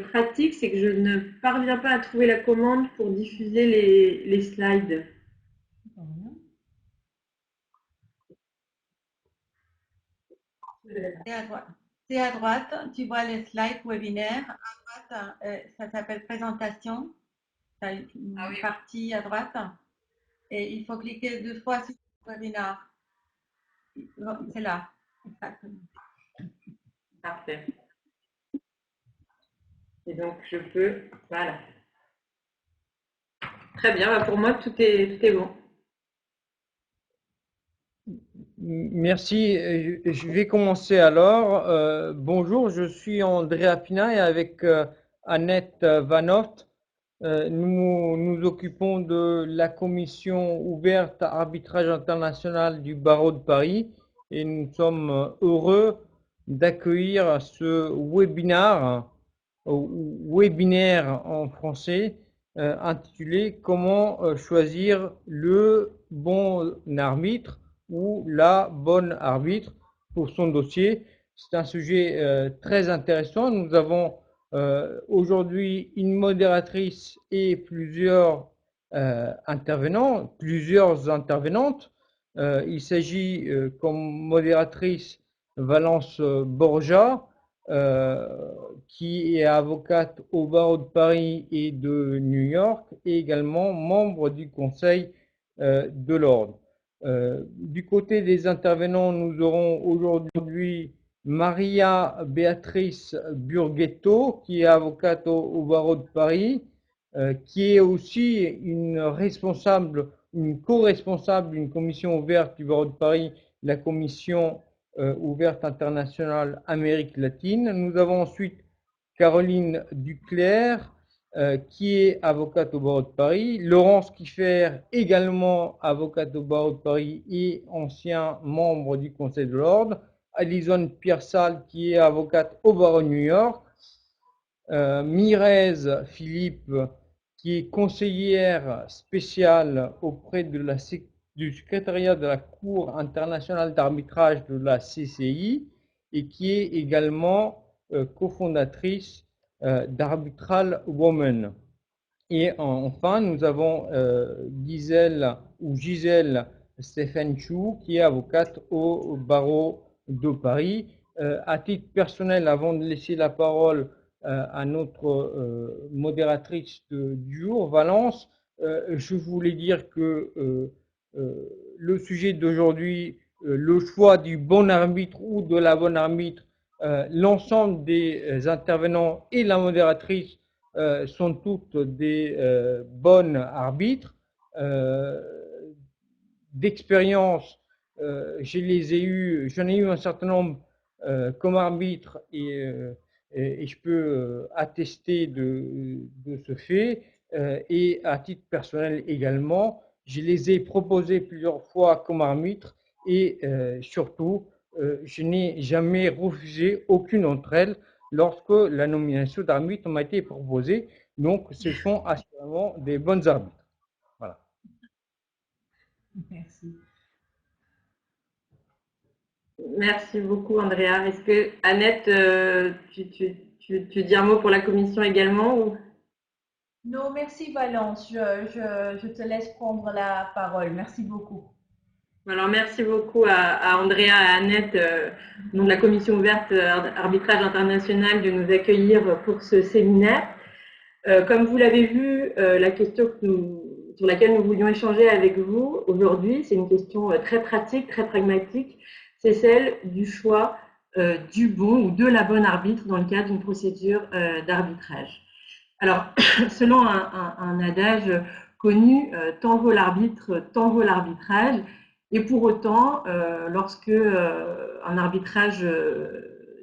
pratique, c'est que je ne parviens pas à trouver la commande pour diffuser les slides. C'est à droite, tu vois les slides webinaires. À droite, ça s'appelle présentation. Tu as une partie à droite et il faut cliquer 2 fois sur le webinaire. C'est là. Exactement. Parfait. Et donc, je peux... Voilà. Très bien, bah pour moi, tout est bon. Merci. Je vais commencer alors. Bonjour, je suis Andrea Pina et avec Annette Van Hoft, nous nous occupons de la commission ouverte à arbitrage international du barreau de Paris et nous sommes heureux d'accueillir ce webinaire, ou webinaire en français, intitulé Comment choisir le bon arbitre ou la bonne arbitre pour son dossier. C'est un sujet très intéressant. Nous avons aujourd'hui une modératrice et plusieurs intervenants, plusieurs intervenantes. Il s'agit comme modératrice Valence Borja, qui est avocate au barreau de Paris et de New York et également membre du conseil de l'ordre. Du côté des intervenants, nous aurons aujourd'hui Maria Beatrice Burghetto, qui est avocate au barreau de Paris, qui est aussi une responsable, une co-responsable d'une commission ouverte du barreau de Paris, la commission ouverte internationale Amérique latine. Nous avons ensuite Caroline Duclerc, qui est avocate au barreau de Paris, Laurence Kiffer, également avocate au barreau de Paris et ancien membre du Conseil de l'Ordre, Alison Piersal, qui est avocate au barreau de New York, Mirez Philippe, qui est conseillère spéciale auprès de du secrétariat de la Cour internationale d'arbitrage de la CCI et qui est également cofondatrice d'Arbitral Women. Et enfin, nous avons Gisèle Stephenchou, qui est avocate au barreau de Paris. À titre personnel, avant de laisser la parole à notre modératrice du jour, Valence, je voulais dire que le sujet d'aujourd'hui, le choix du bon arbitre ou de la bonne arbitre, l'ensemble des intervenants et la modératrice sont toutes des bonnes arbitres. D'expérience, j'en ai eu un certain nombre comme arbitre et je peux attester de ce fait. Et à titre personnel également, je les ai proposés plusieurs fois comme arbitre et surtout, je n'ai jamais refusé aucune d'entre elles lorsque la nomination d'arbitre m'a été proposée. Donc, ce sont assurément des bonnes arbitres. Voilà. Merci. Merci beaucoup, Andrea. Est-ce que, Annette, tu dis un mot pour la commission également ou... Non, merci Valence. Je te laisse prendre la parole. Merci beaucoup. Alors, merci beaucoup à Andrea et à Annette, nom de la commission ouverte arbitrage international, de nous accueillir pour ce séminaire. Comme vous l'avez vu, la question sur laquelle nous voulions échanger avec vous aujourd'hui, c'est une question très pratique, très pragmatique. C'est celle du choix du bon ou de la bonne arbitre dans le cadre d'une procédure d'arbitrage. Alors, selon un adage connu, tant vaut l'arbitre, tant vaut l'arbitrage. Et pour autant, lorsque un arbitrage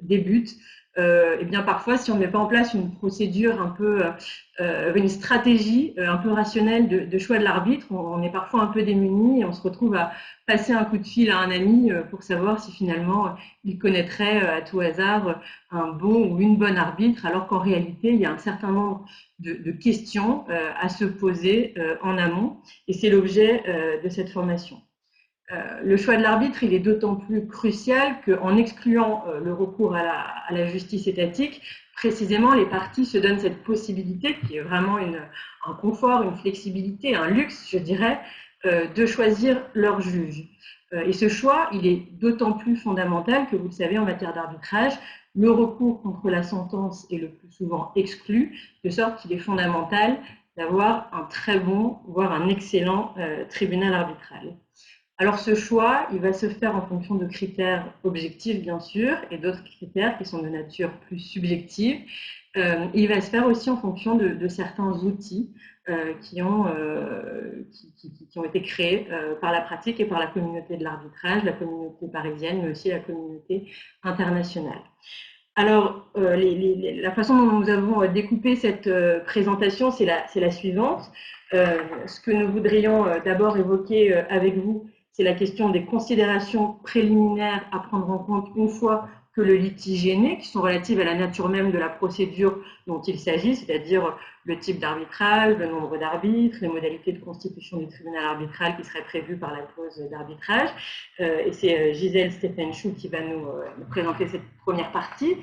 débute, eh bien parfois, si on ne met pas en place une procédure un peu, une stratégie un peu rationnelle de choix de l'arbitre, on est parfois un peu démuni et on se retrouve à passer un coup de fil à un ami pour savoir si finalement il connaîtrait à tout hasard un bon ou une bonne arbitre, alors qu'en réalité, il y a un certain nombre de questions à se poser en amont, et c'est l'objet de cette formation. Le choix de l'arbitre, il est d'autant plus crucial qu'en excluant le recours à la justice étatique, précisément, les parties se donnent cette possibilité, qui est vraiment un confort, une flexibilité, un luxe, je dirais, de choisir leur juge. Et ce choix, il est d'autant plus fondamental que, vous le savez, en matière d'arbitrage, le recours contre la sentence est le plus souvent exclu, de sorte qu'il est fondamental d'avoir un très bon, voire un excellent tribunal arbitral. Alors ce choix, il va se faire en fonction de critères objectifs, bien sûr, et d'autres critères qui sont de nature plus subjective. Il va se faire aussi en fonction de certains outils qui ont été créés par la pratique et par la communauté de l'arbitrage, la communauté parisienne, mais aussi la communauté internationale. Alors, la façon dont nous avons découpé cette présentation, c'est la suivante. Ce que nous voudrions d'abord évoquer avec vous, c'est la question des considérations préliminaires à prendre en compte une fois que le litige est né, qui sont relatives à la nature même de la procédure dont il s'agit, c'est-à-dire le type d'arbitrage, le nombre d'arbitres, les modalités de constitution du tribunal arbitral qui seraient prévues par la clause d'arbitrage. Et c'est Gisèle Stephenchou qui va nous présenter cette première partie.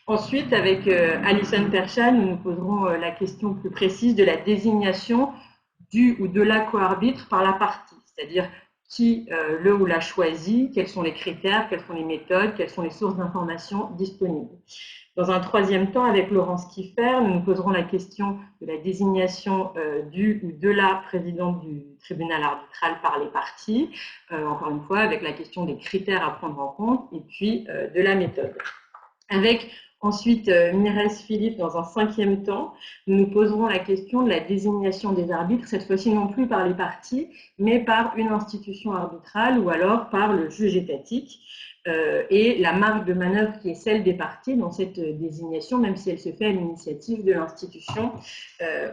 Ensuite, avec Alison Perchal, nous nous poserons la question plus précise de la désignation du ou de la co-arbitre par la partie, c'est-à-dire qui le ou la choisit, quels sont les critères, quelles sont les méthodes, quelles sont les sources d'informations disponibles. Dans un troisième temps, avec Laurence Kiefer, nous nous poserons la question de la désignation du ou de la présidente du tribunal arbitral par les parties, encore une fois avec la question des critères à prendre en compte et puis de la méthode. Avec ensuite Mires Philippe, dans un cinquième temps, nous nous poserons la question de la désignation des arbitres, cette fois-ci non plus par les parties, mais par une institution arbitrale ou alors par le juge étatique, et la marge de manœuvre qui est celle des parties dans cette désignation, même si elle se fait à l'initiative de l'institution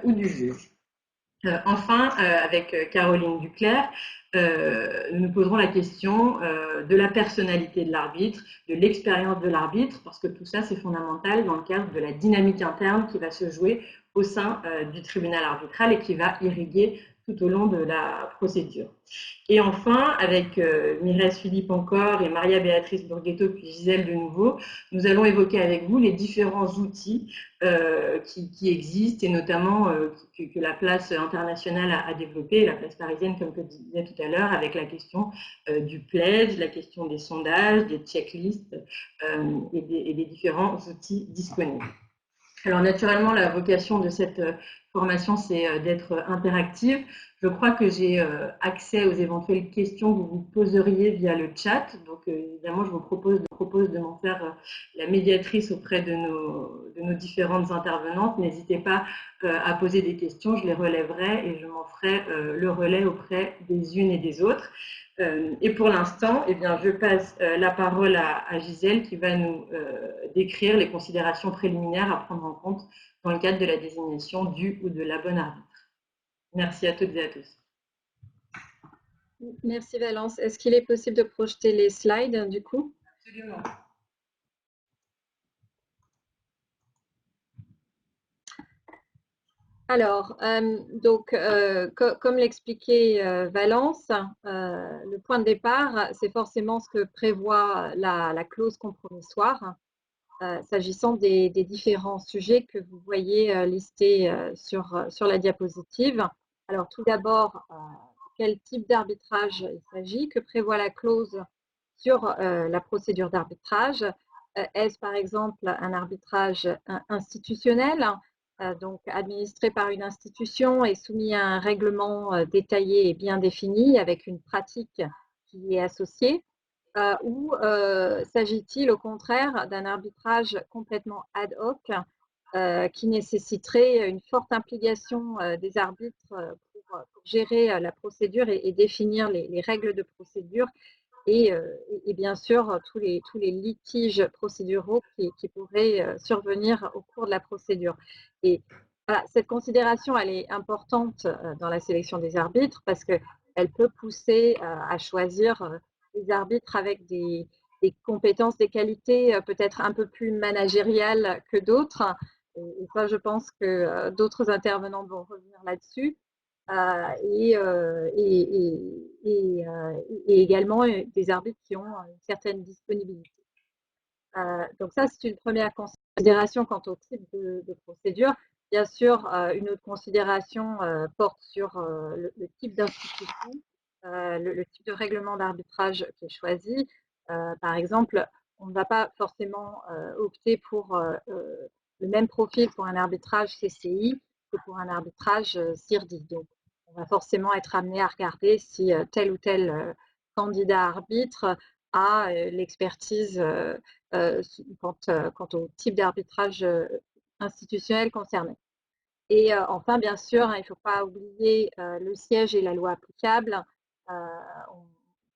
ou du juge. Enfin, avec Caroline Duclerc, nous nous poserons la question de la personnalité de l'arbitre, de l'expérience de l'arbitre, parce que tout ça, c'est fondamental dans le cadre de la dynamique interne qui va se jouer au sein du tribunal arbitral et qui va irriguer tout au long de la procédure. Et enfin, avec Mires Philippe encore et Maria Béatrice Borghetto puis Gisèle de nouveau, nous allons évoquer avec vous les différents outils qui existent et notamment que la place internationale a développé, la place parisienne, comme je disais tout à l'heure, avec la question du pledge, la question des sondages, des checklists et des différents outils disponibles. Alors naturellement, la vocation de cette formation, c'est d'être interactive. Je crois que j'ai accès aux éventuelles questions que vous vous poseriez via le chat. Donc évidemment, je vous propose de m'en faire la médiatrice auprès de nos différentes intervenantes. N'hésitez pas à poser des questions, je les relèverai et je m'en ferai le relais auprès des unes et des autres. Et pour l'instant, eh bien, je passe la parole à Gisèle qui va nous décrire les considérations préliminaires à prendre en compte dans le cadre de la désignation du ou de la bonne arbitre. Merci à toutes et à tous. Merci Valence. Est-ce qu'il est possible de projeter les slides du coup? Absolument. Alors, comme l'expliquait Valence, le point de départ, c'est forcément ce que prévoit la clause compromissoire, s'agissant des différents sujets que vous voyez listés sur la diapositive. Alors, tout d'abord, quel type d'arbitrage il s'agit, que prévoit la clause sur la procédure d'arbitrage. Est-ce par exemple un arbitrage institutionnel, donc administré par une institution et soumis à un règlement détaillé et bien défini avec une pratique qui y est associée, ou s'agit-il au contraire d'un arbitrage complètement ad hoc qui nécessiterait une forte implication des arbitres pour gérer la procédure et définir les règles de procédure et bien sûr tous les litiges procéduraux qui pourraient survenir au cours de la procédure. Et voilà, cette considération, elle est importante dans la sélection des arbitres parce qu'elle peut pousser à choisir des arbitres avec des compétences, des qualités peut-être un peu plus managériales que d'autres. Et ça, je pense que d'autres intervenants vont revenir là-dessus. et également des arbitres qui ont une certaine disponibilité. Donc ça, c'est une première considération quant au type de procédure. Bien sûr, une autre considération porte sur le type d'institution, le type de règlement d'arbitrage qui est choisi. Par exemple, on ne va pas forcément opter pour le même profil pour un arbitrage CCI que pour un arbitrage CIRDI. Donc, on va forcément être amené à regarder si tel ou tel candidat arbitre a l'expertise quant au type d'arbitrage institutionnel concerné. Et enfin, bien sûr, il ne faut pas oublier le siège et la loi applicable. On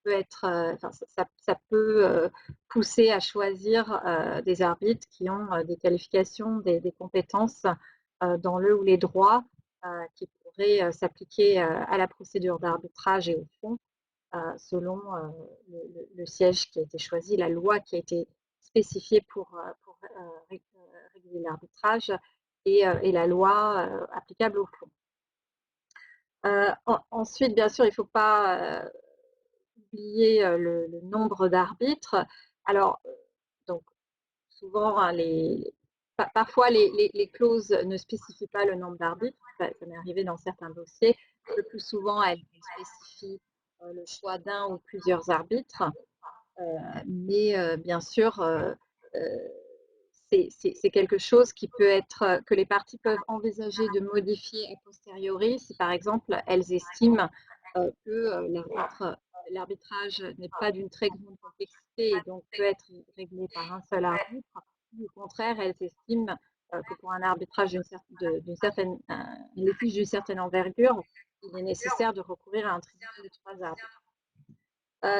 peut être, ça peut pousser à choisir des arbitres qui ont des qualifications, des compétences dans le ou les droits qui pourraient s'appliquer à la procédure d'arbitrage et au fond, selon le siège qui a été choisi, la loi qui a été spécifiée pour réguler l'arbitrage et la loi applicable au fond. Ensuite, bien sûr, il ne faut pas oublier le nombre d'arbitres. Alors, donc, souvent, parfois, les clauses ne spécifient pas le nombre d'arbitres. Ça m'est arrivé dans certains dossiers. Le plus souvent, elles spécifient le choix d'un ou plusieurs arbitres. Mais bien sûr, c'est quelque chose qui peut être, que les parties peuvent envisager de modifier a posteriori si, par exemple, elles estiment que l'arbitrage n'est pas d'une très grande complexité et donc peut être réglé par un seul arbitre. Ou au contraire, elles estiment que pour un arbitrage d'une certaine litige d'une certaine envergure, il est nécessaire de recourir à un tribunal de 3 arbitres.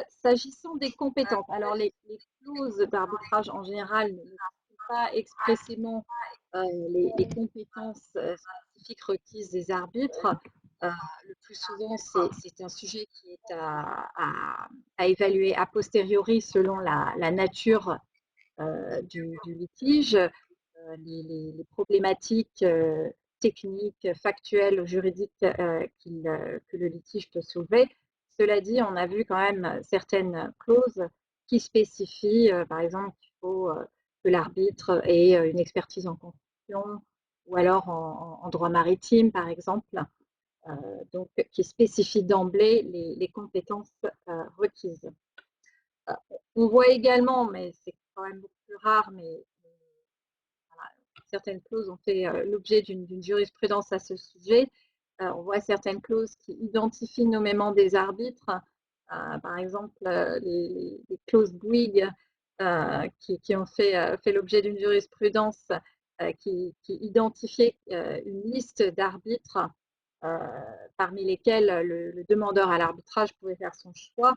S'agissant des compétences, alors les clauses d'arbitrage en général ne citent pas expressément les compétences spécifiques requises des arbitres. Le plus souvent, c'est un sujet qui est à évaluer a posteriori selon la nature du litige, les problématiques techniques, factuelles, juridiques que le litige peut soulever. Cela dit, on a vu quand même certaines clauses qui spécifient, par exemple, qu'il faut que l'arbitre ait une expertise en constitution ou alors en droit maritime, par exemple, donc qui spécifient d'emblée les compétences requises. On voit également, mais c'est quand même beaucoup plus rare, mais voilà, certaines clauses ont fait l'objet d'une jurisprudence à ce sujet. On voit certaines clauses qui identifient nommément des arbitres, par exemple les clauses Bouygues qui ont fait l'objet d'une jurisprudence qui identifiait une liste d'arbitres parmi lesquels le demandeur à l'arbitrage pouvait faire son choix.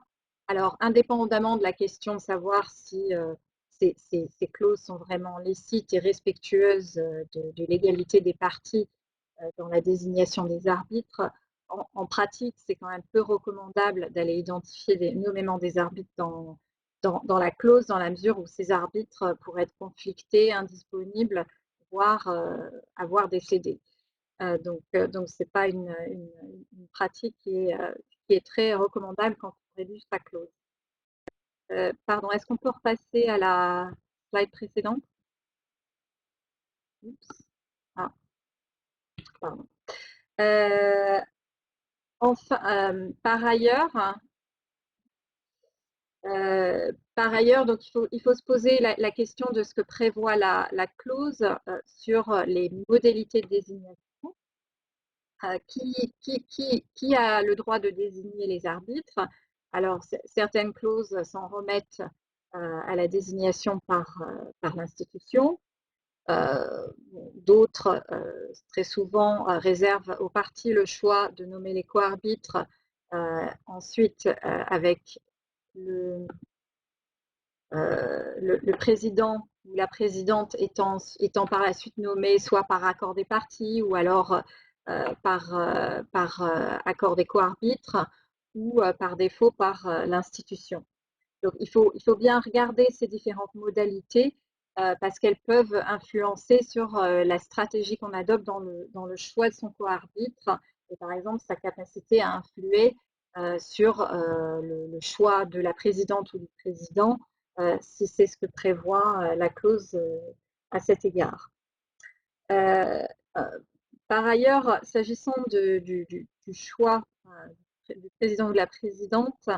Alors, indépendamment de la question de savoir si ces clauses sont vraiment licites et respectueuses de l'égalité des parties dans la désignation des arbitres, en pratique, c'est quand même peu recommandable d'aller identifier nommément des arbitres dans la clause, dans la mesure où ces arbitres pourraient être conflictés, indisponibles, voire avoir décédé. Donc, ce n'est pas une pratique qui est très recommandable quand on rédige sa clause. Pardon, est-ce qu'on peut repasser à la slide précédente? Oups. Ah, pardon. Enfin, par ailleurs, donc il faut se poser la question de ce que prévoit la clause sur les modalités de désignation. Qui a le droit de désigner les arbitres? Alors, certaines clauses s'en remettent à la désignation par l'institution. D'autres, très souvent, réservent aux parties le choix de nommer les co-arbitres. Ensuite, avec le président ou la présidente étant par la suite nommé soit par accord des parties ou alors par accord des co-arbitres ou par défaut par l'institution. Donc, il faut bien regarder ces différentes modalités parce qu'elles peuvent influencer sur la stratégie qu'on adopte dans le choix de son co-arbitre et par exemple sa capacité à influer sur le choix de la présidente ou du président, si c'est ce que prévoit la clause à cet égard. Par ailleurs, s'agissant du choix du président ou de la présidente,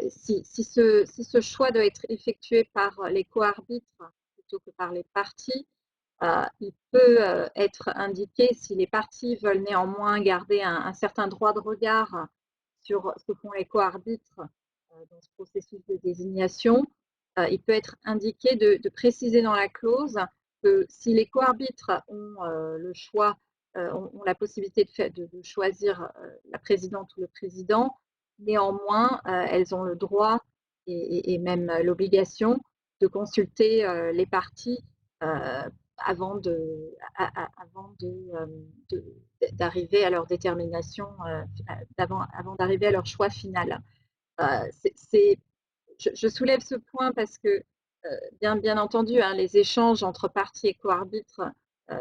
si ce choix doit être effectué par les co-arbitres plutôt que par les parties, il peut être indiqué si les parties veulent néanmoins garder un certain droit de regard sur ce que font les co-arbitres dans ce processus de désignation. Il peut être indiqué de préciser dans la clause que si les co-arbitres ont le choix, ont la possibilité de choisir la présidente ou le président, néanmoins, elles ont le droit et même l'obligation de consulter les parties avant d'arriver à leur détermination, avant d'arriver à leur choix final. Je soulève ce point parce que, bien entendu, hein, les échanges entre parties et co-arbitres,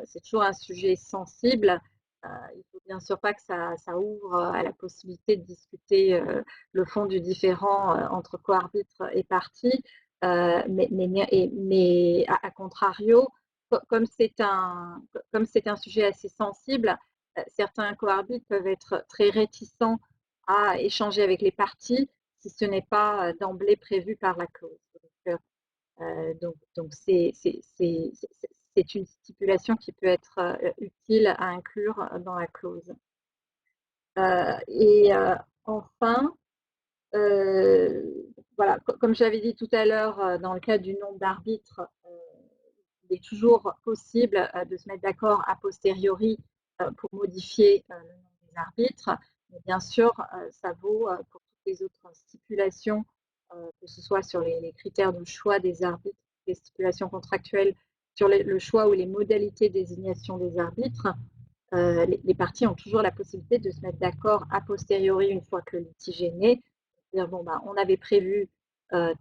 c'est toujours un sujet sensible. Il ne faut bien sûr pas que ça ouvre à la possibilité de discuter le fond du différend entre co-arbitres et parties. Mais à contrario, comme c'est un sujet assez sensible, certains co-arbitres peuvent être très réticents à échanger avec les parties si ce n'est pas d'emblée prévu par la clause. Donc c'est une stipulation qui peut être utile à inclure dans la clause. Et enfin, voilà, comme j'avais dit tout à l'heure, dans le cas du nombre d'arbitres, il est toujours possible de se mettre d'accord a posteriori pour modifier le nombre des arbitres. Mais bien sûr, ça vaut pour toutes les autres stipulations, que ce soit sur les critères de choix des arbitres, les stipulations contractuelles sur le choix ou les modalités de désignation des arbitres. Les parties ont toujours la possibilité de se mettre d'accord a posteriori une fois que le litige est né. C'est-à-dire, bon, on avait prévu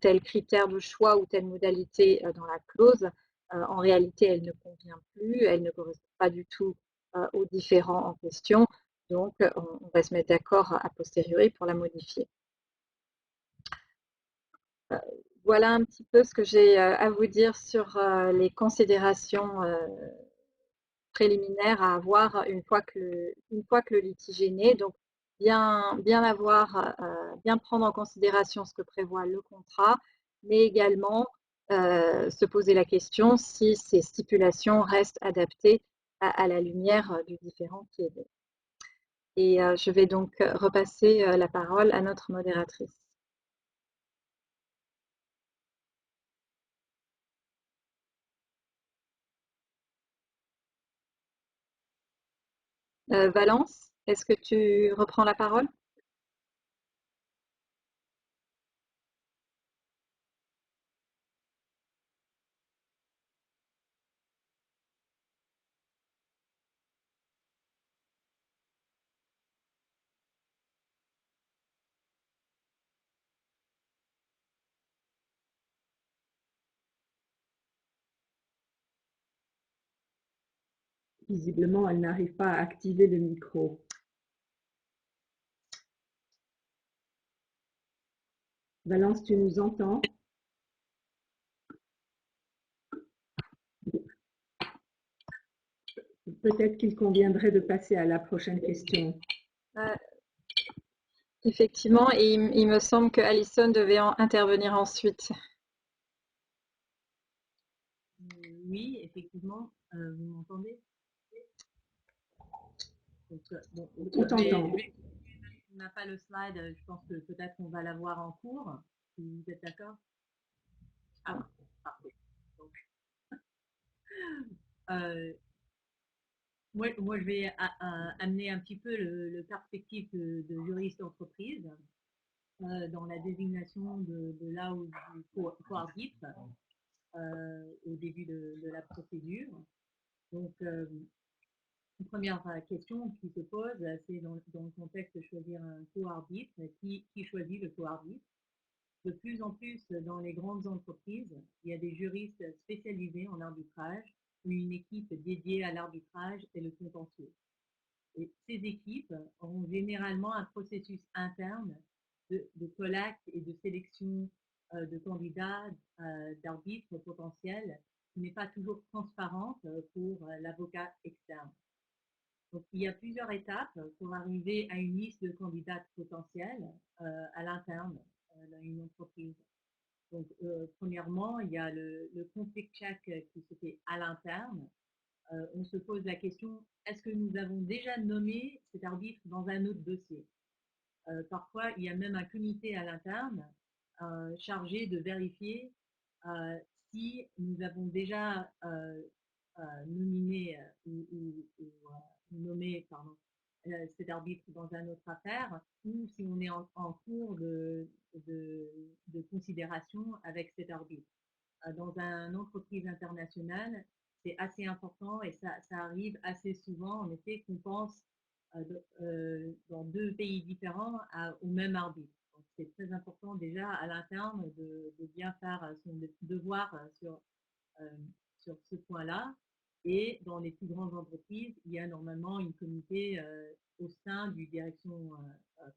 tel critère de choix ou telle modalité dans la clause. En réalité, elle ne convient plus, elle ne correspond pas du tout aux différends en question. Donc, on va se mettre d'accord a posteriori pour la modifier. Voilà un petit peu ce que j'ai à vous dire sur les considérations préliminaires à avoir une fois que le litige est né. Donc, bien prendre en considération ce que prévoit le contrat, mais également se poser la question si ces stipulations restent adaptées à la lumière du différend qui est né. Et je vais donc repasser la parole à notre modératrice. Valence, est-ce que tu reprends la parole? Visiblement, elle n'arrive pas à activer le micro. Valence, tu nous entends? Peut-être qu'il conviendrait de passer à la prochaine question. Effectivement, et il me semble que Alison devait intervenir ensuite. Oui, effectivement, vous m'entendez? Bon, on t'entend. On n'a pas le slide, je pense que peut-être on va l'avoir en cours, si vous êtes d'accord. Ah, parfait. Donc, moi, je vais amener un petit peu le perspective de juriste d'entreprise dans la désignation de là où du co-arbitre au début de la procédure. Donc, une première question qui se pose, c'est dans le contexte de choisir un co-arbitre. Qui choisit le co-arbitre? De plus en plus, dans les grandes entreprises, il y a des juristes spécialisés en arbitrage ou une équipe dédiée à l'arbitrage et le contentieux. Et ces équipes ont généralement un processus interne de collecte et de sélection de candidats, d'arbitres potentiels, qui n'est pas toujours transparente pour l'avocat externe. Donc, il y a plusieurs étapes pour arriver à une liste de candidats potentiels à l'interne dans une entreprise. Donc, premièrement, il y a le conflict check qui se fait à l'interne. On se pose la question, est-ce que nous avons déjà nommé cet arbitre dans un autre dossier? Parfois, il y a même un comité à l'interne chargé de vérifier si nous avons déjà nominé nommé cet arbitre dans une autre affaire ou si on est en cours de considération avec cet arbitre. Dans une entreprise internationale, c'est assez important et ça arrive assez souvent, en effet, qu'on pense dans deux pays différents au même arbitre. Donc, c'est très important déjà à l'interne de bien faire son devoir sur ce point-là. Et dans les plus grandes entreprises, il y a normalement une comité au sein du direction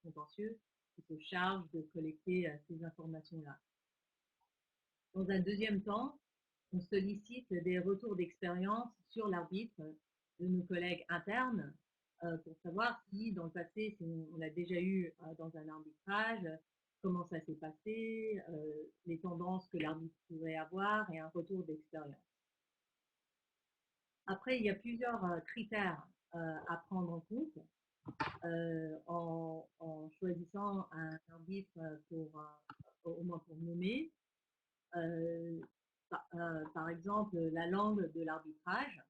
contentieux qui se charge de collecter ces informations-là. Dans un deuxième temps, on sollicite des retours d'expérience sur l'arbitre de nos collègues internes pour savoir si dans le passé, si on l'a déjà eu dans un arbitrage, comment ça s'est passé, les tendances que l'arbitre pourrait avoir et un retour d'expérience. Après, il y a plusieurs critères à prendre en compte en choisissant un arbitre au moins pour nommer. Par exemple, la langue de l'arbitrage,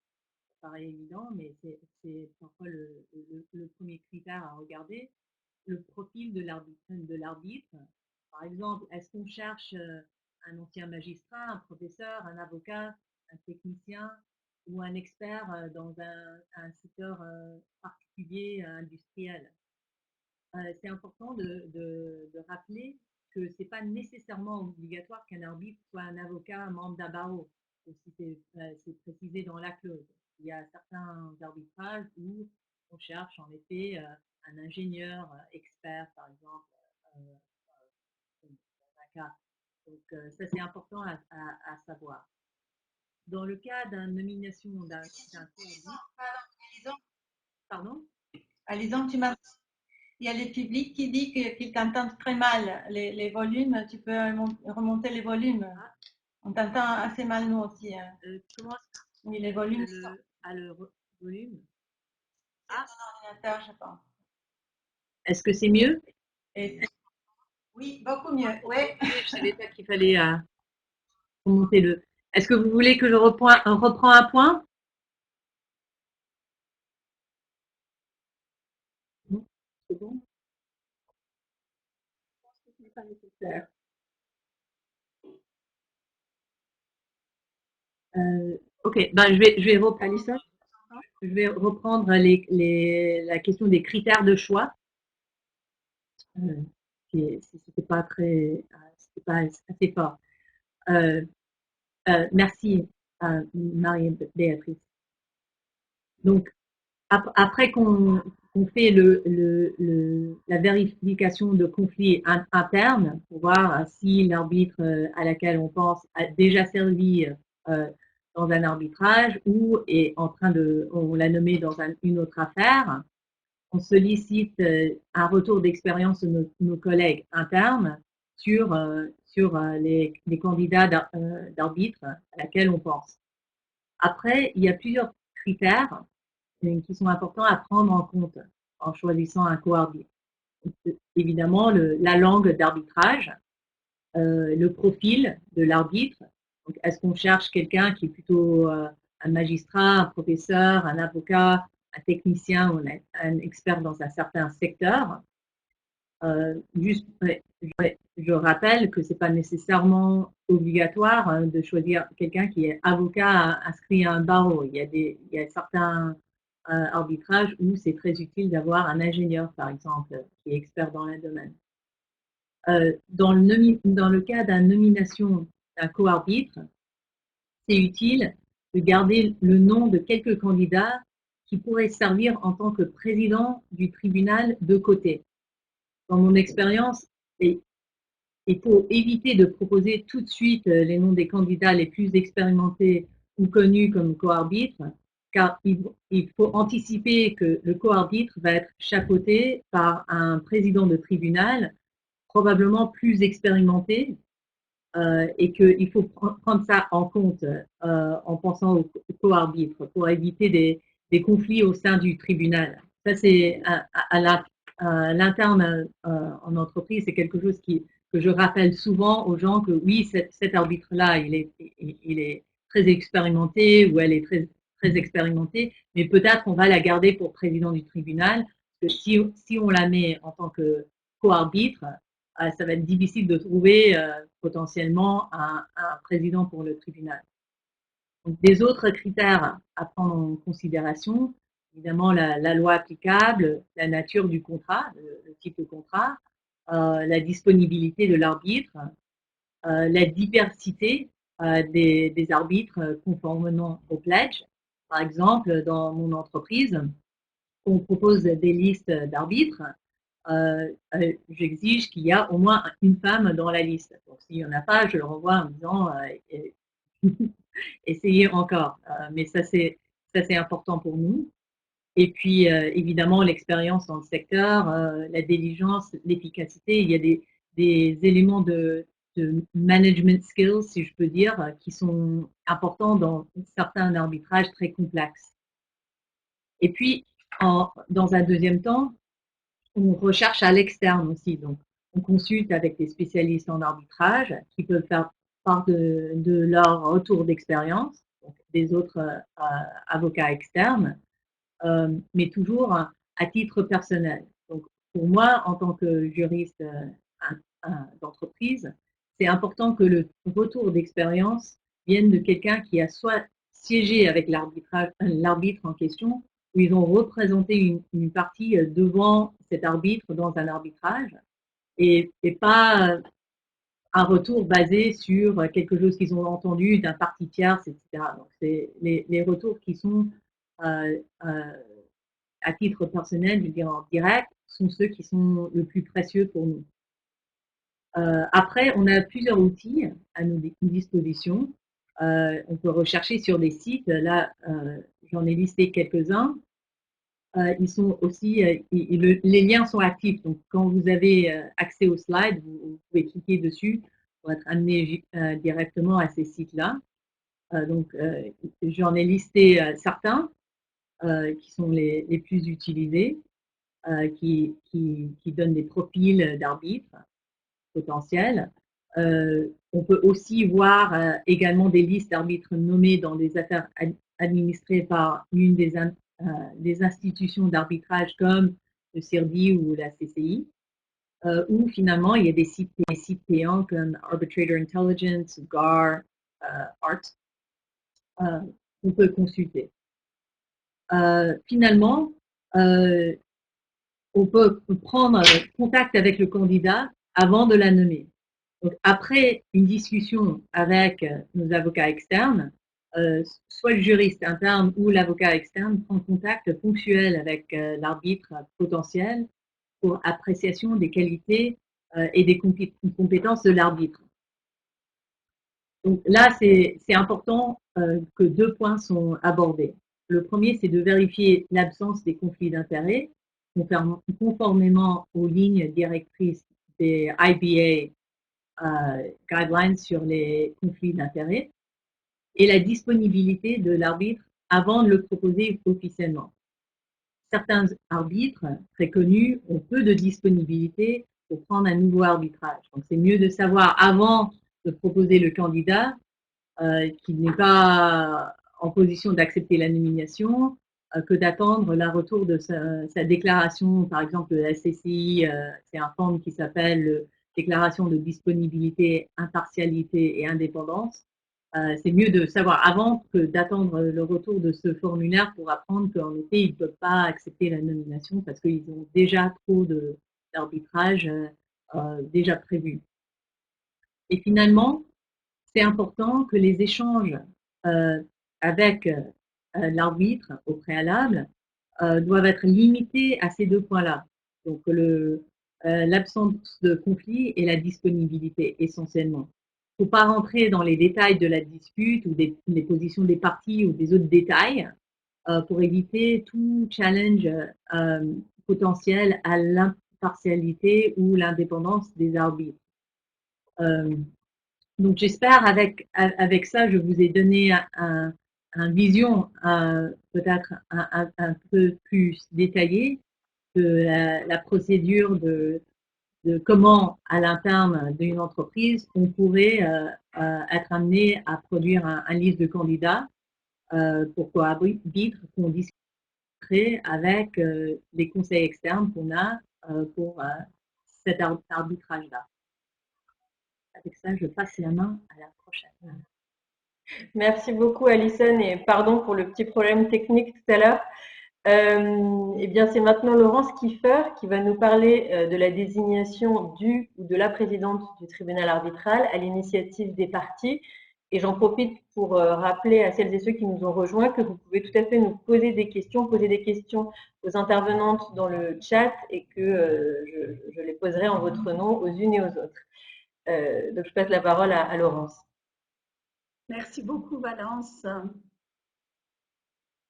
ça paraît évident, mais c'est parfois le premier critère à regarder. Le profil de l'arbitre. Par exemple, est-ce qu'on cherche un ancien magistrat, un professeur, un avocat, un technicien ou un expert dans un secteur particulier industriel? C'est important de rappeler que ce n'est pas nécessairement obligatoire qu'un arbitre soit un avocat, un membre d'un barreau, si c'est précisé dans la clause. Il y a certains arbitrages où on cherche en effet un ingénieur expert, par exemple, dans un cas. Donc ça, c'est important à savoir. Dans le cas d'une nomination d'un pardon, Alison, il y a le public qui dit qu'il t'entend très mal. Les volumes, tu peux remonter les volumes. On t'entend assez mal, nous aussi. Comment oui, les volumes. Le volume. Ah, ton ordinateur, je pense. Est-ce que c'est mieux? Oui, beaucoup mieux. Oui. Je ne savais pas qu'il fallait remonter le. Est-ce que vous voulez que je reprends un point? Non, c'est bon. Je pense que ce n'est pas nécessaire. Ok, ben je vais reprendre la question des critères de choix. C'était pas assez fort. Merci, Marie-Béatrice. Donc, après qu'on fait la vérification de conflits internes pour voir si l'arbitre à laquelle on pense a déjà servi dans un arbitrage ou est en train on l'a nommé dans une autre affaire, on sollicite un retour d'expérience de nos collègues internes sur les candidats d'arbitre à laquelle on pense. Après, il y a plusieurs critères qui sont importants à prendre en compte en choisissant un co-arbitre. Évidemment, la langue d'arbitrage, le profil de l'arbitre. Est-ce qu'on cherche quelqu'un qui est plutôt un magistrat, un professeur, un avocat, un technicien ou un expert dans un certain secteur? Je rappelle que ce n'est pas nécessairement obligatoire de choisir quelqu'un qui est avocat inscrit à un barreau. Il y a certains arbitrages où c'est très utile d'avoir un ingénieur, par exemple, qui est expert dans le domaine. Dans le cas d'une nomination d'un co-arbitre, c'est utile de garder le nom de quelques candidats qui pourrait servir en tant que président du tribunal de côté. Dans mon expérience, il faut éviter de proposer tout de suite les noms des candidats les plus expérimentés ou connus comme co-arbitres, car il faut anticiper que le co-arbitre va être chapeauté par un président de tribunal probablement plus expérimenté et qu'il faut prendre ça en compte en pensant au co-arbitre pour éviter des conflits au sein du tribunal. Ça, c'est à l'interne en entreprise, c'est quelque chose que je rappelle souvent aux gens que oui, cet arbitre-là, il est très expérimenté ou elle est très expérimentée, mais peut-être qu'on va la garder pour président du tribunal, parce que si on la met en tant que co-arbitre, ça va être difficile de trouver potentiellement un président pour le tribunal. Donc, des autres critères à prendre en considération, évidemment la loi applicable, la nature du contrat, le type de contrat, la disponibilité de l'arbitre, la diversité des arbitres conformément au pledge. Par exemple, dans mon entreprise, on propose des listes d'arbitres. J'exige qu'il y a au moins une femme dans la liste. Donc, s'il n'y en a pas, je le renvoie en disant essayez encore. Mais ça, c'est important pour nous. Et puis, évidemment, l'expérience dans le secteur, la diligence, l'efficacité. Il y a des éléments de management skills, si je peux dire, qui sont importants dans certains arbitrages très complexes. Et puis, dans un deuxième temps, on recherche à l'externe aussi. Donc, on consulte avec des spécialistes en arbitrage qui peuvent faire part de leur retour d'expérience, des autres avocats externes, mais toujours à titre personnel. Donc, pour moi, en tant que juriste d'entreprise, c'est important que le retour d'expérience vienne de quelqu'un qui a soit siégé avec l'arbitre en question, où ils ont représenté une partie devant cet arbitre dans un arbitrage, et pas un retour basé sur quelque chose qu'ils ont entendu d'un parti tierce, etc. Donc, c'est les retours qui sont à titre personnel, je veux dire en direct, sont ceux qui sont le plus précieux pour nous. Après, on a plusieurs outils à nos dispositions. On peut rechercher sur des sites. Là, j'en ai listé quelques-uns. Ils sont aussi, les liens sont actifs. Donc, quand vous avez accès aux slides, vous pouvez cliquer dessus pour être amené directement à ces sites-là. Donc, j'en ai listé certains qui sont les plus utilisés, qui donnent des profils d'arbitres potentiels. On peut aussi voir également des listes d'arbitres nommés dans des affaires administrées par une des institutions d'arbitrage comme le CIRDI ou la CCI, où finalement il y a des sites payants comme Arbitrator Intelligence, GAR, ART, qu'on peut consulter. Finalement, on peut prendre contact avec le candidat avant de la nommer. Donc, après une discussion avec nos avocats externes, soit le juriste interne ou l'avocat externe prend contact ponctuel avec l'arbitre potentiel pour appréciation des qualités et des compétences de l'arbitre. Donc là, c'est important que deux points sont abordés. Le premier, c'est de vérifier l'absence des conflits d'intérêts, conformément aux lignes directrices des IBA guidelines sur les conflits d'intérêts, et la disponibilité de l'arbitre avant de le proposer officiellement. Certains arbitres très connus ont peu de disponibilité pour prendre un nouveau arbitrage. Donc, c'est mieux de savoir avant de proposer le candidat qu'il n'est pas en position d'accepter la nomination que d'attendre le retour de sa déclaration, par exemple de la CCI, c'est un forme qui s'appelle déclaration de disponibilité, impartialité et indépendance. C'est mieux de savoir avant que d'attendre le retour de ce formulaire pour apprendre qu'en effet, ils ne peuvent pas accepter la nomination parce qu'ils ont déjà trop d'arbitrage déjà prévu. Et finalement, c'est important que les échanges avec l'arbitre au préalable doivent être limitées à ces deux points-là. Donc, l'absence de conflit et la disponibilité, essentiellement. Il ne faut pas rentrer dans les détails de la dispute ou des positions des parties ou des autres détails pour éviter tout challenge potentiel à l'impartialité ou l'indépendance des arbitres. Donc j'espère avec ça, je vous ai donné un vision peut-être un peu plus détaillée de la procédure de comment, à l'interne d'une entreprise, on pourrait être amené à produire un liste de candidats pour coarbitre, qu'on discuterait avec les conseils externes qu'on a pour cet arbitrage-là. Avec ça, je passe la main à la prochaine. Merci beaucoup, Alison, et pardon pour le petit problème technique tout à l'heure. Eh bien, c'est maintenant Laurence Kiefer qui va nous parler de la désignation du ou de la présidente du tribunal arbitral à l'initiative des parties. Et j'en profite pour rappeler à celles et ceux qui nous ont rejoints que vous pouvez tout à fait nous poser des questions aux intervenantes dans le chat et que je les poserai en votre nom aux unes et aux autres. Donc, je passe la parole à Laurence. Merci beaucoup, Valence.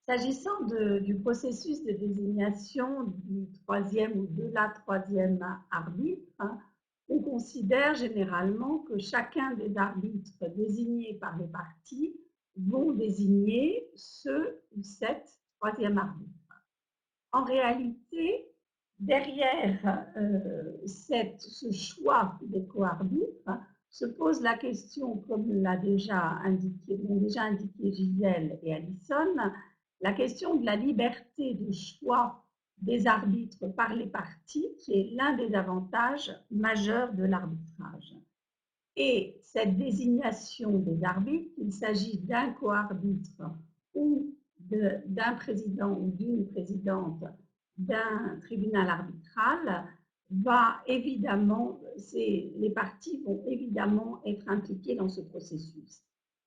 S'agissant du processus de désignation du troisième ou de la troisième arbitre, on considère généralement que chacun des arbitres désignés par les parties vont désigner ce ou cette troisième arbitre. En réalité, derrière ce choix des co-arbitres, se pose la question, comme l'ont déjà indiqué Gisèle et Alison, la question de la liberté de choix des arbitres par les parties, qui est l'un des avantages majeurs de l'arbitrage. Et cette désignation des arbitres, qu'il s'agit d'un co-arbitre ou d'un président ou d'une présidente d'un tribunal arbitral, va évidemment, les parties vont évidemment être impliquées dans ce processus.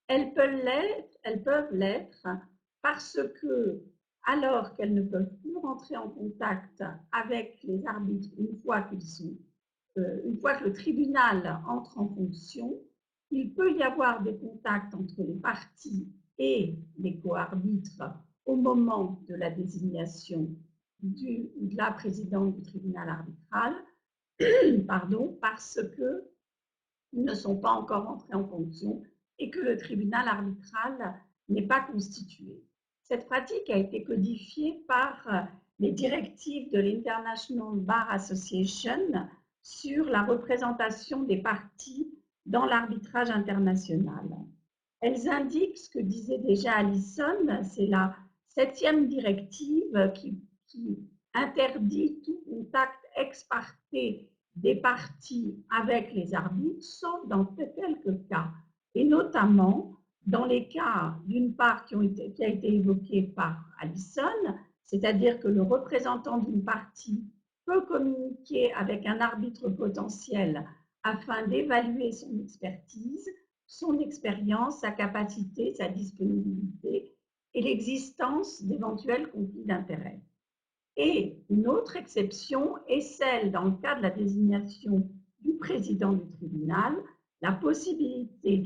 Elles peuvent l'être parce que, alors qu'elles ne peuvent plus rentrer en contact avec les arbitres une fois que le tribunal entre en fonction, il peut y avoir des contacts entre les parties et les co-arbitres au moment de la désignation de la présidente du tribunal arbitral, parce qu'ils ne sont pas encore entrés en fonction et que le tribunal arbitral n'est pas constitué. Cette pratique a été codifiée par les directives de l'International Bar Association sur la représentation des parties dans l'arbitrage international. Elles indiquent ce que disait déjà Alison, c'est la 7e directive qui interdit tout contact ex parte des parties avec les arbitres, sauf dans quelques cas, et notamment dans les cas, d'une part, qui a été évoqué par Alison, c'est-à-dire que le représentant d'une partie peut communiquer avec un arbitre potentiel afin d'évaluer son expertise, son expérience, sa capacité, sa disponibilité et l'existence d'éventuels conflits d'intérêts. Et une autre exception est celle, dans le cas de la désignation du président du tribunal, la possibilité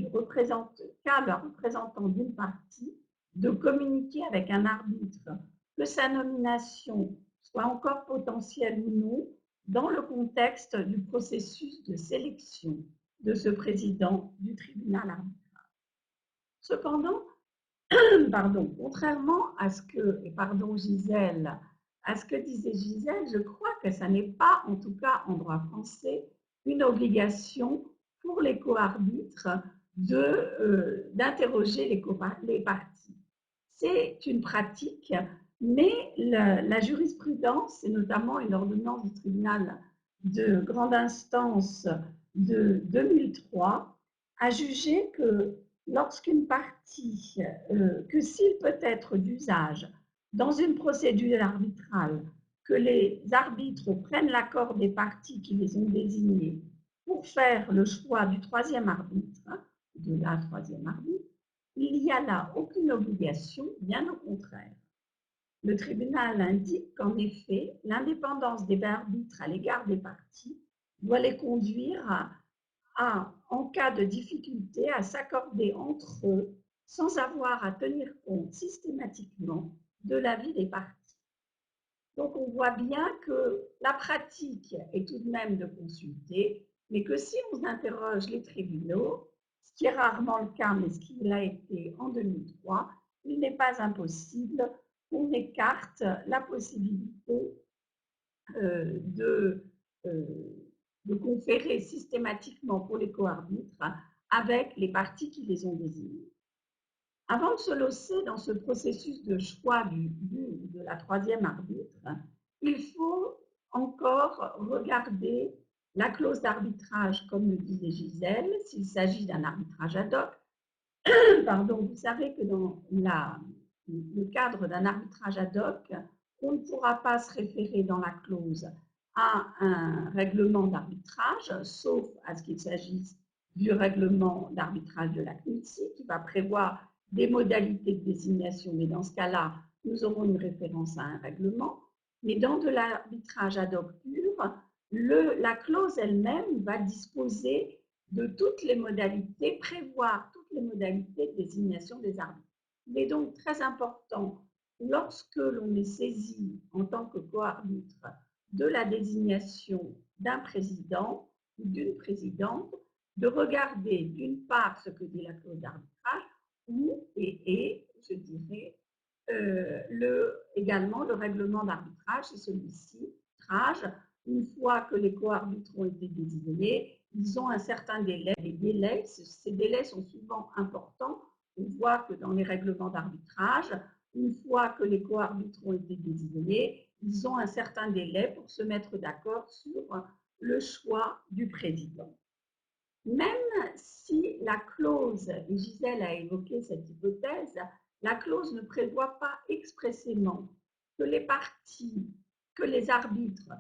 qu'a le représentant d'une partie de communiquer avec un arbitre, que sa nomination soit encore potentielle ou non, dans le contexte du processus de sélection de ce président du tribunal arbitral. Cependant, contrairement à ce que, et pardon Gisèle, à ce que disait Gisèle, je crois que ça n'est pas, en tout cas en droit français, une obligation pour les co-arbitres d'interroger les parties. C'est une pratique, mais la jurisprudence, et notamment une ordonnance du tribunal de grande instance de 2003, a jugé que lorsqu'une partie, que s'il peut être d'usage dans une procédure arbitrale que les arbitres prennent l'accord des parties qui les ont désignées pour faire le choix du troisième arbitre, de la troisième arbitre, il n'y a là aucune obligation, bien au contraire. le tribunal indique qu'en effet, l'indépendance des arbitres à l'égard des parties doit les conduire en cas de difficulté, à s'accorder entre eux sans avoir à tenir compte systématiquement de l'avis des parties. Donc, on voit bien que la pratique est tout de même de consulter, mais que si on interroge les tribunaux, ce qui est rarement le cas, mais ce qui l'a été en 2003, il n'est pas impossible qu'on écarte la possibilité de conférer systématiquement pour les co-arbitres avec les parties qui les ont désignés. Avant de se lancer dans ce processus de choix de la troisième arbitre, il faut encore regarder la clause d'arbitrage, comme le disait Gisèle, s'il s'agit d'un arbitrage ad hoc. Pardon, vous savez que dans le cadre d'un arbitrage ad hoc, on ne pourra pas se référer dans la clause à un règlement d'arbitrage, sauf à ce qu'il s'agisse du règlement d'arbitrage de la CNICI, qui va prévoir des modalités de désignation, mais dans ce cas-là, nous aurons une référence à un règlement. Mais dans de l'arbitrage ad hoc pur, la clause elle-même va disposer de toutes les modalités, prévoir toutes les modalités de désignation des arbitres. Il est donc très important, lorsque l'on est saisi en tant que co-arbitre de la désignation d'un président ou d'une présidente, de regarder d'une part ce que dit la clause d'arbitrage et je dirais, également le règlement d'arbitrage, c'est celui-ci, une fois que les co-arbitres ont été désignés, ils ont un certain délai. Les délais, ces délais sont souvent importants. On voit que dans les règlements d'arbitrage, une fois que les co-arbitres ont été désignés, ils ont un certain délai pour se mettre d'accord sur le choix du président. Même si la clause, et Gisèle a évoqué cette hypothèse, la clause ne prévoit pas expressément que les parties, que les arbitres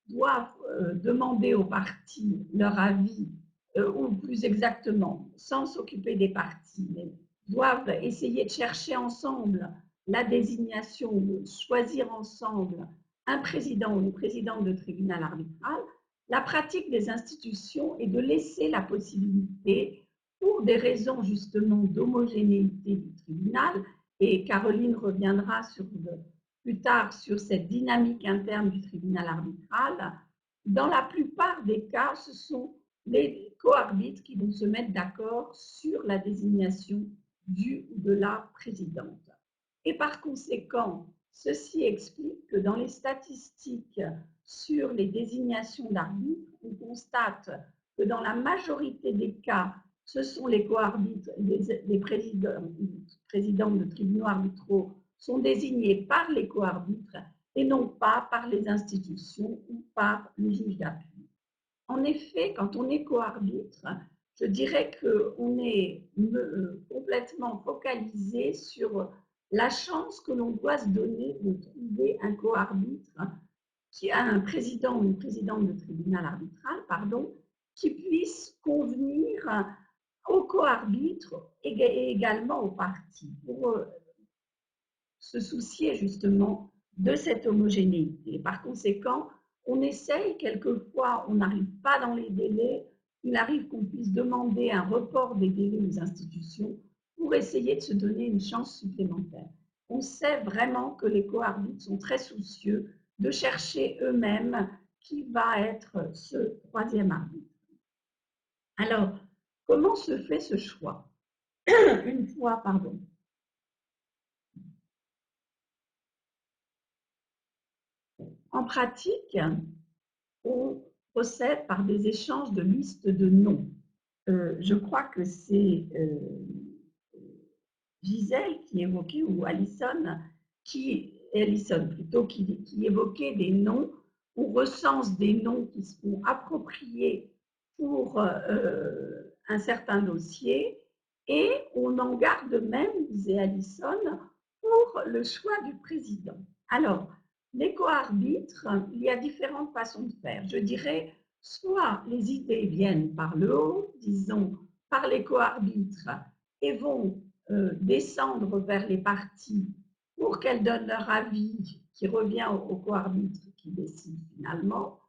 doivent demander aux parties leur avis, ou plus exactement, sans s'occuper des parties, mais doivent essayer de chercher ensemble la désignation, de choisir ensemble un président ou une présidente de tribunal arbitral. La pratique des institutions est de laisser la possibilité, pour des raisons justement d'homogénéité du tribunal, et Caroline reviendra plus tard sur cette dynamique interne du tribunal arbitral, dans la plupart des cas, ce sont les co-arbitres qui vont se mettre d'accord sur la désignation du ou de la présidente. Et par conséquent, ceci explique que dans les statistiques sur les désignations d'arbitres, on constate que dans la majorité des cas, ce sont les co-arbitres, les présidents de tribunaux arbitraux sont désignés par les co-arbitres et non pas par les institutions ou par le juge d'appui. En effet, quand on est co-arbitre, je dirais qu'on est complètement focalisé sur la chance que l'on doit se donner de trouver un co-arbitre qui a un président ou une présidente de tribunal arbitral, qui puisse convenir aux co-arbitres et également aux parties, pour se soucier justement de cette homogénéité. Par conséquent, on essaye, quelquefois, on n'arrive pas dans les délais, il arrive qu'on puisse demander un report des délais aux institutions pour essayer de se donner une chance supplémentaire. On sait vraiment que les co-arbitres sont très soucieux de chercher eux-mêmes qui va être ce troisième arbitre. Alors, comment se fait ce choix? Une fois, En pratique, on procède par des échanges de listes de noms. Je crois que c'est Gisèle qui évoquait, ou Alison plutôt, qui évoquait des noms. On recense des noms qui seront appropriés pour un certain dossier et on en garde même, disait Alison, pour le choix du président. Alors, les co-arbitres, il y a différentes façons de faire. Je dirais, soit les idées viennent par le haut, disons, par les co-arbitres, et vont descendre vers les parties pour qu'elles donnent leur avis qui revient au co-arbitre qui décide finalement,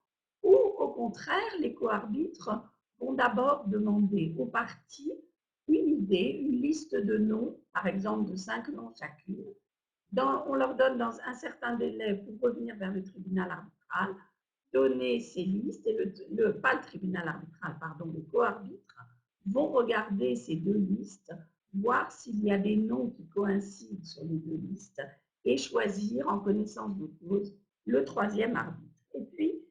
ou au contraire, les co-arbitres vont d'abord demander aux parties une idée, une liste de noms, par exemple de 5 noms chacune. On leur donne dans un certain délai pour revenir vers le tribunal arbitral, donner ces listes, et pas le tribunal arbitral, pardon, les co-arbitres vont regarder ces deux listes, voir s'il y a des noms qui coïncident sur les deux listes et choisir en connaissance de cause le troisième arbitre. Et puis,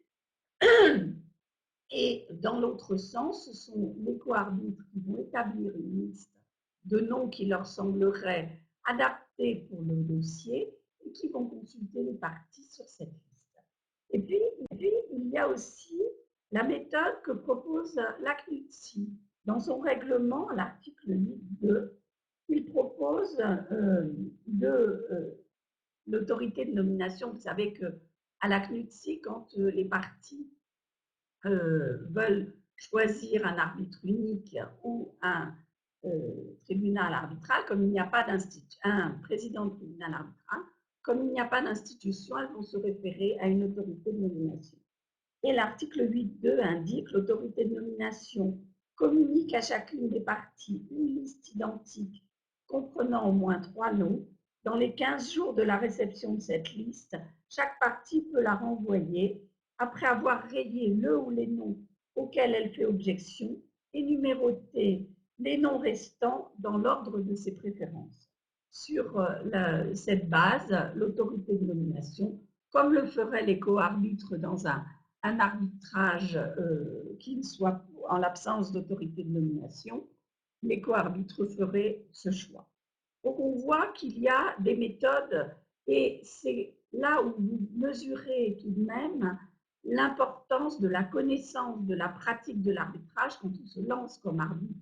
et dans l'autre sens, ce sont les co-arbitres qui vont établir une liste de noms qui leur sembleraient adaptés pour le dossier et qui vont consulter les parties sur cette liste. Et puis il y a aussi la méthode que propose la CNUTSI. Dans son règlement, l'article 8.2, il propose l'autorité de nomination. Vous savez qu'à la CNUTSI, quand les parties veulent choisir un arbitre unique ou un tribunal arbitral, comme il n'y a pas un président de tribunal arbitral, comme il n'y a pas d'institution, elles vont se référer à une autorité de nomination. Et l'article 8.2 indique l'autorité de nomination communique à chacune des parties une liste identique comprenant au moins 3 noms. Dans les 15 jours de la réception de cette liste, chaque partie peut la renvoyer après avoir rayé le ou les noms auxquels elle fait objection et numéroter les noms restants dans l'ordre de ses préférences. Sur cette base, l'autorité de nomination, comme le feraient les co-arbitres dans un arbitrage qui ne soit en l'absence d'autorité de nomination, les co-arbitres feraient ce choix. Donc on voit qu'il y a des méthodes et c'est là où vous mesurez tout de même l'importance de la connaissance de la pratique de l'arbitrage quand on se lance comme arbitre.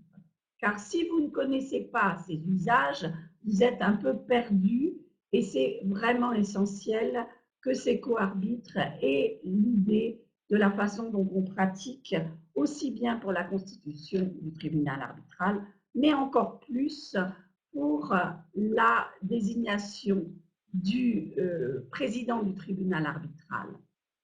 Car si vous ne connaissez pas ces usages, vous êtes un peu perdu et c'est vraiment essentiel que ces co-arbitres aient l'idée de la façon dont on pratique, aussi bien pour la constitution du tribunal arbitral, mais encore plus pour la désignation du président du tribunal arbitral.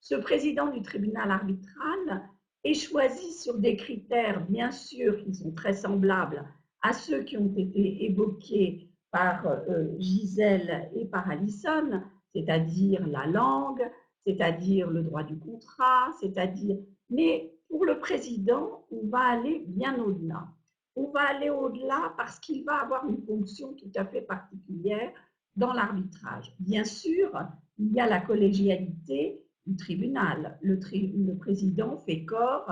Ce président du tribunal arbitral est choisi sur des critères, bien sûr, qui sont très semblables à ceux qui ont été évoqués par Gisèle et par Alison, c'est-à-dire la langue, c'est-à-dire le droit du contrat, c'est-à-dire… Mais pour le président, on va aller bien au-delà. On va aller au-delà parce qu'il va avoir une fonction tout à fait particulière dans l'arbitrage. Bien sûr, il y a la collégialité du tribunal. Le président fait corps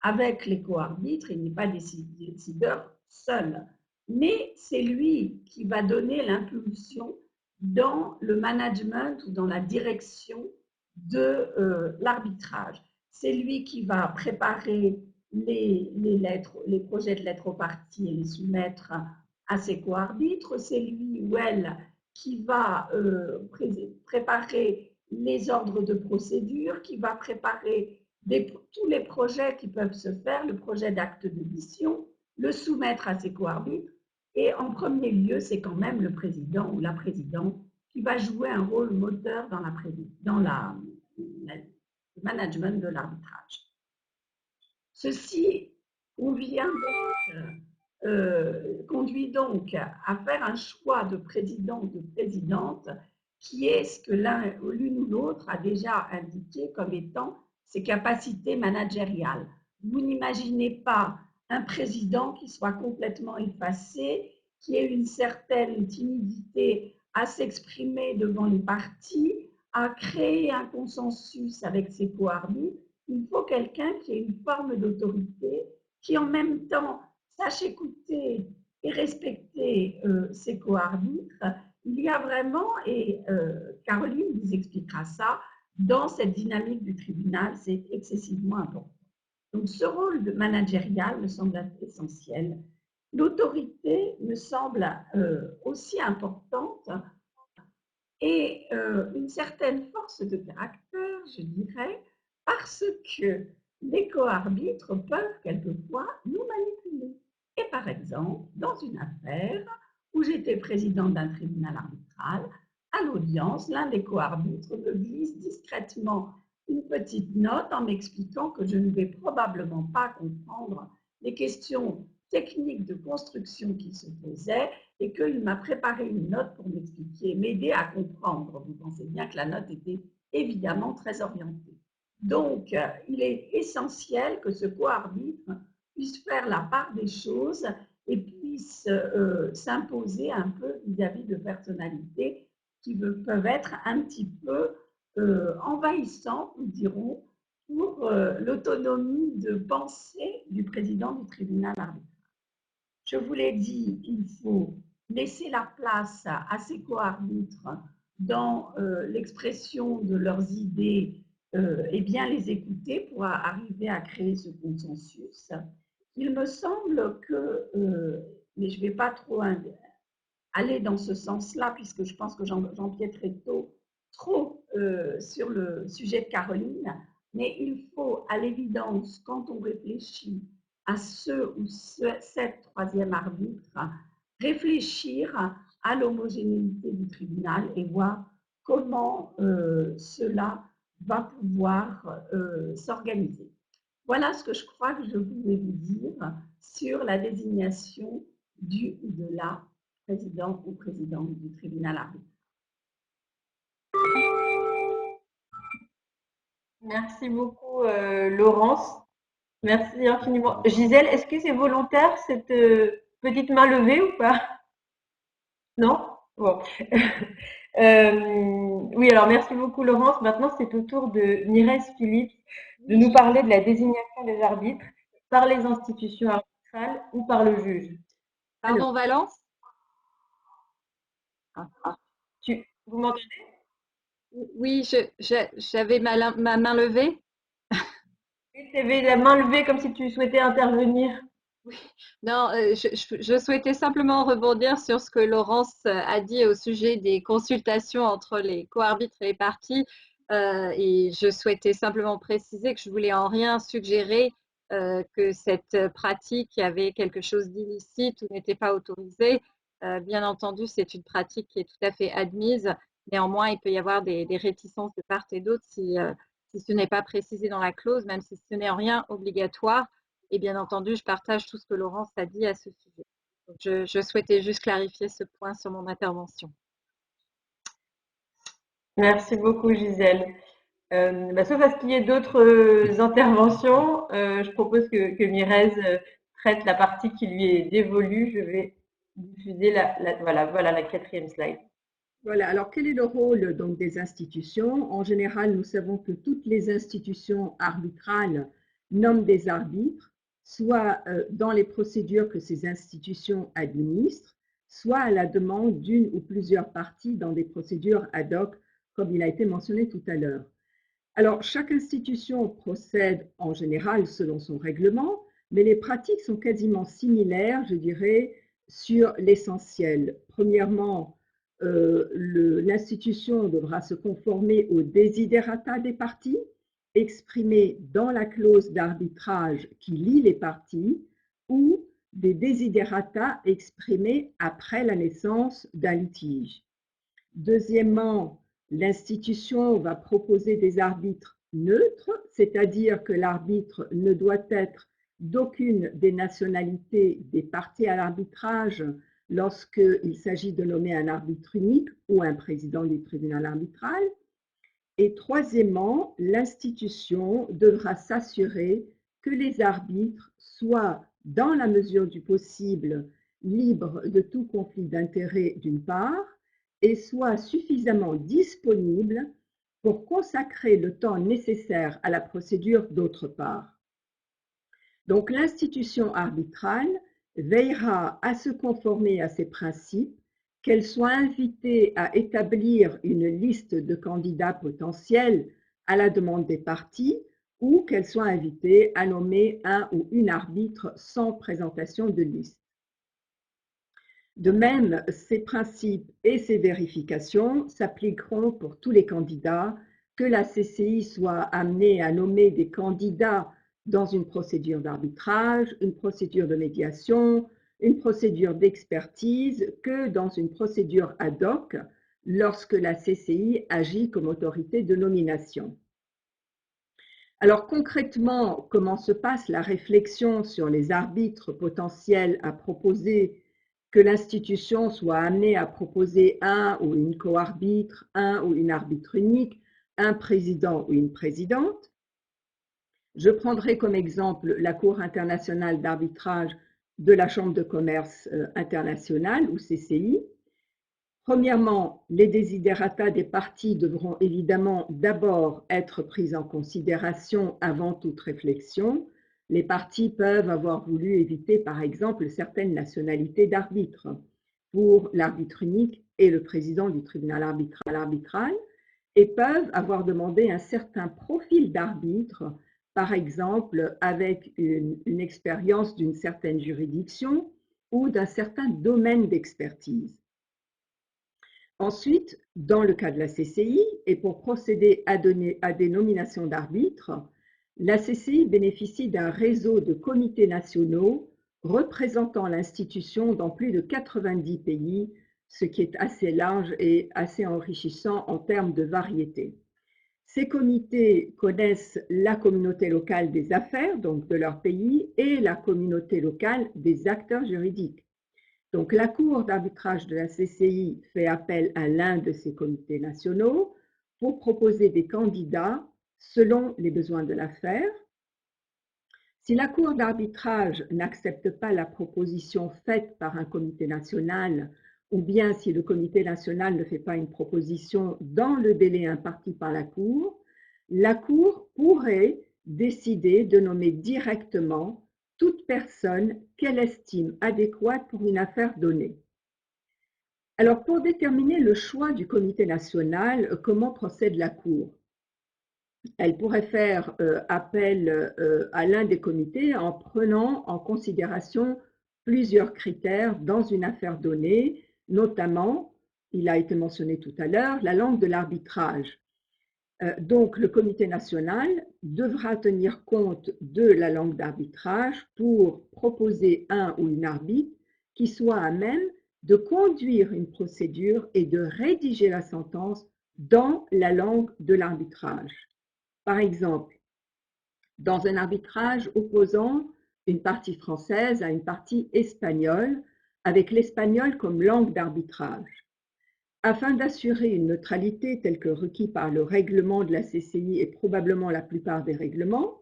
avec les co-arbitres, il n'est pas décideur seul. Mais c'est lui qui va donner l'impulsion dans le management ou dans la direction de l'arbitrage. C'est lui qui va préparer les projets de lettres aux parties et les soumettre à ses co-arbitres. C'est lui ou elle qui va préparer les ordres de procédure, qui va préparer tous les projets qui peuvent se faire, le projet d'acte d'audition, le soumettre à ses co-arbitres. Et en premier lieu, c'est quand même le président ou la présidente qui va jouer un rôle moteur dans le management de l'arbitrage. Ceci conduit donc à faire un choix de président ou de présidente qui est ce que l'une ou l'autre a déjà indiqué comme étant ses capacités managériales. Vous n'imaginez pas un président qui soit complètement effacé, qui ait une certaine timidité à s'exprimer devant les parties, à créer un consensus avec ses co-arbitres. Il faut quelqu'un qui ait une forme d'autorité, qui en même temps sache écouter et respecter ses co-arbitres. Il y a vraiment, et Caroline vous expliquera ça, dans cette dynamique du tribunal, c'est excessivement important. Donc ce rôle de managérial me semble essentiel. L'autorité me semble aussi importante et une certaine force de caractère, je dirais, parce que les co-arbitres peuvent quelquefois nous manipuler. Et par exemple, dans une affaire où j'étais présidente d'un tribunal arbitral, à l'audience, l'un des co-arbitres me glisse discrètement une petite note en m'expliquant que je ne vais probablement pas comprendre les questions techniques de construction qui se faisaient et qu'il m'a préparé une note pour m'expliquer, m'aider à comprendre. Vous pensez bien que la note était évidemment très orientée. Donc, il est essentiel que ce co-arbitre puisse faire la part des choses et puisse s'imposer un peu vis-à-vis de personnalités qui peuvent être un petit peu envahissantes, nous dirons, pour l'autonomie de pensée du président du tribunal arbitral. Je vous l'ai dit, il faut laisser la place à ces co-arbitres dans l'expression de leurs idées et bien les écouter pour arriver à créer ce consensus. Il me semble que, mais je ne vais pas trop aller dans ce sens-là, puisque je pense que j'empiéterai trop sur le sujet de Caroline, mais il faut, à l'évidence, quand on réfléchit à ce ou cette troisième arbitre, réfléchir à l'homogénéité du tribunal et voir comment cela va pouvoir s'organiser. Voilà ce que je crois que je voulais vous dire sur la désignation du ou de la président ou présidente du tribunal arbitral. Merci beaucoup, Laurence. Merci infiniment. Gisèle, est-ce que c'est volontaire cette petite main levée ou pas? Non? Bon. Oui, alors merci beaucoup, Laurence. Maintenant, c'est au tour de Mireille Philippe de nous parler de la désignation des arbitres par les institutions arbitrales ou par le juge. Pardon, Valence? Vous m'entendez? Oui, j'avais ma main levée. Tu avais la main levée comme si tu souhaitais intervenir. Oui. Non, je souhaitais simplement rebondir sur ce que Laurence a dit au sujet des consultations entre les co-arbitres et les parties. Et je souhaitais simplement préciser que je voulais en rien suggérer que cette pratique avait quelque chose d'illicite ou n'était pas autorisée. Bien entendu, c'est une pratique qui est tout à fait admise. Néanmoins, il peut y avoir des réticences de part et d'autre si ce n'est pas précisé dans la clause, même si ce n'est en rien obligatoire. Et bien entendu, je partage tout ce que Laurence a dit à ce sujet. Donc, je souhaitais juste clarifier ce point sur mon intervention. Merci beaucoup, Gisèle. Sauf à ce qu'il y ait d'autres interventions, je propose que Mireille traite la partie qui lui est dévolue. Je vais diffuser voilà la quatrième slide. Voilà, alors quel est le rôle donc des institutions? En général, nous savons que toutes les institutions arbitrales nomment des arbitres, soit dans les procédures que ces institutions administrent, soit à la demande d'une ou plusieurs parties dans des procédures ad hoc, comme il a été mentionné tout à l'heure. Alors, chaque institution procède en général selon son règlement, mais les pratiques sont quasiment similaires, je dirais, sur l'essentiel. Premièrement, l'institution devra se conformer aux desiderata des parties, exprimés dans la clause d'arbitrage qui lie les parties, ou des desiderata exprimés après la naissance d'un litige. Deuxièmement, l'institution va proposer des arbitres neutres, c'est-à-dire que l'arbitre ne doit être d'aucune des nationalités des parties à l'arbitrage lorsqu'il s'agit de nommer un arbitre unique ou un président du tribunal arbitral. Et troisièmement, l'institution devra s'assurer que les arbitres soient, dans la mesure du possible, libres de tout conflit d'intérêts d'une part, et soient suffisamment disponibles pour consacrer le temps nécessaire à la procédure d'autre part. Donc l'institution arbitrale veillera à se conformer à ces principes, qu'elle soit invitée à établir une liste de candidats potentiels à la demande des parties ou qu'elle soit invitée à nommer un ou une arbitre sans présentation de liste. De même, ces principes et ces vérifications s'appliqueront pour tous les candidats, que la CCI soit amenée à nommer des candidats dans une procédure d'arbitrage, une procédure de médiation, une procédure d'expertise, que dans une procédure ad hoc, lorsque la CCI agit comme autorité de nomination. Alors concrètement, comment se passe la réflexion sur les arbitres potentiels à proposer, que l'institution soit amenée à proposer un ou une co-arbitre, un ou une arbitre unique, un président ou une présidente? Je prendrai comme exemple la Cour internationale d'arbitrage de la Chambre de commerce internationale, ou CCI. Premièrement, les desiderata des parties devront évidemment d'abord être pris en considération avant toute réflexion. Les parties peuvent avoir voulu éviter, par exemple, certaines nationalités d'arbitre pour l'arbitre unique et le président du tribunal arbitral, et peuvent avoir demandé un certain profil d'arbitre, par exemple avec une expérience d'une certaine juridiction ou d'un certain domaine d'expertise. Ensuite, dans le cas de la CCI, et pour procéder à des nominations d'arbitres, la CCI bénéficie d'un réseau de comités nationaux représentant l'institution dans plus de 90 pays, ce qui est assez large et assez enrichissant en termes de variété. Ces comités connaissent la communauté locale des affaires, donc de leur pays, et la communauté locale des acteurs juridiques. Donc, la Cour d'arbitrage de la CCI fait appel à l'un de ces comités nationaux pour proposer des candidats selon les besoins de l'affaire. Si la Cour d'arbitrage n'accepte pas la proposition faite par un comité national, ou bien si le comité national ne fait pas une proposition dans le délai imparti par la Cour pourrait décider de nommer directement toute personne qu'elle estime adéquate pour une affaire donnée. Alors, pour déterminer le choix du comité national, comment procède la Cour? Elle pourrait faire appel à l'un des comités en prenant en considération plusieurs critères dans une affaire donnée, notamment, il a été mentionné tout à l'heure, la langue de l'arbitrage. Donc, le comité national devra tenir compte de la langue d'arbitrage pour proposer un ou une arbitre qui soit à même de conduire une procédure et de rédiger la sentence dans la langue de l'arbitrage. Par exemple, dans un arbitrage opposant une partie française à une partie espagnole, avec l'espagnol comme langue d'arbitrage. Afin d'assurer une neutralité telle que requis par le règlement de la CCI et probablement la plupart des règlements,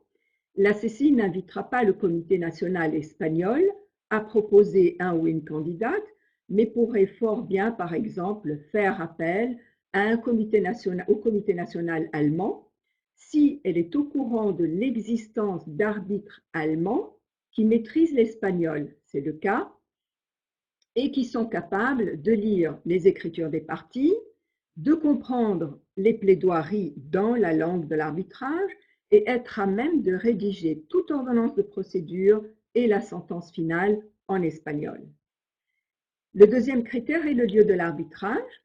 la CCI n'invitera pas le comité national espagnol à proposer un ou une candidate, mais pourrait fort bien, par exemple, faire appel à au comité national allemand si elle est au courant de l'existence d'arbitres allemands qui maîtrisent l'espagnol. C'est le cas, et qui sont capables de lire les écritures des parties, de comprendre les plaidoiries dans la langue de l'arbitrage et être à même de rédiger toute ordonnance de procédure et la sentence finale en espagnol. Le deuxième critère est le lieu de l'arbitrage.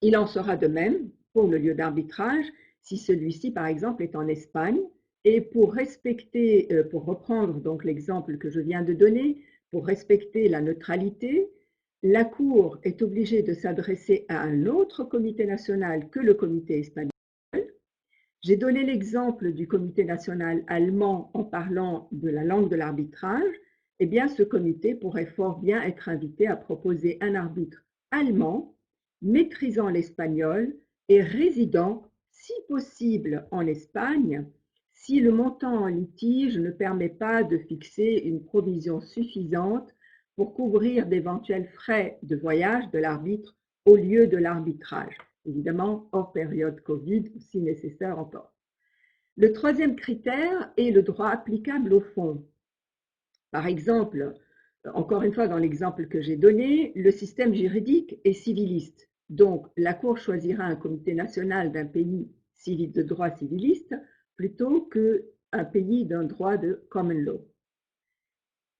Il en sera de même pour le lieu d'arbitrage si celui-ci, par exemple, est en Espagne. Et pour reprendre donc l'exemple que je viens de donner, pour respecter la neutralité, la Cour est obligée de s'adresser à un autre comité national que le comité espagnol. J'ai donné l'exemple du comité national allemand en parlant de la langue de l'arbitrage. Eh bien, ce comité pourrait fort bien être invité à proposer un arbitre allemand, maîtrisant l'espagnol et résidant, si possible, en Espagne, si le montant en litige ne permet pas de fixer une provision suffisante pour couvrir d'éventuels frais de voyage de l'arbitre au lieu de l'arbitrage, évidemment hors période Covid, si nécessaire encore. Le troisième critère est le droit applicable au fond. Par exemple, encore une fois dans l'exemple que j'ai donné, le système juridique est civiliste. Donc, la Cour choisira un comité national d'un pays de droit civiliste plutôt qu'un pays d'un droit de common law.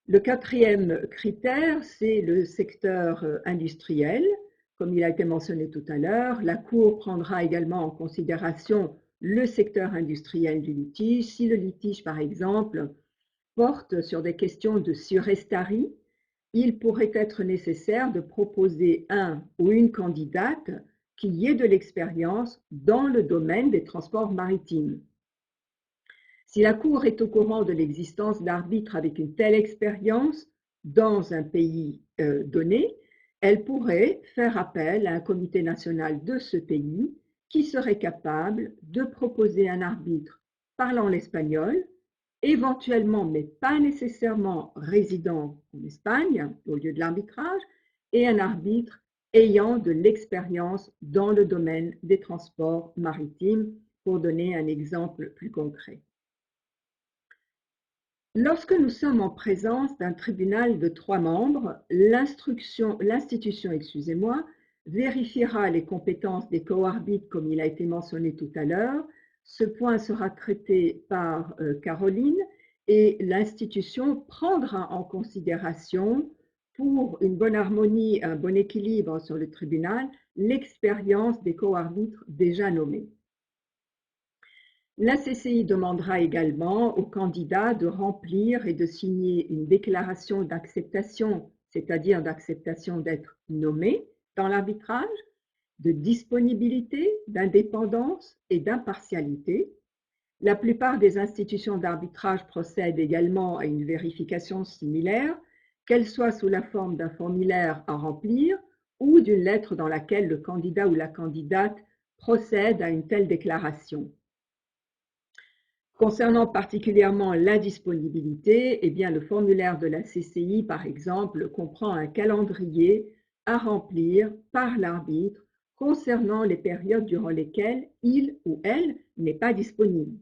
Le quatrième critère, c'est le secteur industriel. Comme il a été mentionné tout à l'heure, la Cour prendra également en considération le secteur industriel du litige. Si le litige, par exemple, porte sur des questions de surestarie, il pourrait être nécessaire de proposer un ou une candidate qui y ait de l'expérience dans le domaine des transports maritimes. Si la Cour est au courant de l'existence d'arbitres avec une telle expérience dans un pays donné, elle pourrait faire appel à un comité national de ce pays qui serait capable de proposer un arbitre parlant l'espagnol, éventuellement, mais pas nécessairement résidant en Espagne au lieu de l'arbitrage, et un arbitre ayant de l'expérience dans le domaine des transports maritimes, pour donner un exemple plus concret. Lorsque nous sommes en présence d'un tribunal de 3 membres, l'institution vérifiera les compétences des co-arbitres comme il a été mentionné tout à l'heure. Ce point sera traité par Caroline et l'institution prendra en considération, pour une bonne harmonie, un bon équilibre sur le tribunal, l'expérience des co-arbitres déjà nommés. La CCI demandera également aux candidats de remplir et de signer une déclaration d'acceptation, c'est-à-dire d'acceptation d'être nommé dans l'arbitrage, de disponibilité, d'indépendance et d'impartialité. La plupart des institutions d'arbitrage procèdent également à une vérification similaire, qu'elle soit sous la forme d'un formulaire à remplir ou d'une lettre dans laquelle le candidat ou la candidate procède à une telle déclaration. Concernant particulièrement la disponibilité, eh bien, le formulaire de la CCI, par exemple, comprend un calendrier à remplir par l'arbitre concernant les périodes durant lesquelles il ou elle n'est pas disponible.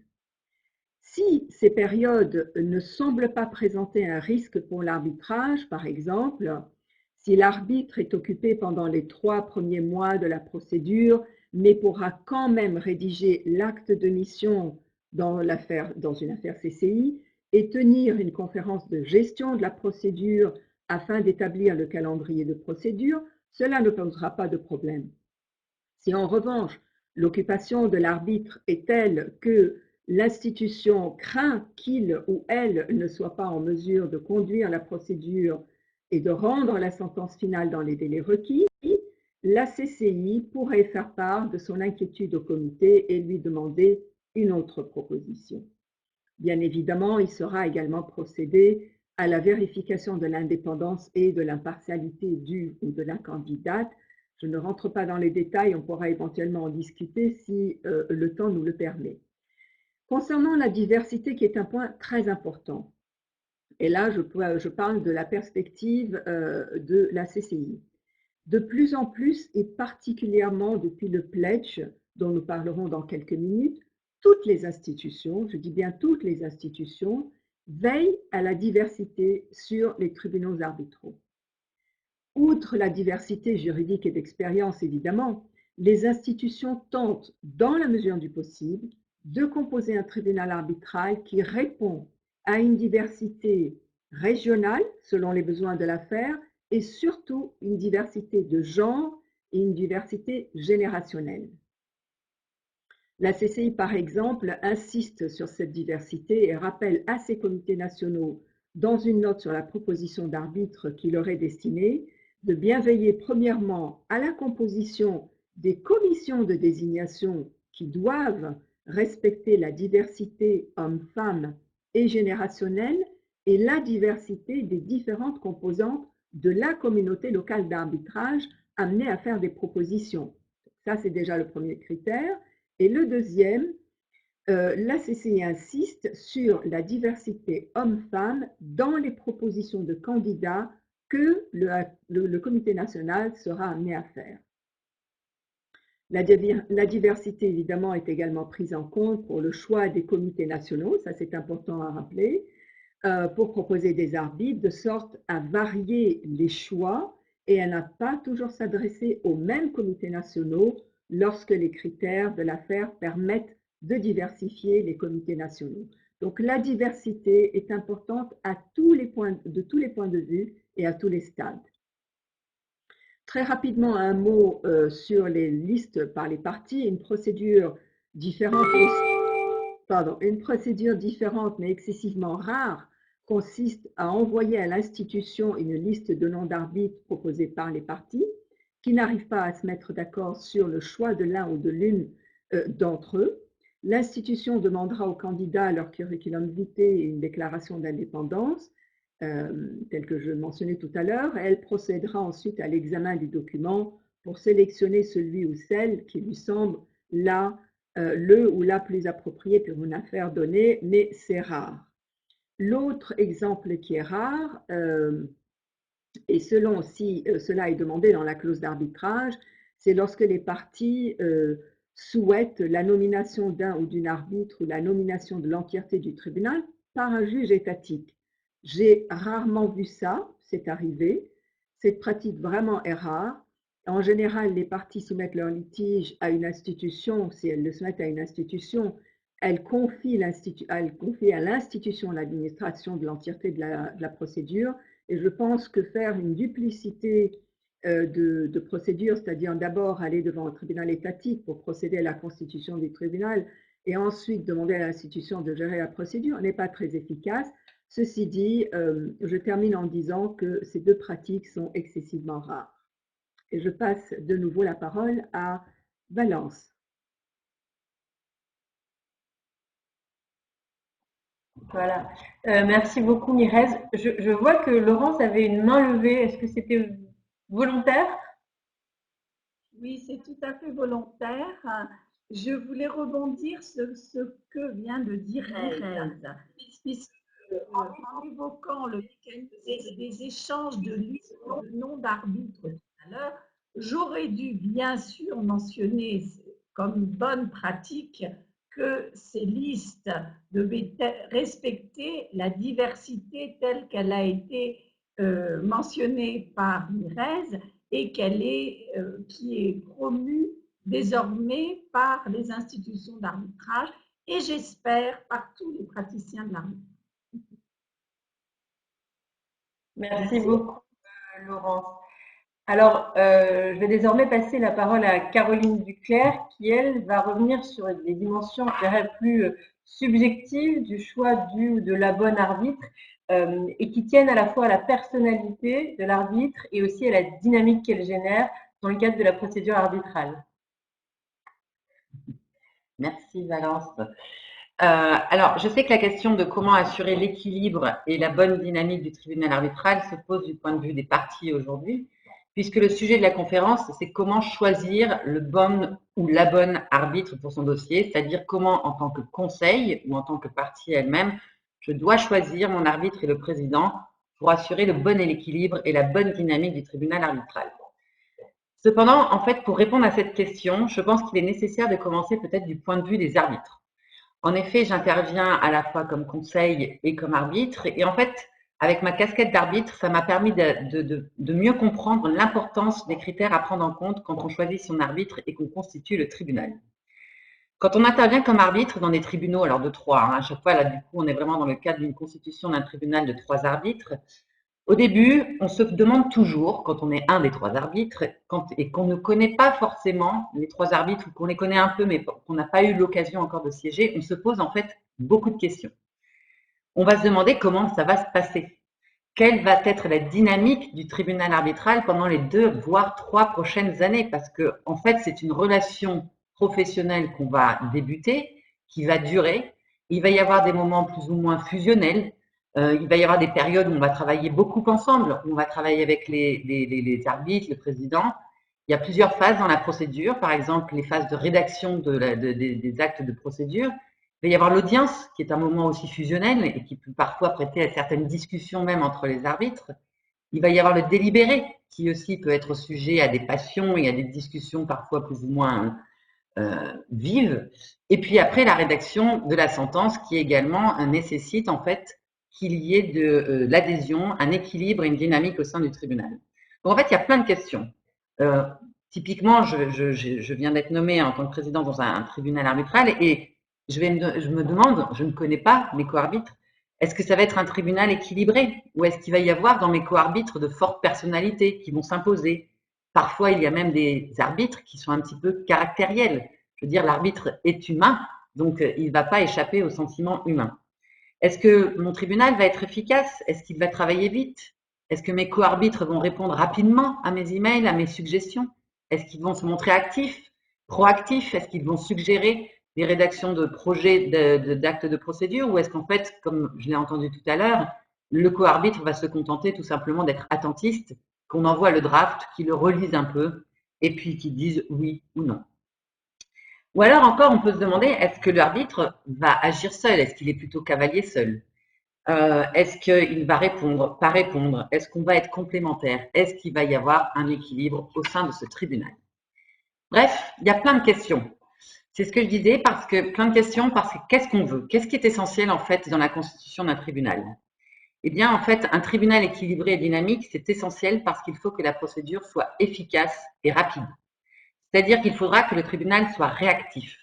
Si ces périodes ne semblent pas présenter un risque pour l'arbitrage, par exemple, si l'arbitre est occupé pendant les 3 premiers mois de la procédure, mais pourra quand même rédiger l'acte de mission dans une affaire CCI et tenir une conférence de gestion de la procédure afin d'établir le calendrier de procédure, cela ne posera pas de problème. Si en revanche, l'occupation de l'arbitre est telle que l'institution craint qu'il ou elle ne soit pas en mesure de conduire la procédure et de rendre la sentence finale dans les délais requis, la CCI pourrait faire part de son inquiétude au comité et lui demander une autre proposition. Bien évidemment, il sera également procédé à la vérification de l'indépendance et de l'impartialité du ou de la candidate. Je ne rentre pas dans les détails, on pourra éventuellement en discuter si le temps nous le permet. Concernant la diversité, qui est un point très important, et là je parle de la perspective de la CCI. De plus en plus, et particulièrement depuis le pledge, dont nous parlerons dans quelques minutes, toutes les institutions, je dis bien toutes les institutions, veillent à la diversité sur les tribunaux arbitraux. Outre la diversité juridique et d'expérience, évidemment, les institutions tentent, dans la mesure du possible, de composer un tribunal arbitral qui répond à une diversité régionale selon les besoins de l'affaire et surtout une diversité de genre et une diversité générationnelle. La CCI, par exemple, insiste sur cette diversité et rappelle à ses comités nationaux, dans une note sur la proposition d'arbitre qui leur est destinée, de bien veiller premièrement à la composition des commissions de désignation qui doivent respecter la diversité homme-femme et générationnelle et la diversité des différentes composantes de la communauté locale d'arbitrage amenée à faire des propositions. Ça, c'est déjà le premier critère. Et le deuxième, la CCI insiste sur la diversité homme-femme dans les propositions de candidats que le comité national sera amené à faire. La diversité, évidemment, est également prise en compte pour le choix des comités nationaux, ça c'est important à rappeler, pour proposer des arbitres, de sorte à varier les choix et à ne pas toujours s'adresser aux mêmes comités nationaux lorsque les critères de l'affaire permettent de diversifier les comités nationaux. Donc la diversité est importante à tous les points de vue et à tous les stades. Très rapidement, un mot sur les listes par les parties, une procédure différente mais excessivement rare consiste à envoyer à l'institution une liste de noms d'arbitres proposés par les parties qui n'arrivent pas à se mettre d'accord sur le choix de l'un ou de l'une d'entre eux. L'institution demandera aux candidats leur curriculum vitae et une déclaration d'indépendance, telle que je mentionnais tout à l'heure. Elle procédera ensuite à l'examen du document pour sélectionner celui ou celle qui lui semble le ou la plus approprié pour une affaire donnée, mais c'est rare. L'autre exemple qui est rare, et selon si cela est demandé dans la clause d'arbitrage, c'est lorsque les parties souhaitent la nomination d'un ou d'une arbitre ou la nomination de l'entièreté du tribunal par un juge étatique. J'ai rarement vu ça, c'est arrivé. Cette pratique vraiment est rare. En général, les parties soumettent leur litige à une institution. Si elles le soumettent à une institution, elles confient à l'institution l'administration de l'entièreté de la procédure. Et je pense que faire une duplicité de procédures, c'est-à-dire d'abord aller devant un tribunal étatique pour procéder à la constitution du tribunal et ensuite demander à l'institution de gérer la procédure, n'est pas très efficace. Ceci dit, je termine en disant que ces deux pratiques sont excessivement rares. Et je passe de nouveau la parole à Valence. Voilà. Merci beaucoup, Mirez. Je vois que Laurence avait une main levée. Est-ce que c'était volontaire? Oui, c'est tout à fait volontaire. Je voulais rebondir sur ce que vient de dire Mirez, en évoquant le mécanisme des échanges de listes de noms d'arbitres tout à l'heure. J'aurais dû bien sûr mentionner comme une bonne pratique que ces listes devaient respecter la diversité telle qu'elle a été mentionnée par Mirez et qui est promue désormais par les institutions d'arbitrage et j'espère par tous les praticiens de l'arbitrage. Merci beaucoup, Laurence. Alors, je vais désormais passer la parole à Caroline Duclerc, qui, elle, va revenir sur des dimensions, je dirais, plus subjectives du choix du ou de la bonne arbitre et qui tiennent à la fois à la personnalité de l'arbitre et aussi à la dynamique qu'elle génère dans le cadre de la procédure arbitrale. Merci, Valence. Alors, je sais que la question de comment assurer l'équilibre et la bonne dynamique du tribunal arbitral se pose du point de vue des parties aujourd'hui, puisque le sujet de la conférence, c'est comment choisir le bon ou la bonne arbitre pour son dossier, c'est-à-dire comment, en tant que conseil ou en tant que partie elle-même, je dois choisir mon arbitre et le président pour assurer le bon équilibre et la bonne dynamique du tribunal arbitral. Cependant, en fait, pour répondre à cette question, je pense qu'il est nécessaire de commencer peut-être du point de vue des arbitres. En effet, j'interviens à la fois comme conseil et comme arbitre. Et en fait, avec ma casquette d'arbitre, ça m'a permis de mieux comprendre l'importance des critères à prendre en compte quand on choisit son arbitre et qu'on constitue le tribunal. Quand on intervient comme arbitre dans des tribunaux, alors de 3, à chaque fois, là, du coup, on est vraiment dans le cadre d'une constitution d'un tribunal de 3 arbitres. Au début, on se demande toujours, quand on est un des 3 arbitres, et qu'on ne connaît pas forcément les 3 arbitres, ou qu'on les connaît un peu, mais qu'on n'a pas eu l'occasion encore de siéger, on se pose en fait beaucoup de questions. On va se demander comment ça va se passer. Quelle va être la dynamique du tribunal arbitral pendant les 2, voire 3 prochaines années? Parce que, en fait, c'est une relation professionnelle qu'on va débuter, qui va durer. Il va y avoir des moments plus ou moins fusionnels. Il va y avoir des périodes où on va travailler beaucoup ensemble, où on va travailler avec les arbitres, le président. Il y a plusieurs phases dans la procédure, par exemple les phases de rédaction des actes de procédure. Il va y avoir l'audience, qui est un moment aussi fusionnel et qui peut parfois prêter à certaines discussions même entre les arbitres. Il va y avoir le délibéré, qui aussi peut être sujet à des passions et à des discussions parfois plus ou moins vives. Et puis après, la rédaction de la sentence, qui également nécessite en fait qu'il y ait de l'adhésion, un équilibre et une dynamique au sein du tribunal. Donc en fait, il y a plein de questions. Typiquement, je viens d'être nommée en tant que président dans un tribunal arbitral et je me demande, je ne connais pas mes co-arbitres, est-ce que ça va être un tribunal équilibré ou est-ce qu'il va y avoir dans mes co-arbitres de fortes personnalités qui vont s'imposer? Parfois, il y a même des arbitres qui sont un petit peu caractériels. Je veux dire, l'arbitre est humain, donc il ne va pas échapper aux sentiments humains. Est-ce que mon tribunal va être efficace? Est-ce qu'il va travailler vite? Est-ce que mes co-arbitres vont répondre rapidement à mes emails, à mes suggestions? Est-ce qu'ils vont se montrer actifs, proactifs? Est-ce qu'ils vont suggérer des rédactions de projets d'actes de procédure? Ou est-ce qu'en fait, comme je l'ai entendu tout à l'heure, le co-arbitre va se contenter tout simplement d'être attentiste, qu'on envoie le draft, qu'il le relise un peu, et puis qu'il dise oui ou non? Ou alors encore, on peut se demander, est-ce que l'arbitre va agir seul? Est-ce qu'il est plutôt cavalier seul? Est-ce qu'il va répondre, pas répondre? Est-ce qu'on va être complémentaire? Est-ce qu'il va y avoir un équilibre au sein de ce tribunal? Bref, il y a plein de questions. C'est ce que je disais, parce que plein de questions, parce que qu'est-ce qu'on veut? Qu'est-ce qui est essentiel en fait dans la constitution d'un tribunal? Eh bien, en fait, un tribunal équilibré et dynamique, c'est essentiel parce qu'il faut que la procédure soit efficace et rapide. C'est-à-dire qu'il faudra que le tribunal soit réactif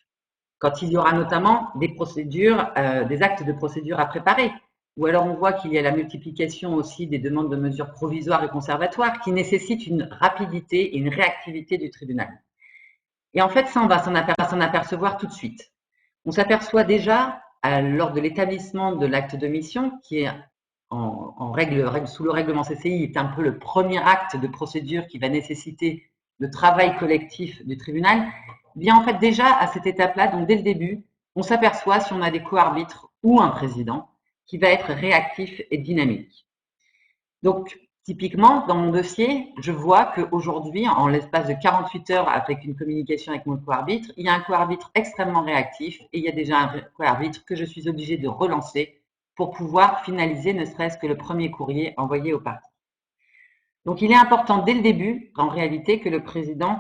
quand il y aura notamment des procédures, des actes de procédure à préparer. Ou alors on voit qu'il y a la multiplication aussi des demandes de mesures provisoires et conservatoires qui nécessitent une rapidité et une réactivité du tribunal. Et en fait, ça, on va s'en apercevoir tout de suite. On s'aperçoit déjà lors de l'établissement de l'acte de mission, qui est sous le règlement CCI, est un peu le premier acte de procédure qui va nécessiter le travail collectif du tribunal. Bien, en fait, déjà à cette étape-là, donc dès le début, on s'aperçoit si on a des co-arbitres ou un président qui va être réactif et dynamique. Donc, typiquement, dans mon dossier, je vois qu'aujourd'hui, en l'espace de 48 heures avec une communication avec mon co-arbitre, il y a un co-arbitre extrêmement réactif et il y a déjà un co-arbitre que je suis obligée de relancer pour pouvoir finaliser ne serait-ce que le premier courrier envoyé aux parties. Donc, il est important dès le début, en réalité, que le président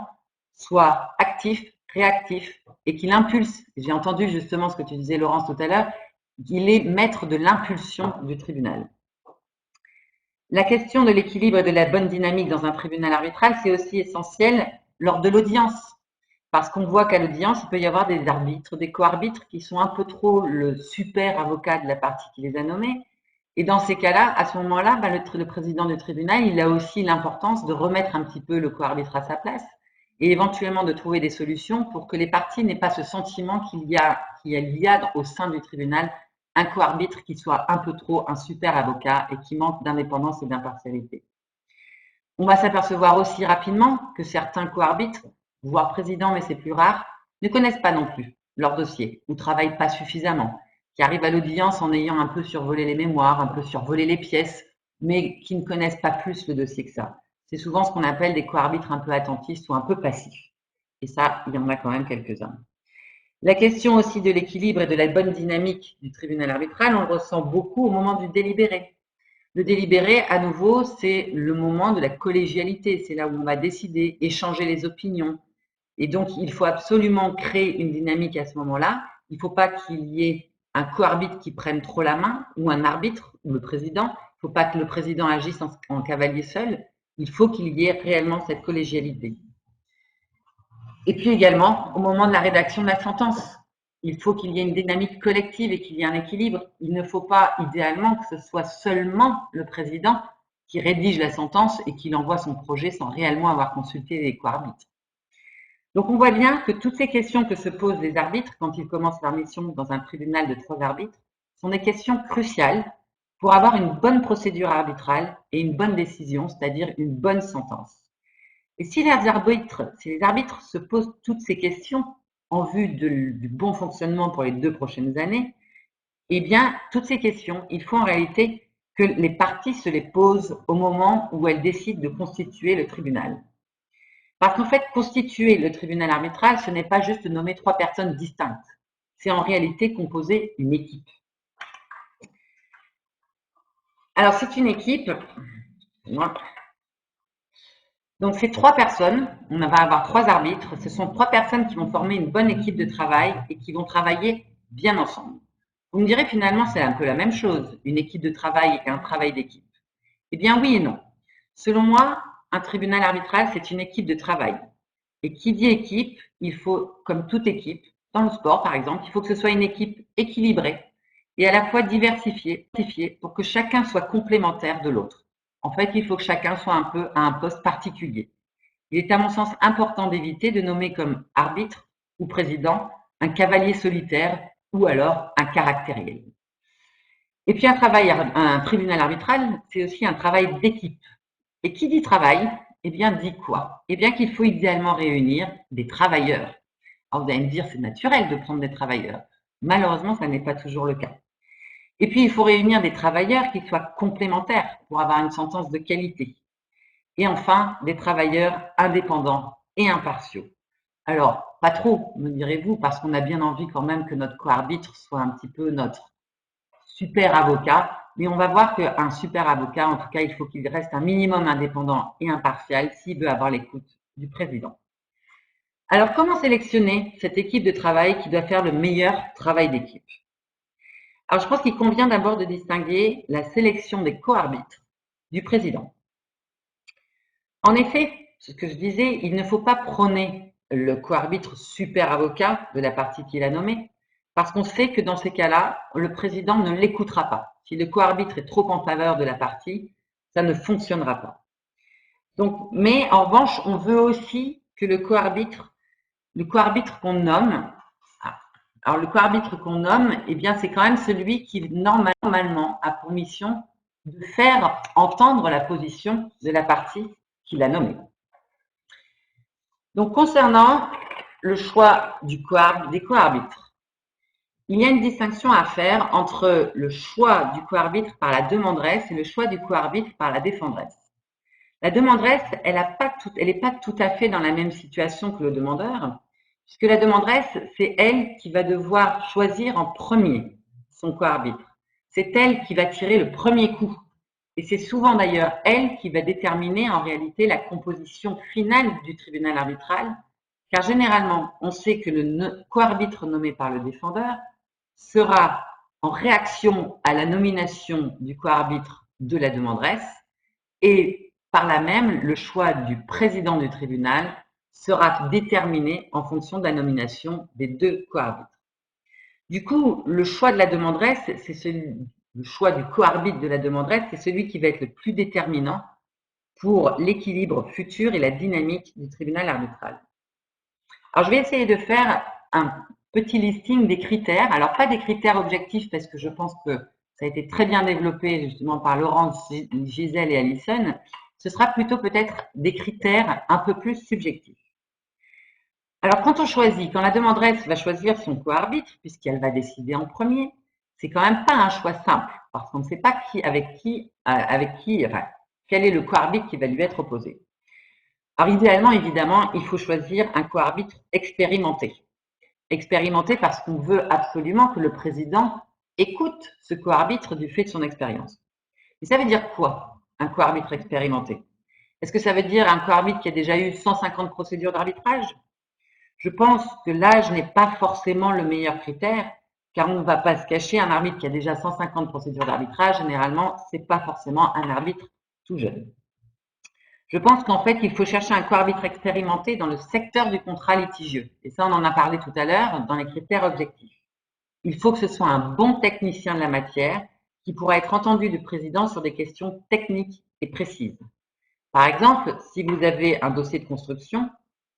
soit actif, réactif et qu'il impulse. J'ai entendu justement ce que tu disais, Laurence, tout à l'heure, qu'il est maître de l'impulsion du tribunal. La question de l'équilibre et de la bonne dynamique dans un tribunal arbitral, c'est aussi essentiel lors de l'audience. Parce qu'on voit qu'à l'audience, il peut y avoir des arbitres, des co-arbitres qui sont un peu trop le super avocat de la partie qui les a nommés. Et dans ces cas-là, à ce moment-là, le président du tribunal, il a aussi l'importance de remettre un petit peu le co-arbitre à sa place et éventuellement de trouver des solutions pour que les parties n'aient pas ce sentiment qu'il y a au sein du tribunal un co-arbitre qui soit un peu trop un super avocat et qui manque d'indépendance et d'impartialité. On va s'apercevoir aussi rapidement que certains co-arbitres, voire présidents, mais c'est plus rare, ne connaissent pas non plus leur dossier ou travaillent pas suffisamment, qui arrivent à l'audience en ayant un peu survolé les mémoires, un peu survolé les pièces, mais qui ne connaissent pas plus le dossier que ça. C'est souvent ce qu'on appelle des co-arbitres un peu attentistes ou un peu passifs. Et ça, il y en a quand même quelques-uns. La question aussi de l'équilibre et de la bonne dynamique du tribunal arbitral, on le ressent beaucoup au moment du délibéré. Le délibéré, à nouveau, c'est le moment de la collégialité. C'est là où on va décider, échanger les opinions. Et donc, il faut absolument créer une dynamique à ce moment-là. Il ne faut pas qu'il y ait un co-arbitre qui prenne trop la main ou un arbitre ou le président. Il ne faut pas que le président agisse en cavalier seul. Il faut qu'il y ait réellement cette collégialité. Et puis également, au moment de la rédaction de la sentence, il faut qu'il y ait une dynamique collective et qu'il y ait un équilibre. Il ne faut pas, idéalement, que ce soit seulement le président qui rédige la sentence et qui envoie son projet sans réellement avoir consulté les co-arbitres. Donc, on voit bien que toutes ces questions que se posent les arbitres quand ils commencent leur mission dans un tribunal de 3 arbitres sont des questions cruciales pour avoir une bonne procédure arbitrale et une bonne décision, c'est-à-dire une bonne sentence. Et si les arbitres se posent toutes ces questions en vue du bon fonctionnement pour les 2 prochaines années, eh bien, toutes ces questions, il faut en réalité que les parties se les posent au moment où elles décident de constituer le tribunal. Parce qu'en fait, constituer le tribunal arbitral, ce n'est pas juste nommer 3 personnes distinctes. C'est en réalité composer une équipe. Alors, c'est une équipe. Donc, ces 3 personnes, on va avoir 3 arbitres. Ce sont 3 personnes qui vont former une bonne équipe de travail et qui vont travailler bien ensemble. Vous me direz finalement, c'est un peu la même chose, une équipe de travail et un travail d'équipe. Eh bien, oui et non. Selon moi, un tribunal arbitral, c'est une équipe de travail. Et qui dit équipe, il faut, comme toute équipe, dans le sport par exemple, il faut que ce soit une équipe équilibrée et à la fois diversifiée pour que chacun soit complémentaire de l'autre. En fait, il faut que chacun soit un peu à un poste particulier. Il est à mon sens important d'éviter de nommer comme arbitre ou président un cavalier solitaire ou alors un caractériel. Et puis un tribunal arbitral, c'est aussi un travail d'équipe. Et qui dit travail, eh bien dit quoi? Eh bien qu'il faut idéalement réunir des travailleurs. Alors vous allez me dire, c'est naturel de prendre des travailleurs. Malheureusement, ça n'est pas toujours le cas. Et puis, il faut réunir des travailleurs qui soient complémentaires pour avoir une sentence de qualité. Et enfin, des travailleurs indépendants et impartiaux. Alors, pas trop, me direz-vous, parce qu'on a bien envie quand même que notre co-arbitre soit un petit peu notre super avocat. Mais on va voir qu'un super avocat, en tout cas, il faut qu'il reste un minimum indépendant et impartial s'il veut avoir l'écoute du président. Alors, comment sélectionner cette équipe de travail qui doit faire le meilleur travail d'équipe? Alors, je pense qu'il convient d'abord de distinguer la sélection des co-arbitres du président. En effet, ce que je disais, il ne faut pas prôner le co-arbitre super avocat de la partie qu'il a nommée, parce qu'on sait que dans ces cas-là, le président ne l'écoutera pas. Si le co-arbitre est trop en faveur de la partie, ça ne fonctionnera pas. Donc, mais en revanche, on veut aussi que le co-arbitre qu'on nomme, alors le co-arbitre qu'on nomme, eh bien, c'est quand même celui qui normalement a pour mission de faire entendre la position de la partie qu'il a nommée. Donc, concernant le choix des co-arbitres, il y a une distinction à faire entre le choix du co-arbitre par la demanderesse et le choix du co-arbitre par la défenderesse. La demanderesse, elle n'est pas tout à fait dans la même situation que le demandeur, puisque la demanderesse, c'est elle qui va devoir choisir en premier son co-arbitre. C'est elle qui va tirer le premier coup. Et c'est souvent d'ailleurs elle qui va déterminer en réalité la composition finale du tribunal arbitral, car généralement, on sait que le co-arbitre nommé par le défendeur sera en réaction à la nomination du co-arbitre de la demanderesse, et par là même, le choix du président du tribunal sera déterminé en fonction de la nomination des deux co-arbitres. Du coup, le choix de la demanderesse, le choix du co-arbitre de la demanderesse, c'est celui qui va être le plus déterminant pour l'équilibre futur et la dynamique du tribunal arbitral. Alors, je vais essayer de faire un petit listing des critères. Alors, pas des critères objectifs parce que je pense que ça a été très bien développé justement par Laurence, Gisèle et Alison. Ce sera plutôt peut-être des critères un peu plus subjectifs. Alors, quand la demanderesse va choisir son co-arbitre, puisqu'elle va décider en premier, c'est quand même pas un choix simple, parce qu'on ne sait pas quel est le co-arbitre qui va lui être opposé. Alors, idéalement, évidemment, il faut choisir un co-arbitre expérimenté. Expérimenté parce qu'on veut absolument que le président écoute ce co-arbitre du fait de son expérience. Et ça veut dire quoi, un co-arbitre expérimenté? Est-ce que ça veut dire un co-arbitre qui a déjà eu 150 procédures d'arbitrage? Je pense que l'âge n'est pas forcément le meilleur critère, car on ne va pas se cacher, un arbitre qui a déjà 150 procédures d'arbitrage, généralement, ce n'est pas forcément un arbitre tout jeune. Je pense qu'en fait, il faut chercher un co-arbitre expérimenté dans le secteur du contrat litigieux. Et ça, on en a parlé tout à l'heure dans les critères objectifs. Il faut que ce soit un bon technicien de la matière qui pourra être entendu du président sur des questions techniques et précises. Par exemple, si vous avez un dossier de construction,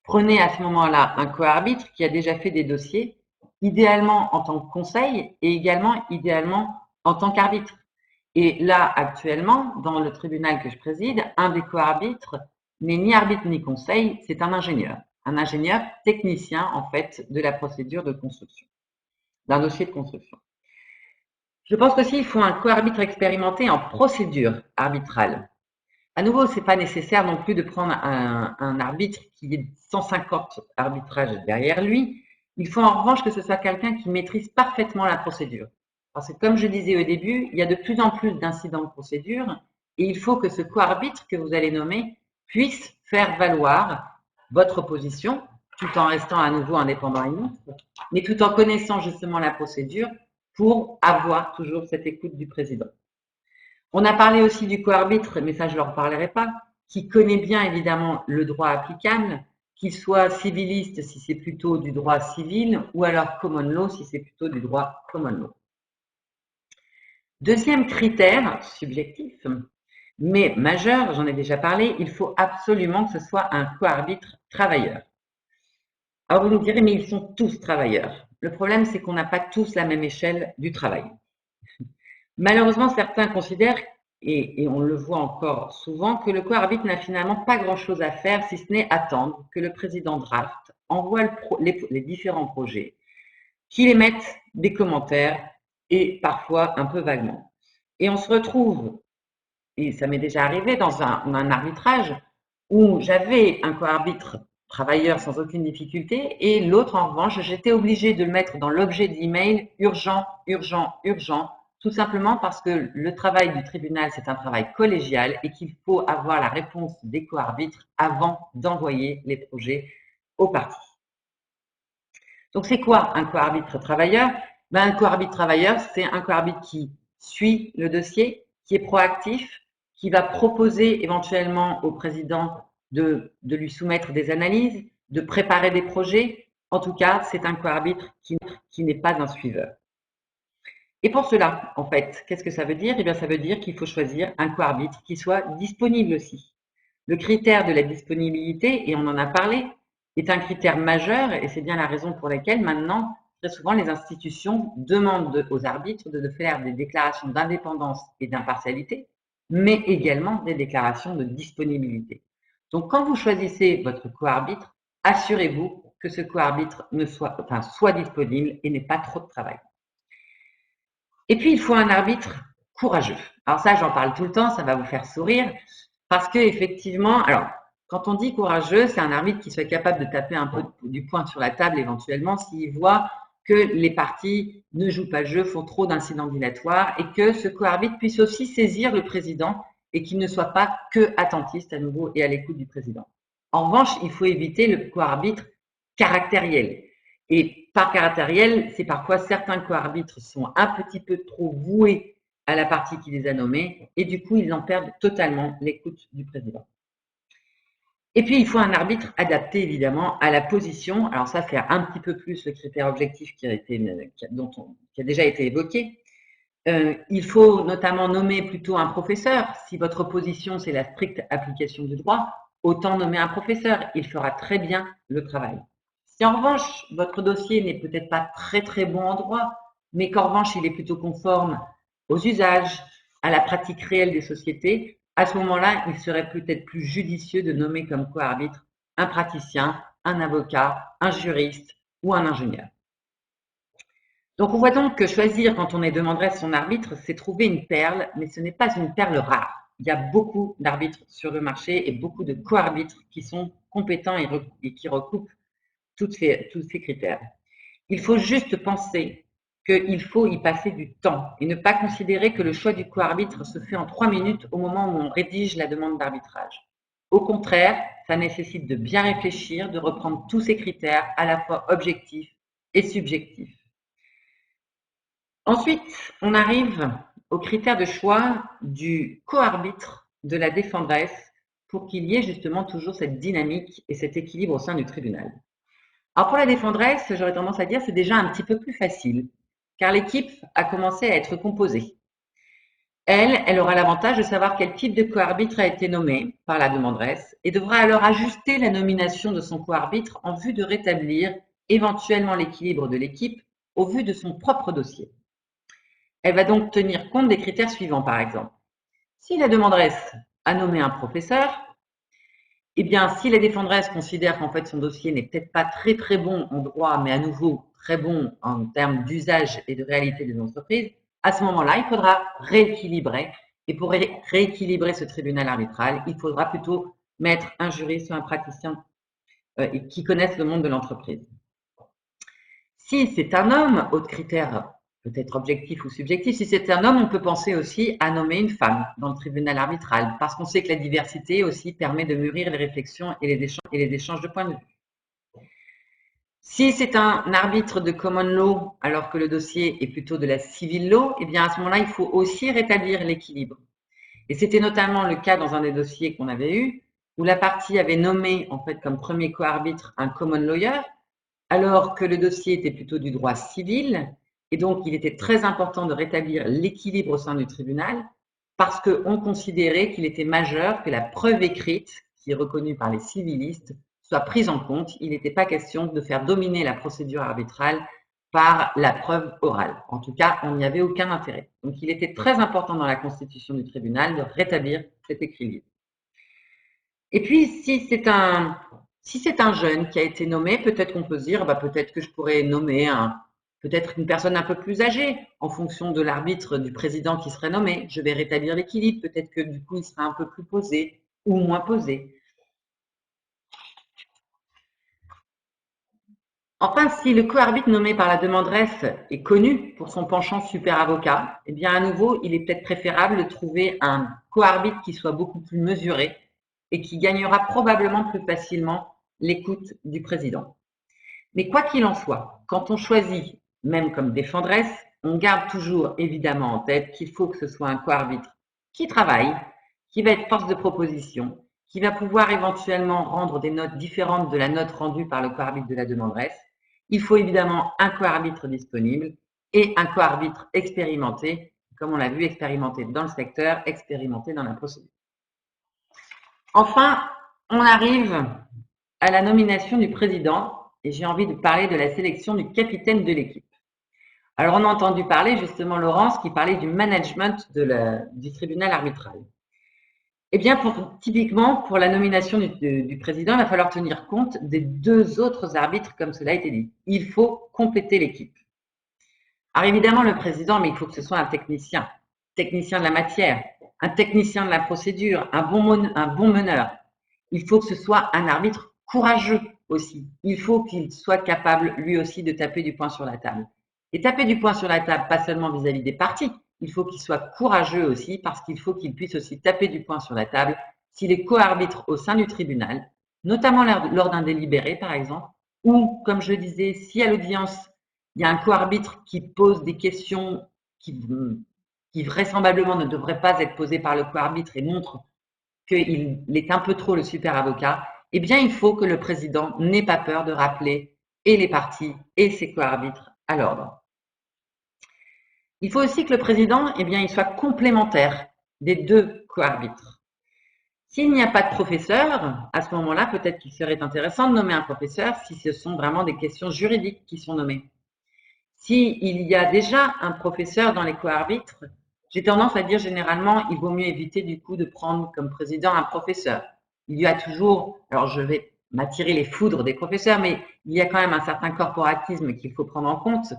prenez à ce moment-là un co-arbitre qui a déjà fait des dossiers, idéalement en tant que conseil et également idéalement en tant qu'arbitre. Et là, actuellement, dans le tribunal que je préside, un des co-arbitres n'est ni arbitre ni conseil, c'est un ingénieur technicien en fait de la procédure de construction, d'un dossier de construction. Je pense qu'aussi il faut un co-arbitre expérimenté en procédure arbitrale. À nouveau, ce n'est pas nécessaire non plus de prendre un arbitre qui ait 150 arbitrages derrière lui. Il faut en revanche que ce soit quelqu'un qui maîtrise parfaitement la procédure. Parce que comme je disais au début, il y a de plus en plus d'incidents de procédure et il faut que ce co-arbitre que vous allez nommer puisse faire valoir votre position tout en restant à nouveau indépendant et neutre, mais tout en connaissant justement la procédure pour avoir toujours cette écoute du président. On a parlé aussi du co-arbitre, mais ça je ne leur parlerai pas, qui connaît bien évidemment le droit applicable, qu'il soit civiliste si c'est plutôt du droit civil ou alors common law si c'est plutôt du droit common law. Deuxième critère subjectif, mais majeur, j'en ai déjà parlé, il faut absolument que ce soit un co-arbitre travailleur. Alors vous nous direz, mais ils sont tous travailleurs. Le problème, c'est qu'on n'a pas tous la même échelle du travail. Malheureusement, certains considèrent, et on le voit encore souvent, que le co-arbitre n'a finalement pas grand-chose à faire si ce n'est attendre que le président draft envoie les différents projets, qu'il émette des commentaires et parfois un peu vaguement. Et on se retrouve, et ça m'est déjà arrivé dans un arbitrage, où j'avais un co-arbitre travailleur sans aucune difficulté et l'autre en revanche, j'étais obligée de le mettre dans l'objet de l'email urgent, urgent, urgent, tout simplement parce que le travail du tribunal, c'est un travail collégial et qu'il faut avoir la réponse des co-arbitres avant d'envoyer les projets aux parties. Donc, c'est quoi un co-arbitre travailleur? Un co-arbitre travailleur, c'est un co-arbitre qui suit le dossier, qui est proactif, qui va proposer éventuellement au président de lui soumettre des analyses, de préparer des projets. En tout cas, c'est un co-arbitre qui n'est pas un suiveur. Et pour cela, en fait, qu'est-ce que ça veut dire? Eh bien, ça veut dire qu'il faut choisir un co-arbitre qui soit disponible aussi. Le critère de la disponibilité, et on en a parlé, est un critère majeur et c'est bien la raison pour laquelle maintenant, très souvent, les institutions demandent aux arbitres de faire des déclarations d'indépendance et d'impartialité, mais également des déclarations de disponibilité. Donc, quand vous choisissez votre co-arbitre, assurez-vous que ce co-arbitre soit disponible et n'ait pas trop de travail. Et puis, il faut un arbitre courageux. Alors ça, j'en parle tout le temps, ça va vous faire sourire, parce que effectivement, alors, quand on dit courageux, c'est un arbitre qui soit capable de taper un peu du poing sur la table éventuellement s'il voit que les parties ne jouent pas le jeu, font trop d'incidents dilatoires et que ce co-arbitre puisse aussi saisir le président et qu'il ne soit pas que attentiste à nouveau et à l'écoute du président. En revanche, il faut éviter le co-arbitre caractériel. Et par caractériel, c'est parfois certains co-arbitres sont un petit peu trop voués à la partie qui les a nommés et du coup, ils en perdent totalement l'écoute du président. Et puis, il faut un arbitre adapté, évidemment, à la position. Alors ça, c'est un petit peu plus le critère objectif qui a déjà été évoqué. Il faut notamment nommer plutôt un professeur. Si votre position, c'est la stricte application du droit, autant nommer un professeur. Il fera très bien le travail. Si en revanche, votre dossier n'est peut-être pas très très bon en droit, mais qu'en revanche, il est plutôt conforme aux usages, à la pratique réelle des sociétés, à ce moment-là, il serait peut-être plus judicieux de nommer comme co-arbitre un praticien, un avocat, un juriste ou un ingénieur. Donc, on voit donc que choisir quand on est demanderesse son arbitre, c'est trouver une perle, mais ce n'est pas une perle rare. Il y a beaucoup d'arbitres sur le marché et beaucoup de co-arbitres qui sont compétents et qui recoupent tous ces critères. Il faut juste penser qu'il faut y passer du temps et ne pas considérer que le choix du co-arbitre se fait en 3 minutes au moment où on rédige la demande d'arbitrage. Au contraire, ça nécessite de bien réfléchir, de reprendre tous ces critères à la fois objectifs et subjectifs. Ensuite, on arrive aux critères de choix du co-arbitre de la défenderesse pour qu'il y ait justement toujours cette dynamique et cet équilibre au sein du tribunal. Alors pour la défenderesse, j'aurais tendance à dire c'est déjà un petit peu plus facile, car l'équipe a commencé à être composée. Elle aura l'avantage de savoir quel type de co-arbitre a été nommé par la demanderesse et devra alors ajuster la nomination de son co-arbitre en vue de rétablir éventuellement l'équilibre de l'équipe au vu de son propre dossier. Elle va donc tenir compte des critères suivants, par exemple. Si la demanderesse a nommé un professeur, eh bien, si la défenderesse considère qu'en fait son dossier n'est peut-être pas très très bon en droit, mais à nouveau très bon en termes d'usage et de réalité des entreprises, à ce moment-là, il faudra rééquilibrer. Et pour rééquilibrer ce tribunal arbitral, il faudra plutôt mettre un juriste ou un praticien qui connaissent le monde de l'entreprise. Si c'est un homme, autre critère peut-être objectif ou subjectif, si c'est un homme, on peut penser aussi à nommer une femme dans le tribunal arbitral, parce qu'on sait que la diversité aussi permet de mûrir les réflexions et les échanges de points de vue. Si c'est un arbitre de common law, alors que le dossier est plutôt de la civil law, eh bien à ce moment-là, il faut aussi rétablir l'équilibre. Et c'était notamment le cas dans un des dossiers qu'on avait eu, où la partie avait nommé en fait comme premier co-arbitre un common lawyer, alors que le dossier était plutôt du droit civil. Et donc, il était très important de rétablir l'équilibre au sein du tribunal parce qu'on considérait qu'il était majeur que la preuve écrite, qui est reconnue par les civilistes, soit prise en compte. Il n'était pas question de faire dominer la procédure arbitrale par la preuve orale. En tout cas, on n'y avait aucun intérêt. Donc, il était très important dans la constitution du tribunal de rétablir cet équilibre. Et puis, si c'est un jeune qui a été nommé, peut-être qu'on peut se dire, peut-être que je pourrais nommer peut-être une personne un peu plus âgée en fonction de l'arbitre du président qui serait nommé. Je vais rétablir l'équilibre. Peut-être que du coup, il sera un peu plus posé ou moins posé. Enfin, si le co-arbitre nommé par la demanderesse est connu pour son penchant super avocat, eh bien à nouveau, il est peut-être préférable de trouver un co-arbitre qui soit beaucoup plus mesuré et qui gagnera probablement plus facilement l'écoute du président. Mais quoi qu'il en soit, quand on choisit, même comme défenderesse, on garde toujours évidemment en tête qu'il faut que ce soit un co-arbitre qui travaille, qui va être force de proposition, qui va pouvoir éventuellement rendre des notes différentes de la note rendue par le co-arbitre de la demanderesse. Il faut évidemment un co-arbitre disponible et un co-arbitre expérimenté, comme on l'a vu, expérimenté dans le secteur, expérimenté dans la procédure. Enfin, on arrive à la nomination du président et j'ai envie de parler de la sélection du capitaine de l'équipe. Alors, on a entendu parler justement Laurence qui parlait du management du tribunal arbitral. Eh bien, typiquement, pour la nomination du président, il va falloir tenir compte des deux autres arbitres, comme cela a été dit. Il faut compléter l'équipe. Alors évidemment, le président, mais il faut que ce soit un technicien de la matière, un technicien de la procédure, un bon meneur. Il faut que ce soit un arbitre courageux aussi. Il faut qu'il soit capable, lui aussi, de taper du poing sur la table. Et taper du poing sur la table, pas seulement vis-à-vis des parties, il faut qu'il soit courageux aussi parce qu'il faut qu'il puisse aussi taper du poing sur la table s'il est co-arbitre au sein du tribunal, notamment lors d'un délibéré par exemple, ou comme je le disais, si à l'audience il y a un co-arbitre qui pose des questions qui vraisemblablement ne devraient pas être posées par le co-arbitre et montre qu'il est un peu trop le super avocat, eh bien il faut que le président n'ait pas peur de rappeler et les parties et ses co-arbitres à l'ordre. Il faut aussi que le président, il soit complémentaire des deux co-arbitres. S'il n'y a pas de professeur, à ce moment-là, peut-être qu'il serait intéressant de nommer un professeur si ce sont vraiment des questions juridiques qui sont nommées. S'il y a déjà un professeur dans les co-arbitres, j'ai tendance à dire généralement, il vaut mieux éviter du coup de prendre comme président un professeur. Il y a toujours, alors je vais m'attirer les foudres des professeurs, mais il y a quand même un certain corporatisme qu'il faut prendre en compte.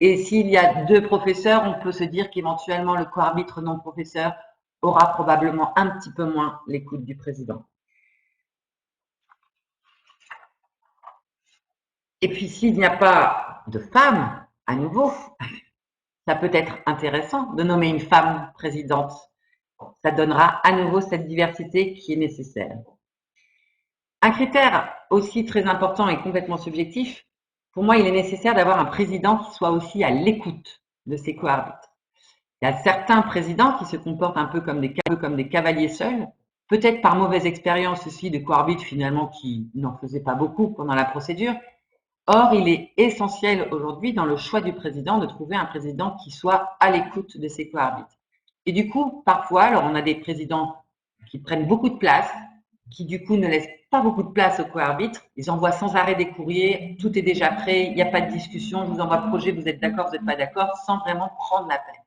Et s'il y a deux professeurs, on peut se dire qu'éventuellement le co-arbitre non professeur aura probablement un petit peu moins l'écoute du président. Et puis s'il n'y a pas de femme, à nouveau, ça peut être intéressant de nommer une femme présidente. Ça donnera à nouveau cette diversité qui est nécessaire. Un critère aussi très important et complètement subjectif, pour moi, il est nécessaire d'avoir un président qui soit aussi à l'écoute de ses co-arbitres. Il y a certains présidents qui se comportent un peu comme des cavaliers seuls, peut-être par mauvaise expérience aussi de co-arbitres finalement qui n'en faisaient pas beaucoup pendant la procédure. Or, il est essentiel aujourd'hui dans le choix du président de trouver un président qui soit à l'écoute de ses co-arbitres. Et du coup, parfois, alors on a des présidents qui prennent beaucoup de place, qui du coup ne laissent pas beaucoup de place aux co-arbitres. Ils envoient sans arrêt des courriers, tout est déjà prêt, il n'y a pas de discussion, je vous envoie le projet, vous êtes d'accord, vous n'êtes pas d'accord, sans vraiment prendre la peine.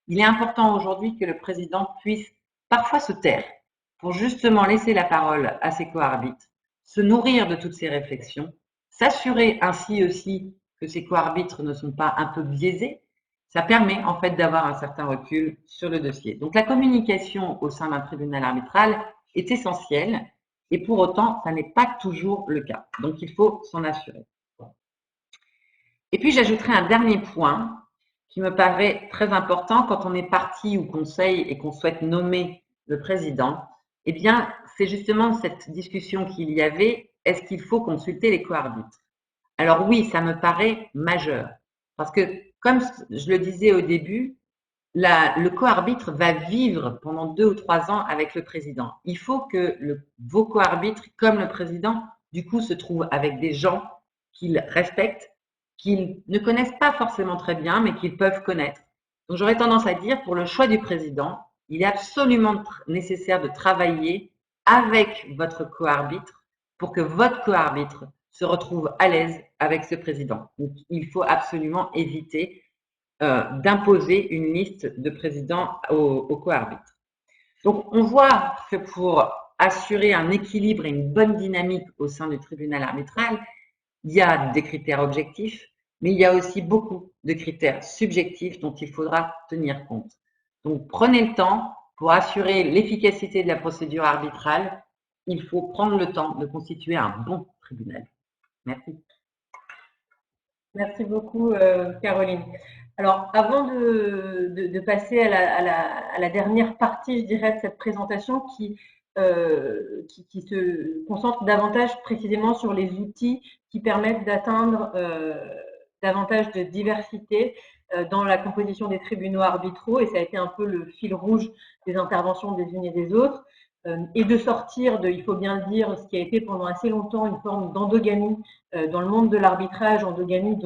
Il est important aujourd'hui que le président puisse parfois se taire pour justement laisser la parole à ses co-arbitres, se nourrir de toutes ces réflexions, s'assurer ainsi aussi que ces co-arbitres ne sont pas un peu biaisés. Ça permet en fait d'avoir un certain recul sur le dossier. Donc la communication au sein d'un tribunal arbitral est essentielle et pour autant, ça n'est pas toujours le cas. Donc il faut s'en assurer. Et puis j'ajouterai un dernier point qui me paraît très important quand on est partie au conseil et qu'on souhaite nommer le président. Eh bien, c'est justement cette discussion qu'il y avait. Est-ce qu'il faut consulter les co-arbitres? Alors oui, ça me paraît majeur. Parce que, comme je le disais au début, le co-arbitre va vivre pendant 2 ou 3 ans avec le président. Il faut que vos co-arbitres, comme le président, du coup, se trouvent avec des gens qu'ils respectent, qu'ils ne connaissent pas forcément très bien, mais qu'ils peuvent connaître. Donc, j'aurais tendance à dire, pour le choix du président, il est absolument nécessaire de travailler avec votre co-arbitre pour que votre co-arbitre se retrouvent à l'aise avec ce président. Donc, il faut absolument éviter d'imposer une liste de présidents aux co-arbitres. Donc, on voit que pour assurer un équilibre et une bonne dynamique au sein du tribunal arbitral, il y a des critères objectifs, mais il y a aussi beaucoup de critères subjectifs dont il faudra tenir compte. Donc, prenez le temps pour assurer l'efficacité de la procédure arbitrale. Il faut prendre le temps de constituer un bon tribunal. Merci. Merci beaucoup, Caroline. Alors, avant de passer à la dernière partie, je dirais, de cette présentation qui se concentre davantage précisément sur les outils qui permettent d'atteindre davantage de diversité dans la composition des tribunaux arbitraux, et ça a été un peu le fil rouge des interventions des unes et des autres, et de sortir de, il faut bien le dire, ce qui a été pendant assez longtemps une forme d'endogamie dans le monde de l'arbitrage, endogamie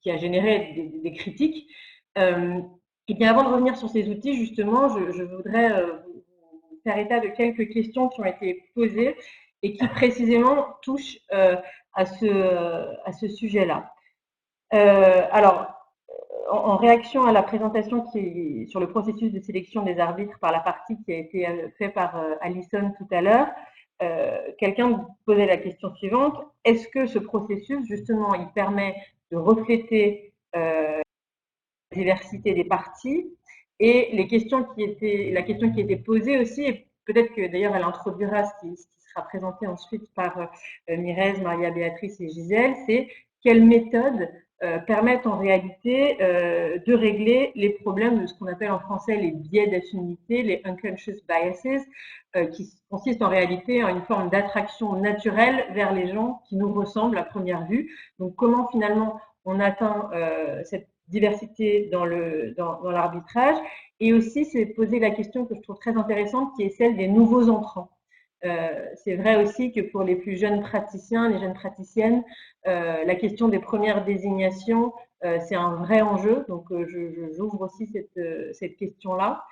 qui a généré des critiques. Et bien avant de revenir sur ces outils, justement, je voudrais faire état de quelques questions qui ont été posées et qui précisément touchent à ce sujet-là. Alors, en réaction à la présentation sur le processus de sélection des arbitres par la partie qui a été fait par Alison tout à l'heure, quelqu'un posait la question suivante: est-ce que ce processus, justement, il permet de refléter la diversité des parties? Et la question qui était posée aussi, et peut-être que d'ailleurs elle introduira ce qui sera présenté ensuite par Mirez, Maria Béatrice et Gisèle, c'est quelles méthodes permettent en réalité de régler les problèmes de ce qu'on appelle en français les biais d'affinité, les unconscious biases, qui consistent en réalité en une forme d'attraction naturelle vers les gens qui nous ressemblent à première vue. Donc comment finalement on atteint cette diversité dans l'arbitrage, et aussi c'est poser la question que je trouve très intéressante, qui est celle des nouveaux entrants. C'est vrai aussi que pour les plus jeunes praticiens, les jeunes praticiennes, la question des premières désignations, c'est un vrai enjeu. Donc, j'ouvre aussi cette question-là.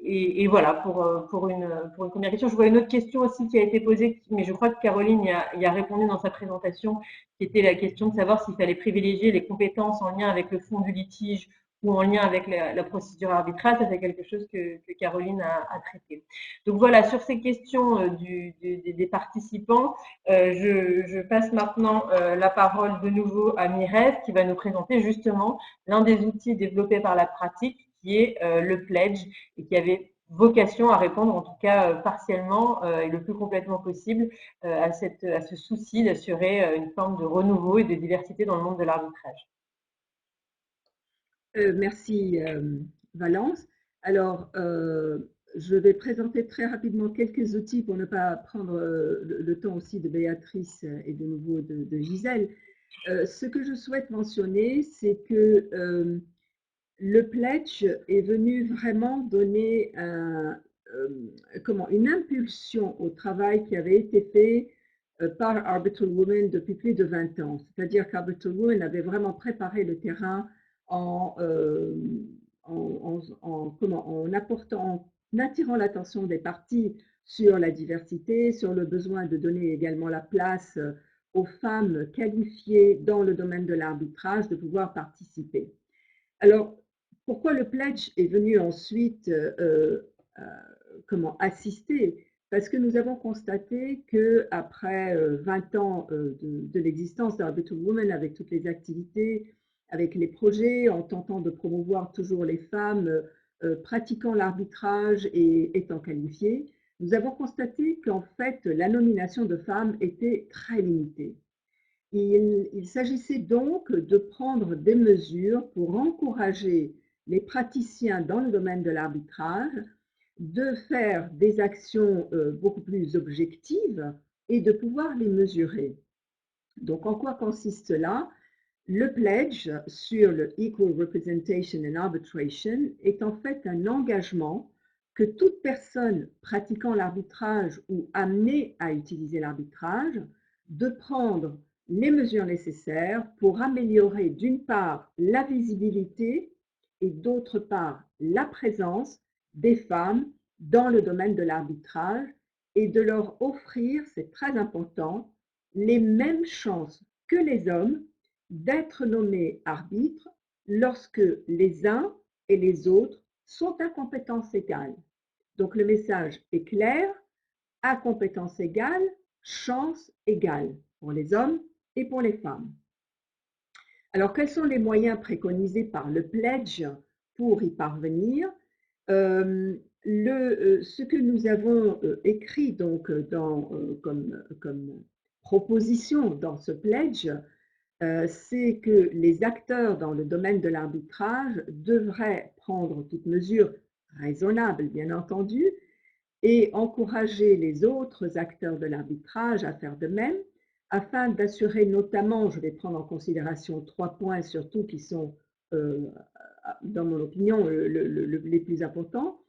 Et voilà, pour une première question. Je vois une autre question aussi qui a été posée, mais je crois que Caroline y a répondu dans sa présentation, qui était la question de savoir s'il fallait privilégier les compétences en lien avec le fond du litige ou en lien avec la procédure arbitrale. Ça, c'est quelque chose que Caroline a traité. Donc voilà, sur ces questions des participants, je passe maintenant la parole de nouveau à Mirez, qui va nous présenter justement l'un des outils développés par la pratique, qui est le pledge, et qui avait vocation à répondre, en tout cas partiellement et le plus complètement possible, à ce souci d'assurer une forme de renouveau et de diversité dans le monde de l'arbitrage. Merci Valence. Alors, je vais présenter très rapidement quelques outils pour ne pas prendre le temps aussi de Béatrice et de nouveau de Gisèle. Ce que je souhaite mentionner, c'est que le pledge est venu vraiment donner une impulsion au travail qui avait été fait par Arbitral Women depuis plus de 20 ans. C'est-à-dire qu'Arbitral Women avait vraiment préparé le terrain en attirant l'attention des parties sur la diversité, sur le besoin de donner également la place aux femmes qualifiées dans le domaine de l'arbitrage de pouvoir participer. Alors, pourquoi le pledge est venu ensuite assister? Parce que nous avons constaté qu'après 20 ans de l'existence d'Arbitral Women, avec toutes les activités, avec les projets, en tentant de promouvoir toujours les femmes pratiquant l'arbitrage et étant qualifiées, nous avons constaté qu'en fait, la nomination de femmes était très limitée. Il s'agissait donc de prendre des mesures pour encourager les praticiens dans le domaine de l'arbitrage de faire des actions beaucoup plus objectives et de pouvoir les mesurer. Donc, en quoi consiste cela? Le pledge sur le Equal Representation in Arbitration est en fait un engagement que toute personne pratiquant l'arbitrage ou amenée à utiliser l'arbitrage de prendre les mesures nécessaires pour améliorer d'une part la visibilité et d'autre part la présence des femmes dans le domaine de l'arbitrage et de leur offrir, c'est très important, les mêmes chances que les hommes d'être nommés arbitres lorsque les uns et les autres sont à compétence égale. Donc le message est clair, à compétence égale, chance égale pour les hommes et pour les femmes. Alors, quels sont les moyens préconisés par le pledge pour y parvenir? Ce que nous avons écrit donc comme proposition dans ce pledge, c'est que les acteurs dans le domaine de l'arbitrage devraient prendre toutes mesures raisonnables, bien entendu, et encourager les autres acteurs de l'arbitrage à faire de même, afin d'assurer notamment, je vais prendre en considération 3 points surtout qui sont, dans mon opinion, les plus importants.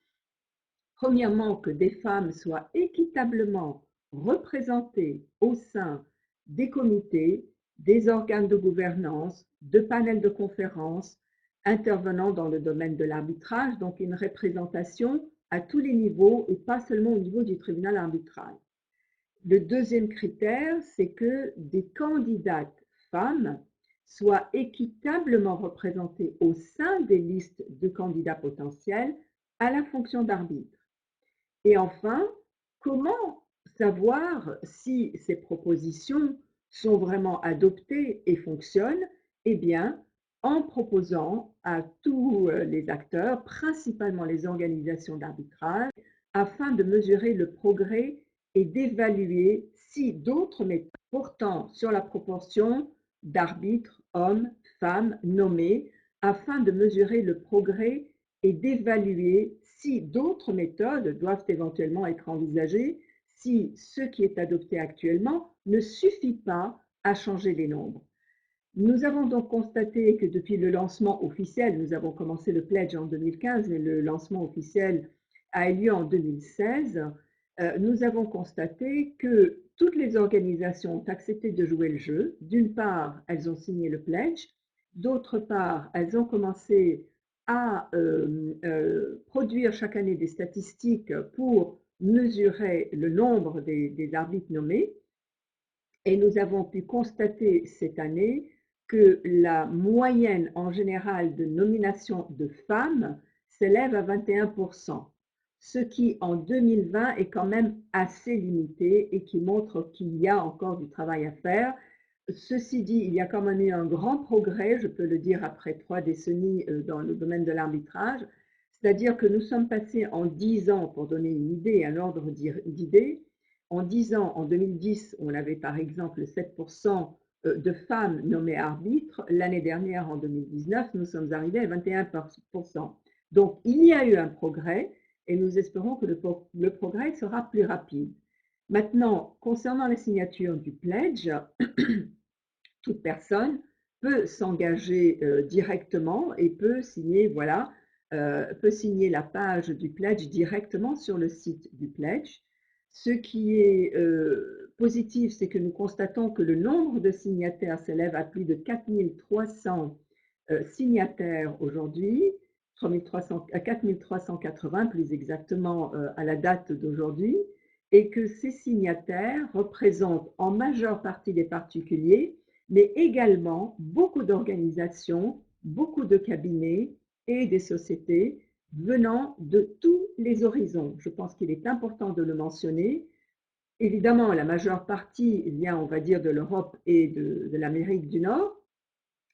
Premièrement, que des femmes soient équitablement représentées au sein des comités, des organes de gouvernance, de panels de conférences intervenant dans le domaine de l'arbitrage, donc une représentation à tous les niveaux et pas seulement au niveau du tribunal arbitral. Le deuxième critère, c'est que des candidates femmes soient équitablement représentées au sein des listes de candidats potentiels à la fonction d'arbitre. Et enfin, comment savoir si ces propositions sont vraiment adoptées et fonctionnent? Eh bien, en proposant à tous les acteurs, principalement les organisations d'arbitrage, afin de mesurer le progrès et d'évaluer si d'autres méthodes portant sur la proportion d'arbitres, hommes, femmes nommés, afin de mesurer le progrès et d'évaluer si d'autres méthodes doivent éventuellement être envisagées, si ce qui est adopté actuellement ne suffit pas à changer les nombres. Nous avons donc constaté que depuis le lancement officiel, nous avons commencé le pledge en 2015, mais le lancement officiel a eu lieu en 2016, nous avons constaté que toutes les organisations ont accepté de jouer le jeu. D'une part, elles ont signé le pledge, d'autre part, elles ont commencé à produire chaque année des statistiques pour mesurer le nombre des arbitres nommés. Et nous avons pu constater cette année que la moyenne en général de nomination de femmes s'élève à 21%, ce qui en 2020 est quand même assez limité et qui montre qu'il y a encore du travail à faire. Ceci dit, il y a quand même eu un grand progrès, je peux le dire après 3 décennies dans le domaine de l'arbitrage, c'est-à-dire que nous sommes passés en 10 ans, pour donner une idée, un ordre d'idées, en 10 ans, en 2010, on avait par exemple 7% de femmes nommées arbitres. L'année dernière, en 2019, nous sommes arrivés à 21%. Donc, il y a eu un progrès et nous espérons que le progrès sera plus rapide. Maintenant, concernant la signature du pledge, toute personne peut s'engager directement et peut signer, voilà, peut signer la page du pledge directement sur le site du pledge. Ce qui est positif, c'est que nous constatons que le nombre de signataires s'élève à plus de 4300 signataires aujourd'hui, 4380 plus exactement à la date d'aujourd'hui, et que ces signataires représentent en majeure partie des particuliers, mais également beaucoup d'organisations, beaucoup de cabinets et des sociétés venant de tous les horizons. Je pense qu'il est important de le mentionner. Évidemment, la majeure partie vient, on va dire, de l'Europe et de l'Amérique du Nord,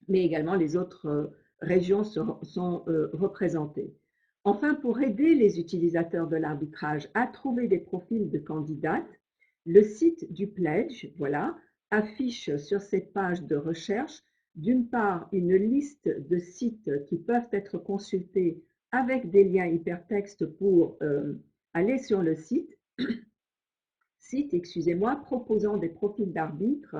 mais également les autres régions sont représentées. Enfin, pour aider les utilisateurs de l'arbitrage à trouver des profils de candidates, le site du pledge, voilà, affiche sur cette page de recherche, d'une part, une liste de sites qui peuvent être consultés avec des liens hypertextes pour aller sur le site, excusez-moi, proposant des profils d'arbitres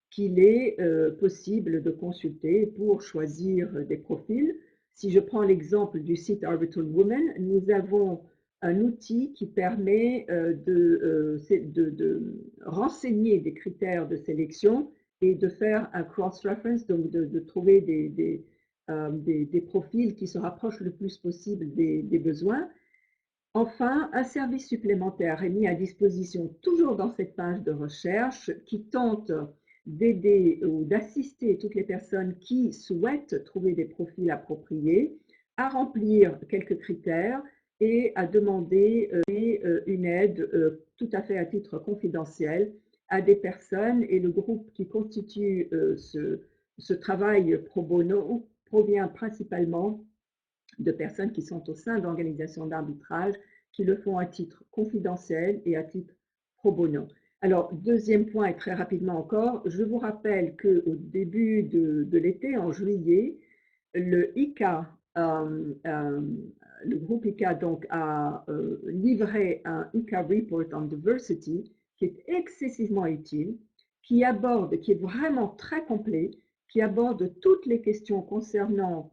qu'il est possible de consulter pour choisir des profils. Si je prends l'exemple du site Arbitral Women, nous avons un outil qui permet de renseigner des critères de sélection et de faire un cross-reference, donc de trouver des profils qui se rapprochent le plus possible des besoins. Enfin, un service supplémentaire est mis à disposition toujours dans cette page de recherche qui tente d'aider ou d'assister toutes les personnes qui souhaitent trouver des profils appropriés à remplir quelques critères et à demander une aide tout à fait à titre confidentiel à des personnes. Et le groupe qui constitue ce travail pro bono provient principalement de personnes qui sont au sein d'organisations d'arbitrage qui le font à titre confidentiel et à titre pro bono. Alors, deuxième point, et très rapidement encore, je vous rappelle qu'au début de l'été, en juillet, le ICA, le groupe ICA donc, a livré un ICA Report on Diversity qui est excessivement utile, qui est vraiment très complet, qui aborde toutes les questions concernant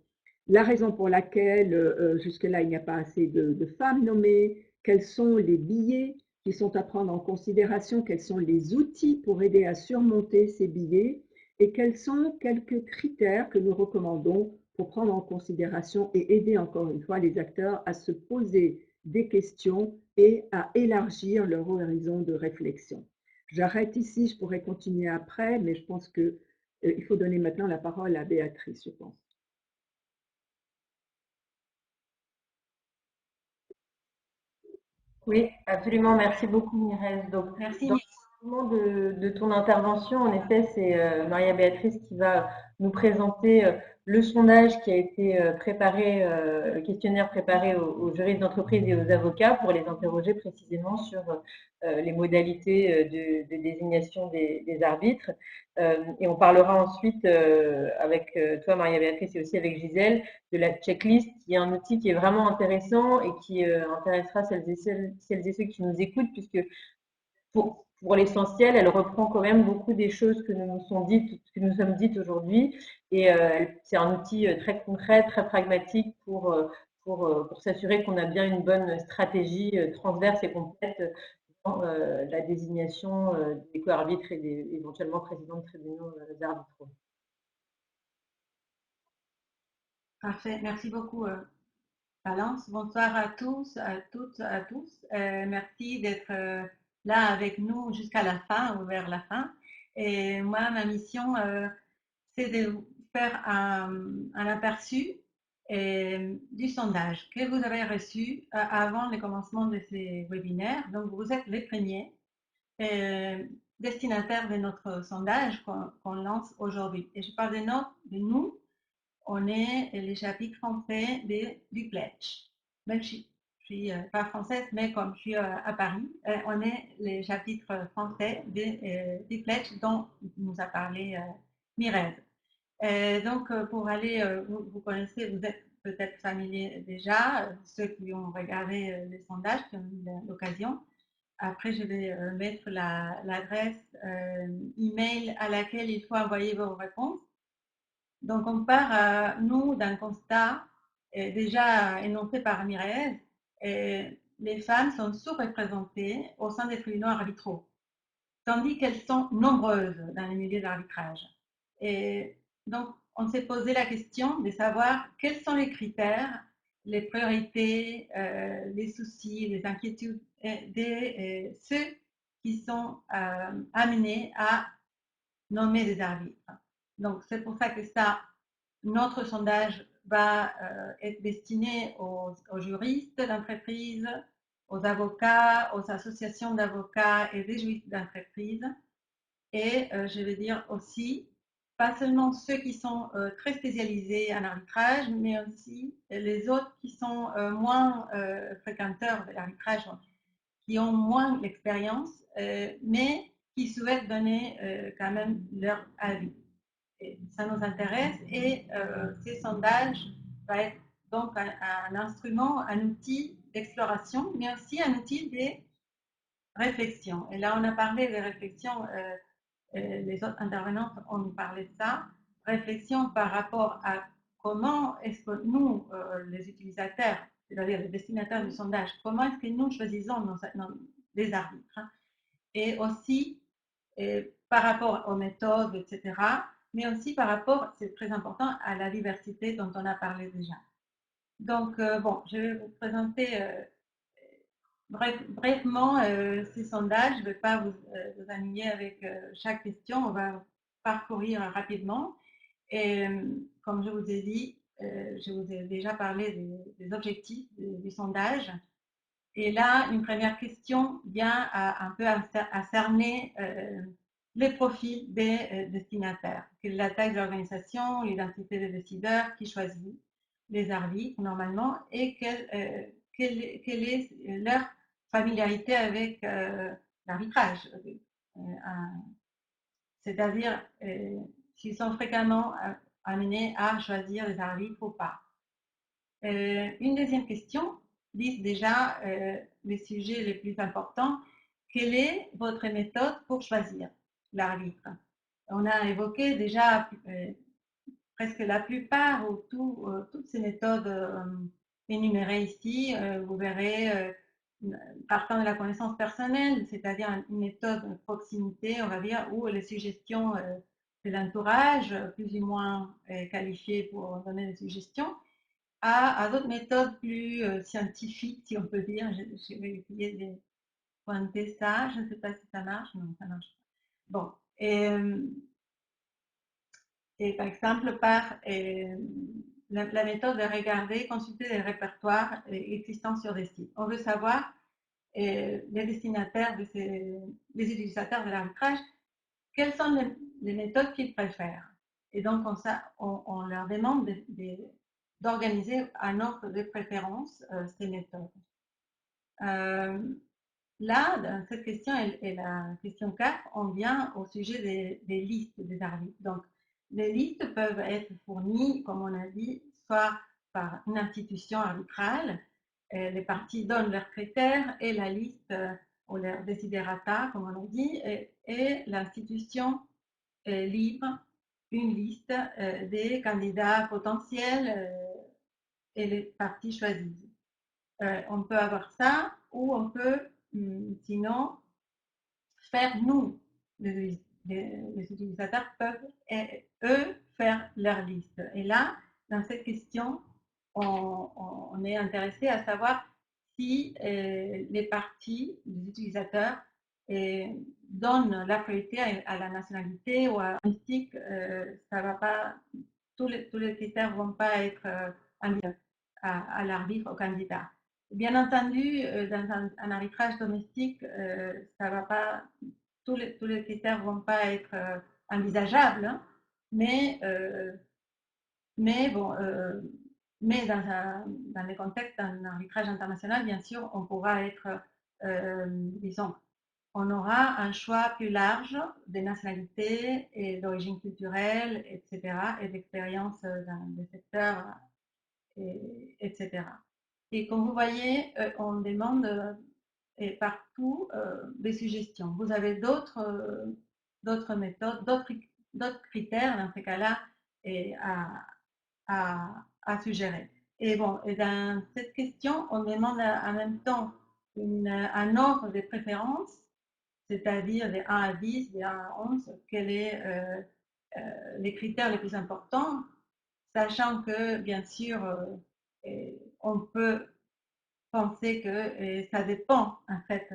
la raison pour laquelle jusque-là il n'y a pas assez de femmes nommées, quels sont les biais qui sont à prendre en considération, quels sont les outils pour aider à surmonter ces biais et quels sont quelques critères que nous recommandons pour prendre en considération et aider encore une fois les acteurs à se poser des questions et à élargir leur horizon de réflexion. J'arrête ici, je pourrais continuer après, mais je pense qu'il faut donner maintenant la parole à Béatrice, je pense. Oui, absolument. Merci beaucoup, Mirez. Donc, Merci. dans le moment de ton intervention, en effet, c'est Maria-Béatrice qui va nous présenter le sondage qui a été préparé, le questionnaire préparé aux juristes d'entreprise et aux avocats pour les interroger précisément sur les modalités de désignation des arbitres. Et on parlera ensuite avec toi, Maria-Béatrice, et aussi avec Gisèle, de la checklist, qui est un outil qui est vraiment intéressant et qui intéressera celles et ceux qui nous écoutent, puisque pour l'essentiel, elle reprend quand même beaucoup des choses que nous sommes dites aujourd'hui. Et c'est un outil très concret, très pragmatique pour s'assurer qu'on a bien une bonne stratégie transverse et complète dans la désignation des co-arbitres et des éventuellement présidents de tribunaux arbitraux. Parfait, merci beaucoup Valence. Bonsoir à tous, à toutes, à tous. Merci d'être là avec nous jusqu'à la fin ou vers la fin. Et moi, ma mission, c'est de vous faire un aperçu du sondage que vous avez reçu avant le commencement de ces webinaires. Donc, vous êtes les premiers destinataires de notre sondage qu'on lance aujourd'hui. Et je parle de nous. On est les chapitres français du Pledge. Même si je suis pas française, mais comme je suis à Paris, on est les chapitres français du Pledge dont nous a parlé Mirez. Donc, pour aller, vous connaissez, vous êtes peut-être familier déjà, ceux qui ont regardé les sondages, qui ont eu l'occasion. Après, je vais mettre l'adresse email à laquelle il faut envoyer vos réponses. Donc, on part, nous, d'un constat déjà énoncé par Mirez. Les femmes sont sous-représentées au sein des tribunaux arbitraux, tandis qu'elles sont nombreuses dans les milieux d'arbitrage. Et donc, on s'est posé la question de savoir quels sont les critères, les priorités, les soucis, les inquiétudes de ceux qui sont amenés à nommer des arbitres. Donc, c'est pour ça que notre sondage va être destiné aux juristes d'entreprise, aux avocats, aux associations d'avocats et des juristes d'entreprise. Et je vais dire aussi, pas seulement ceux qui sont très spécialisés en arbitrage, mais aussi les autres qui sont moins fréquenteurs de l'arbitrage, qui ont moins d'expérience, mais qui souhaitent donner quand même leur avis. Et ça nous intéresse et ces sondages vont être donc un instrument, un outil d'exploration, mais aussi un outil de réflexion. Et là, on a parlé de réflexion, les autres intervenantes ont parlé de ça, réflexion par rapport à comment est-ce que nous, les utilisateurs, c'est-à-dire les destinataires du sondage, comment est-ce que nous choisissons les arbitres, hein, et aussi par rapport aux méthodes, etc., mais aussi par rapport, c'est très important, à la diversité dont on a parlé déjà. Donc, bon, je vais vous présenter Brièvement, ces sondages, je ne vais pas vous ennuyer avec chaque question, on va parcourir rapidement. Et comme je vous ai dit, je vous ai déjà parlé des objectifs du sondage. Et là, une première question vient un peu à cerner les profils des destinataires. Quelle est la taille de l'organisation, l'identité des décideurs, qui choisit les arbitres normalement, et quelle est leur familiarité avec l'arbitrage. C'est-à-dire s'ils sont fréquemment amenés à choisir les arbitres ou pas. Une deuxième question liste déjà les sujets les plus importants. Quelle est votre méthode pour choisir l'arbitre? On a évoqué déjà presque la plupart ou toutes ces méthodes énumérées ici. Vous verrez, partant de la connaissance personnelle, c'est-à-dire une méthode de proximité, on va dire, où les suggestions de l'entourage, plus ou moins qualifiées pour donner des suggestions, à d'autres méthodes plus scientifiques, si on peut dire. Je vais essayer de pointer ça. Je ne sais pas si ça marche. Non, ça marche pas. Bon. Et par exemple, par la méthode de regarder, consulter les répertoires existants sur des sites. On veut savoir les destinataires, les utilisateurs de l'arbitrage, quelles sont les méthodes qu'ils préfèrent. Et donc, on leur demande d'organiser un ordre de préférence ces méthodes. Là, dans cette question et la question 4, on vient au sujet des listes des arbitres. Donc, les listes peuvent être fournies, comme on a dit, soit par une institution arbitrale, les parties donnent leurs critères et la liste ou leurs desiderata, comme on a dit, et l'institution livre une liste des candidats potentiels et les parties choisies. On peut avoir ça ou on peut sinon faire nous. Les utilisateurs peuvent eux faire leur liste. Et là, dans cette question, on est intéressé à savoir si les parties, les utilisateurs, donnent la priorité à la nationalité ou à la mystique. Ça va pas, tous les critères ne vont pas être à l'arbitre, au candidat. Bien entendu, dans un arbitrage domestique, ça va pas, tous les critères ne vont pas être envisageables, hein, mais bon, mais dans les contextes d'un arbitrage international, bien sûr, on pourra être, disons, on aura un choix plus large des nationalités et d'origine culturelle, etc., et d'expérience dans des secteurs, etc. Et comme vous voyez, on demande partout des suggestions. Vous avez d'autres méthodes, d'autres critères dans ces cas-là à suggérer. Et bon, et dans cette question, on demande en même temps un ordre de préférence, c'est-à-dire de 1 à 10, de 1 à 11, quels sont les critères les plus importants, sachant que, bien sûr, on peut penser que ça dépend, en fait,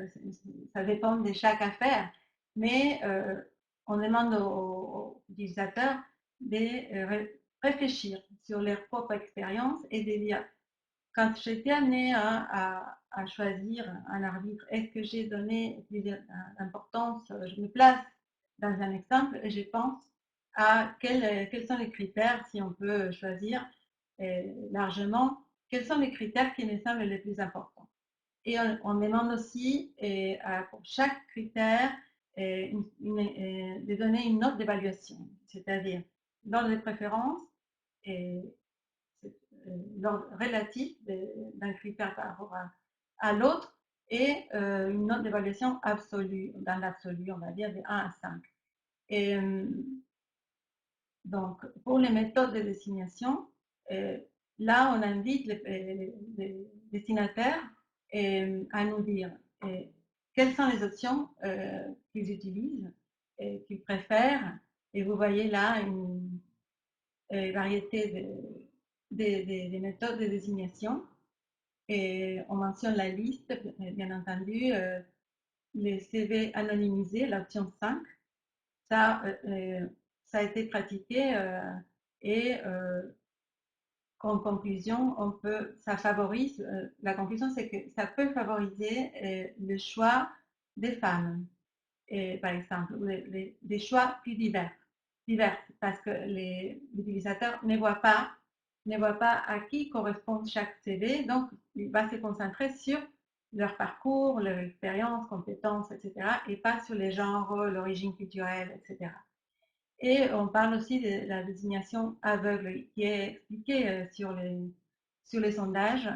ça dépend de chaque affaire, mais on demande aux utilisateurs de réfléchir sur leur propre expérience et de dire, quand j'étais amenée à choisir un arbitre, est-ce que j'ai donné plus d'importance, je me place dans un exemple et je pense à quels sont les critères, si on peut choisir largement, quels sont les critères qui me semblent les plus importants. Et on demande aussi pour chaque critère de donner une note d'évaluation, c'est-à-dire l'ordre de préférence et l'ordre relatif d'un critère par rapport à l'autre et une note d'évaluation absolue, dans l'absolu, on va dire de 1 à 5. Et donc, pour les méthodes de désignation, là, on invite les destinataires à nous dire quelles sont les options qu'ils utilisent et qu'ils préfèrent. Et vous voyez là une variété des méthodes de désignation. Et on mentionne la liste, bien entendu, les CV anonymisés, l'option 5. Ça, ça a été pratiqué et en conclusion, ça favorise, la conclusion c'est que ça peut favoriser le choix des femmes, et, par exemple, ou des choix plus divers, parce que l'utilisateur ne voit pas à qui correspond chaque CV, donc il va se concentrer sur leur parcours, leur expérience, compétences, etc., et pas sur les genres, l'origine culturelle, etc. Et on parle aussi de la désignation aveugle qui est expliquée sur les sondages,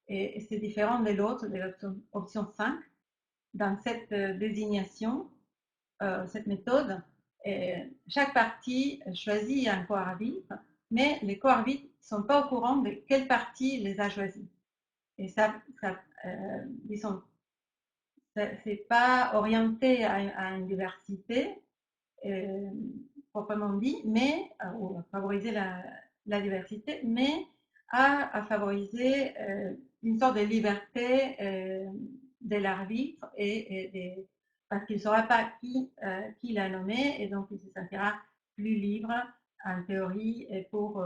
et c'est différent de l'autre, de l'option 5. Dans cette désignation, cette méthode, chaque partie choisit un co-arbitre, mais les co-arbitres ne sont pas au courant de quelle partie les a choisis. Et c'est pas orienté à une diversité proprement dit, mais ou à favoriser la diversité, mais à favoriser une sorte de liberté de l'arbitre parce qu'il ne saura pas qui l'a nommé, et donc il se sentira plus libre en théorie pour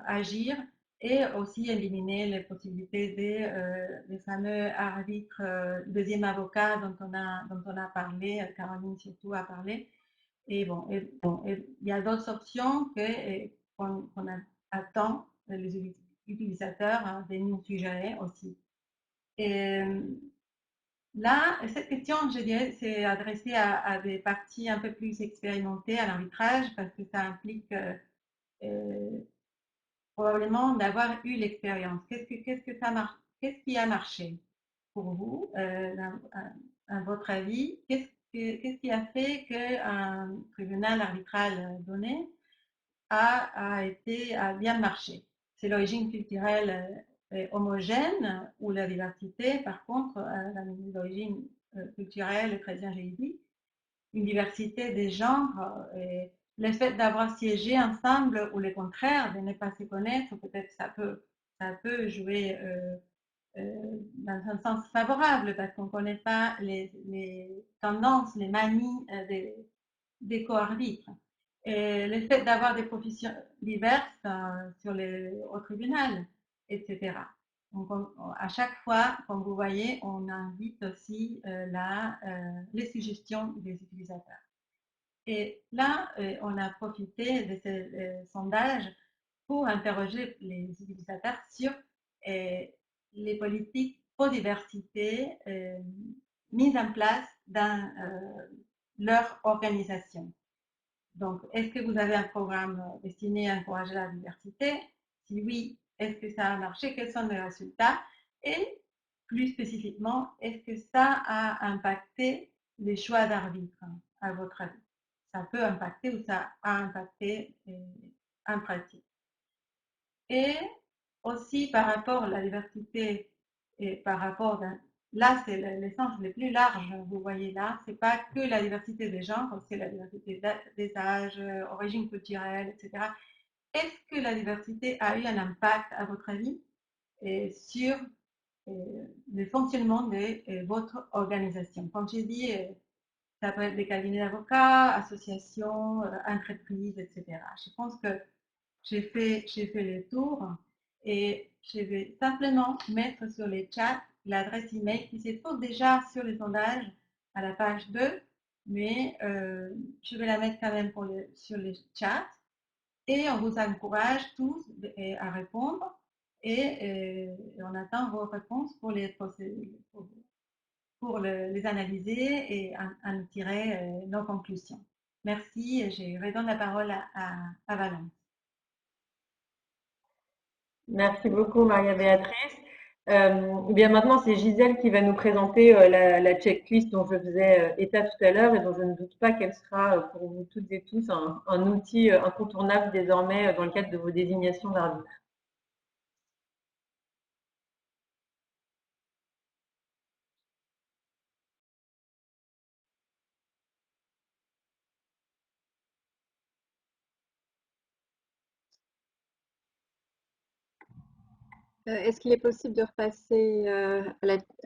agir, et aussi éliminer les possibilités des fameux arbitres, deuxième avocat dont on a parlé, Caroline surtout a parlé. Et bon, il y a d'autres options qu'on attend les utilisateurs de nous suggérer aussi. Et là, cette question, je dirais, c'est adressée à des parties un peu plus expérimentées à l'arbitrage, parce que ça implique probablement d'avoir eu l'expérience. Qu'est-ce qui a marché pour vous, à votre avis? Qu'est-ce qui a fait qu'un tribunal arbitral donné a bien marché? C'est l'origine culturelle homogène, ou la diversité, par contre, l'origine culturelle, très bien j'ai dit, une diversité des genres, et le fait d'avoir siégé ensemble ou le contraire, de ne pas se connaître, peut-être ça peut jouer dans un sens favorable, parce qu'on ne connaît pas les tendances, les manies des co-arbitres. Et le fait d'avoir des professions diverses au tribunal, etc. Donc, à chaque fois, comme vous voyez, on invite aussi les suggestions des utilisateurs. Et là, on a profité de ces sondages pour interroger les utilisateurs sur les politiques pro-diversité mises en place dans leur organisation. Donc, est-ce que vous avez un programme destiné à encourager la diversité? Si oui, est-ce que ça a marché? Quels sont les résultats? Et plus spécifiquement, est-ce que ça a impacté les choix d'arbitre, à votre avis? Ça peut impacter, ou ça a impacté en pratique. Et aussi par rapport à la diversité, et par rapport là c'est l'essence le plus large, vous voyez là, c'est pas que la diversité des genres, c'est la diversité des âges, origine culturelle, etc. Est-ce que la diversité a eu un impact, à votre avis, sur le fonctionnement de votre organisation? Comme j'ai dit, ça peut être des cabinets d'avocats, associations, entreprises, etc. Je pense que j'ai fait le tour, et je vais simplement mettre sur les chats l'adresse email qui se trouve déjà sur les sondages à la page 2, mais je vais la mettre quand même sur les chats, et on vous encourage tous à répondre, et on attend vos réponses pour les analyser et en tirer nos conclusions. Merci, et je redonne la parole à Valence. Merci beaucoup, Maria-Béatrice. Bien maintenant, c'est Gisèle qui va nous présenter la checklist dont je faisais état tout à l'heure, et dont je ne doute pas qu'elle sera pour vous toutes et tous un outil incontournable désormais dans le cadre de vos désignations d'arbitre. Est-ce qu'il est possible de repasser à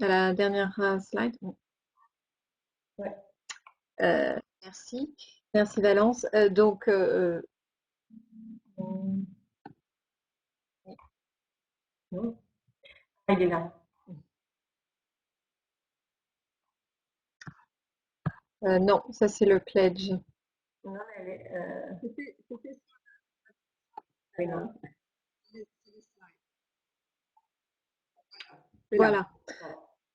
la dernière slide? Ouais. Merci. Merci Valence. Donc, Il est là. non, ça c'est le pledge. Non, elle est, C'était oui, non. Voilà.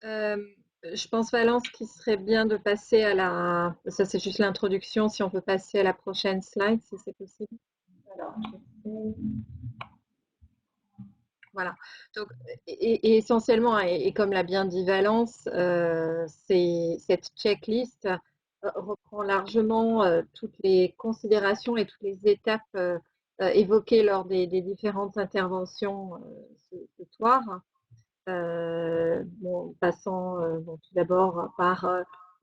Je pense, Valence, qu'il serait bien de passer à la... Ça, c'est juste l'introduction. Si on peut passer à la prochaine slide, si c'est possible. Alors, voilà. Donc, et essentiellement, et comme l'a bien dit Valence, cette checklist reprend largement toutes les considérations et toutes les étapes évoquées lors des différentes interventions ce soir. Bon, passant bon, tout d'abord par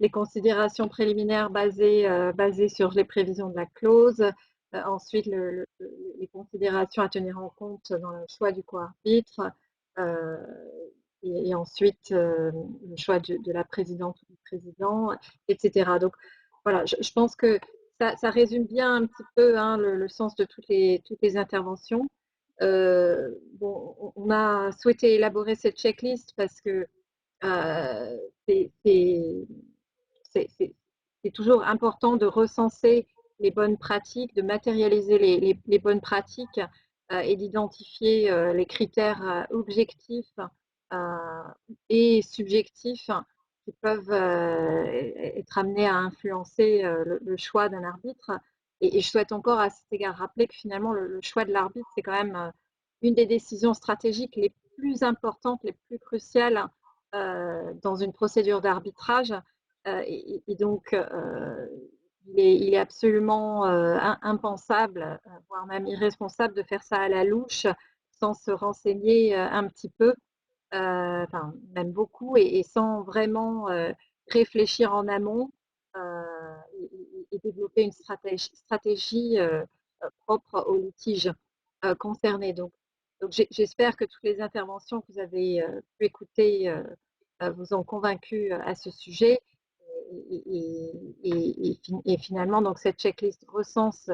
les considérations préliminaires basées sur les prévisions de la clause, ensuite les considérations à tenir en compte dans le choix du co-arbitre, et ensuite le choix de la présidente ou du président, etc. Donc voilà, je pense que ça résume bien un petit peu hein, le sens de toutes les interventions. Bon, on a souhaité élaborer cette checklist parce que c'est toujours important de recenser les bonnes pratiques, de matérialiser les bonnes pratiques et d'identifier les critères objectifs et subjectifs qui peuvent être amenés à influencer le choix d'un arbitre. Et je souhaite encore à cet égard rappeler que finalement le choix de l'arbitre, c'est quand même une des décisions stratégiques les plus importantes, les plus cruciales dans une procédure d'arbitrage. Et donc, il est absolument impensable, voire même irresponsable de faire ça à la louche sans se renseigner un petit peu, enfin même beaucoup, et sans vraiment réfléchir en amont et développer une stratégie propre aux litiges concernés. Donc j'espère que toutes les interventions que vous avez pu écouter vous ont convaincu à ce sujet. Et finalement, donc, cette checklist recense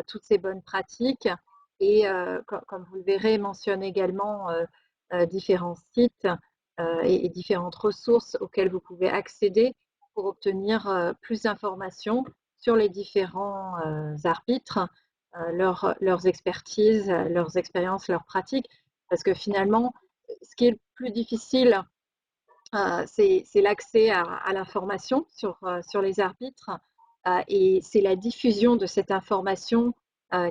toutes ces bonnes pratiques et, comme vous le verrez, mentionne également différents sites et différentes ressources auxquelles vous pouvez accéder pour obtenir plus d'informations sur les différents arbitres, leurs expertises, leurs expériences, leurs pratiques. Parce que finalement, ce qui est le plus difficile, c'est l'accès à l'information sur les arbitres et c'est la diffusion de cette information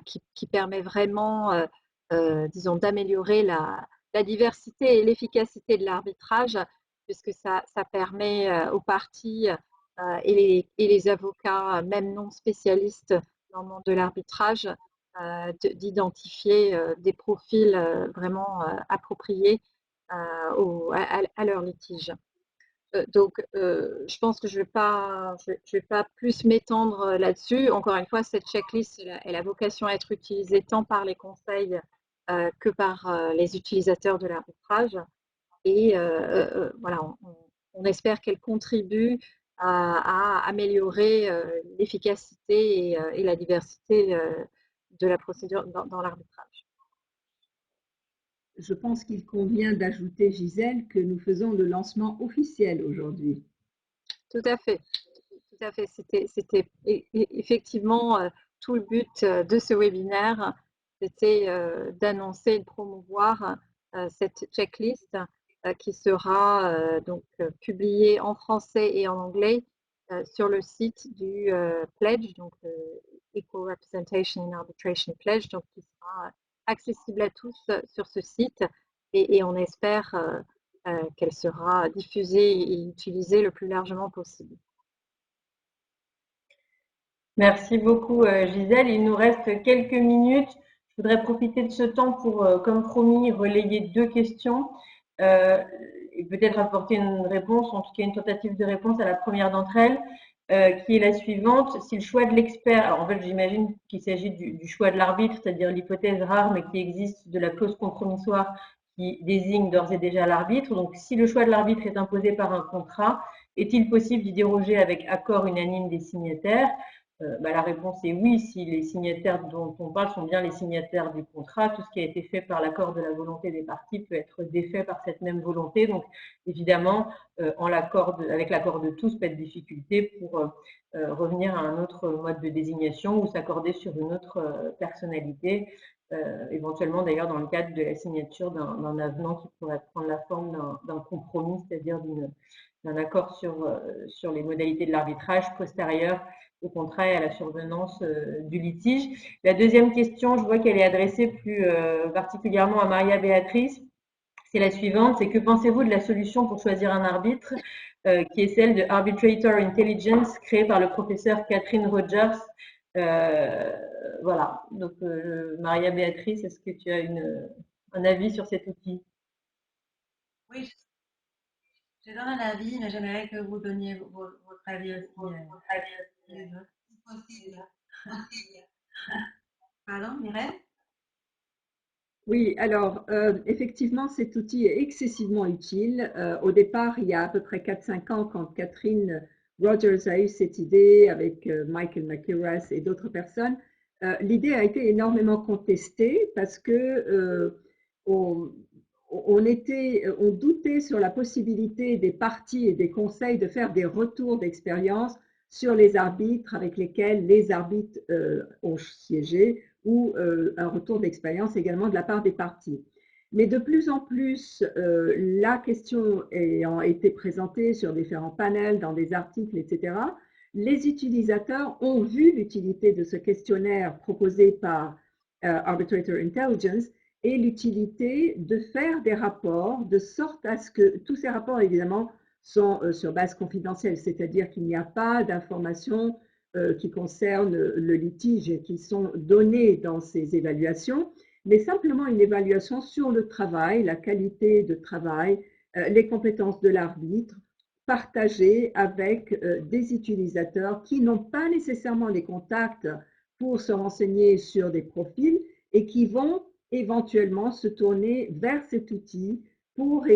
qui permet vraiment, disons, d'améliorer la diversité et l'efficacité de l'arbitrage, puisque ça permet aux parties et les avocats, même non spécialistes dans le monde de l'arbitrage, d'identifier des profils vraiment appropriés à leur litige. Donc, je pense que je vais pas plus m'étendre là-dessus. Encore une fois, cette checklist, elle a vocation à être utilisée tant par les conseils que par les utilisateurs de l'arbitrage. Et voilà, on espère qu'elle contribue à améliorer l'efficacité et la diversité de la procédure dans l'arbitrage. Je pense qu'il convient d'ajouter, Gisèle, que nous faisons le lancement officiel aujourd'hui. Tout à fait. Tout à fait. C'était effectivement tout le but de ce webinaire, c'était d'annoncer et de promouvoir cette checklist qui sera donc publiée en français et en anglais sur le site du Pledge, donc Equal Representation in Arbitration Pledge, donc qui sera accessible à tous sur ce site et on espère qu'elle sera diffusée et utilisée le plus largement possible. Merci beaucoup Gisèle. Il nous reste quelques minutes. Je voudrais profiter de ce temps pour, comme promis, relayer 2 questions et peut-être apporter une réponse, en tout cas une tentative de réponse à la première d'entre elles, qui est la suivante. Si le choix de l'expert, alors en fait j'imagine qu'il s'agit du choix de l'arbitre, c'est-à-dire l'hypothèse rare mais qui existe de la clause compromissoire qui désigne d'ores et déjà l'arbitre. Donc, si le choix de l'arbitre est imposé par un contrat, est-il possible d'y déroger avec accord unanime des signataires? La réponse est oui, si les signataires dont on parle sont bien les signataires du contrat. Tout ce qui a été fait par l'accord de la volonté des parties peut être défait par cette même volonté. Donc, évidemment, avec l'accord de tous, pas de difficulté pour revenir à un autre mode de désignation ou s'accorder sur une autre personnalité, éventuellement d'ailleurs dans le cadre de la signature d'un avenant qui pourrait prendre la forme d'un compromis, c'est-à-dire d'un accord sur les modalités de l'arbitrage postérieur au contrat et à la survenance du litige. La deuxième question, je vois qu'elle est adressée plus particulièrement à Maria Béatrice. C'est la suivante, c'est que pensez-vous de la solution pour choisir un arbitre qui est celle de Arbitrator Intelligence créée par le professeur Catherine Rogers. Voilà, donc Maria Béatrice, est-ce que tu as un avis sur cet outil? Oui, je donne un avis, mais j'aimerais que vous donniez votre avis aussi. Possible. Pardon, Mireille? Oui, alors effectivement, cet outil est excessivement utile. Au départ, il y a à peu près 4-5 ans, quand Catherine Rogers a eu cette idée avec Michael McInnes et d'autres personnes, l'idée a été énormément contestée parce que on doutait sur la possibilité des parties et des conseils de faire des retours d'expérience sur les arbitres avec lesquels les arbitres ont siégé, ou un retour d'expérience également de la part des parties. Mais de plus en plus, la question ayant été présentée sur différents panels, dans des articles, etc., les utilisateurs ont vu l'utilité de ce questionnaire proposé par Arbitrator Intelligence et l'utilité de faire des rapports de sorte à ce que tous ces rapports, évidemment, sont sur base confidentielle, c'est-à-dire qu'il n'y a pas d'informations qui concernent le litige et qui sont données dans ces évaluations, mais simplement une évaluation sur le travail, la qualité de travail, les compétences de l'arbitre, partagées avec des utilisateurs qui n'ont pas nécessairement les contacts pour se renseigner sur des profils et qui vont éventuellement se tourner vers cet outil pour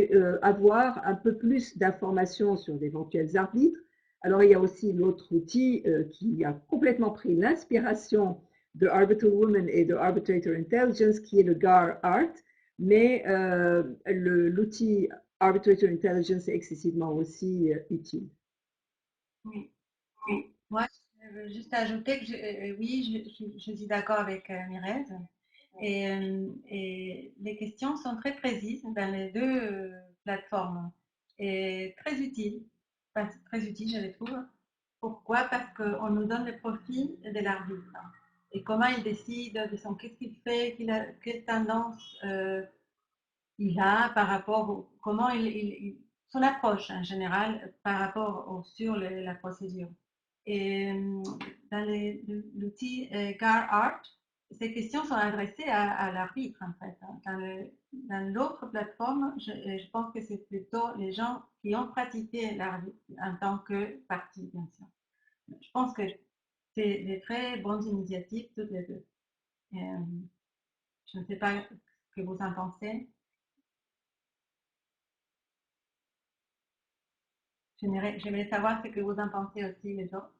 avoir un peu plus d'informations sur d'éventuels arbitres. Alors, il y a aussi l'autre outil qui a complètement pris l'inspiration de Arbitral Women et de Arbitrator Intelligence, qui est le GAR Art, mais l'outil Arbitrator Intelligence est excessivement aussi utile. Oui. Moi, je veux juste ajouter que oui, je suis d'accord avec Mireille. Et les questions sont très précises dans les deux plateformes et très utiles. Enfin, très utiles, je les trouve. Pourquoi? Parce qu'on nous donne le profil de l'arbitre et comment il décide, qu'est-ce qu'il fait, quelle tendance il a par rapport comment son approche en général par rapport sur la procédure. Et dans l'outil GAR Art, ces questions sont adressées à l'arbitre en fait. Dans l'autre plateforme, je pense que c'est plutôt les gens qui ont pratiqué l'arbitre en tant que partie, bien sûr. Je pense que c'est des très bonnes initiatives toutes les deux. Je ne sais pas ce que vous en pensez. J'aimerais savoir ce que vous en pensez aussi, les autres.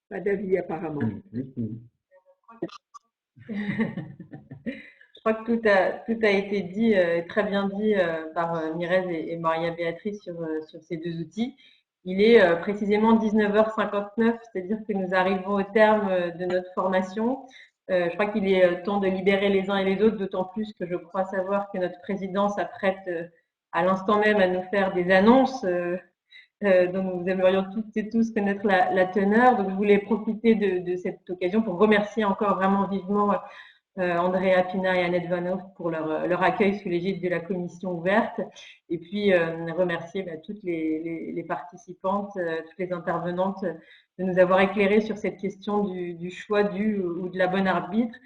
Pas d'avis apparemment. Je crois que tout a été dit, très bien dit par Mireille et Maria Béatrice sur ces deux outils. Il est précisément 19h59, c'est-à-dire que nous arrivons au terme de notre formation. Je crois qu'il est temps de libérer les uns et les autres, d'autant plus que je crois savoir que notre président s'apprête à l'instant même à nous faire des annonces dont nous aimerions toutes et tous connaître la teneur. Donc, je voulais profiter de cette occasion pour remercier encore vraiment vivement Andrea Pina et Annette Vanoff pour leur accueil sous l'égide de la commission ouverte, et puis remercier toutes les participantes, toutes les intervenantes de nous avoir éclairé sur cette question du choix du ou de la bonne arbitre.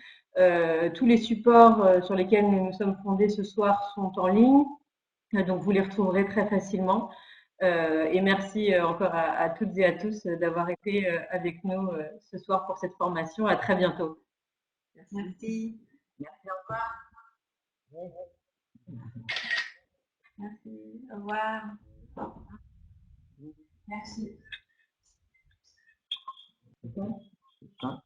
Tous les supports sur lesquels nous nous sommes fondés ce soir sont en ligne, donc vous les retrouverez très facilement. Et merci encore à toutes et à tous d'avoir été avec nous ce soir pour cette formation. À très bientôt. Merci. Merci, au revoir. Merci. Au revoir. Merci. C'est ça.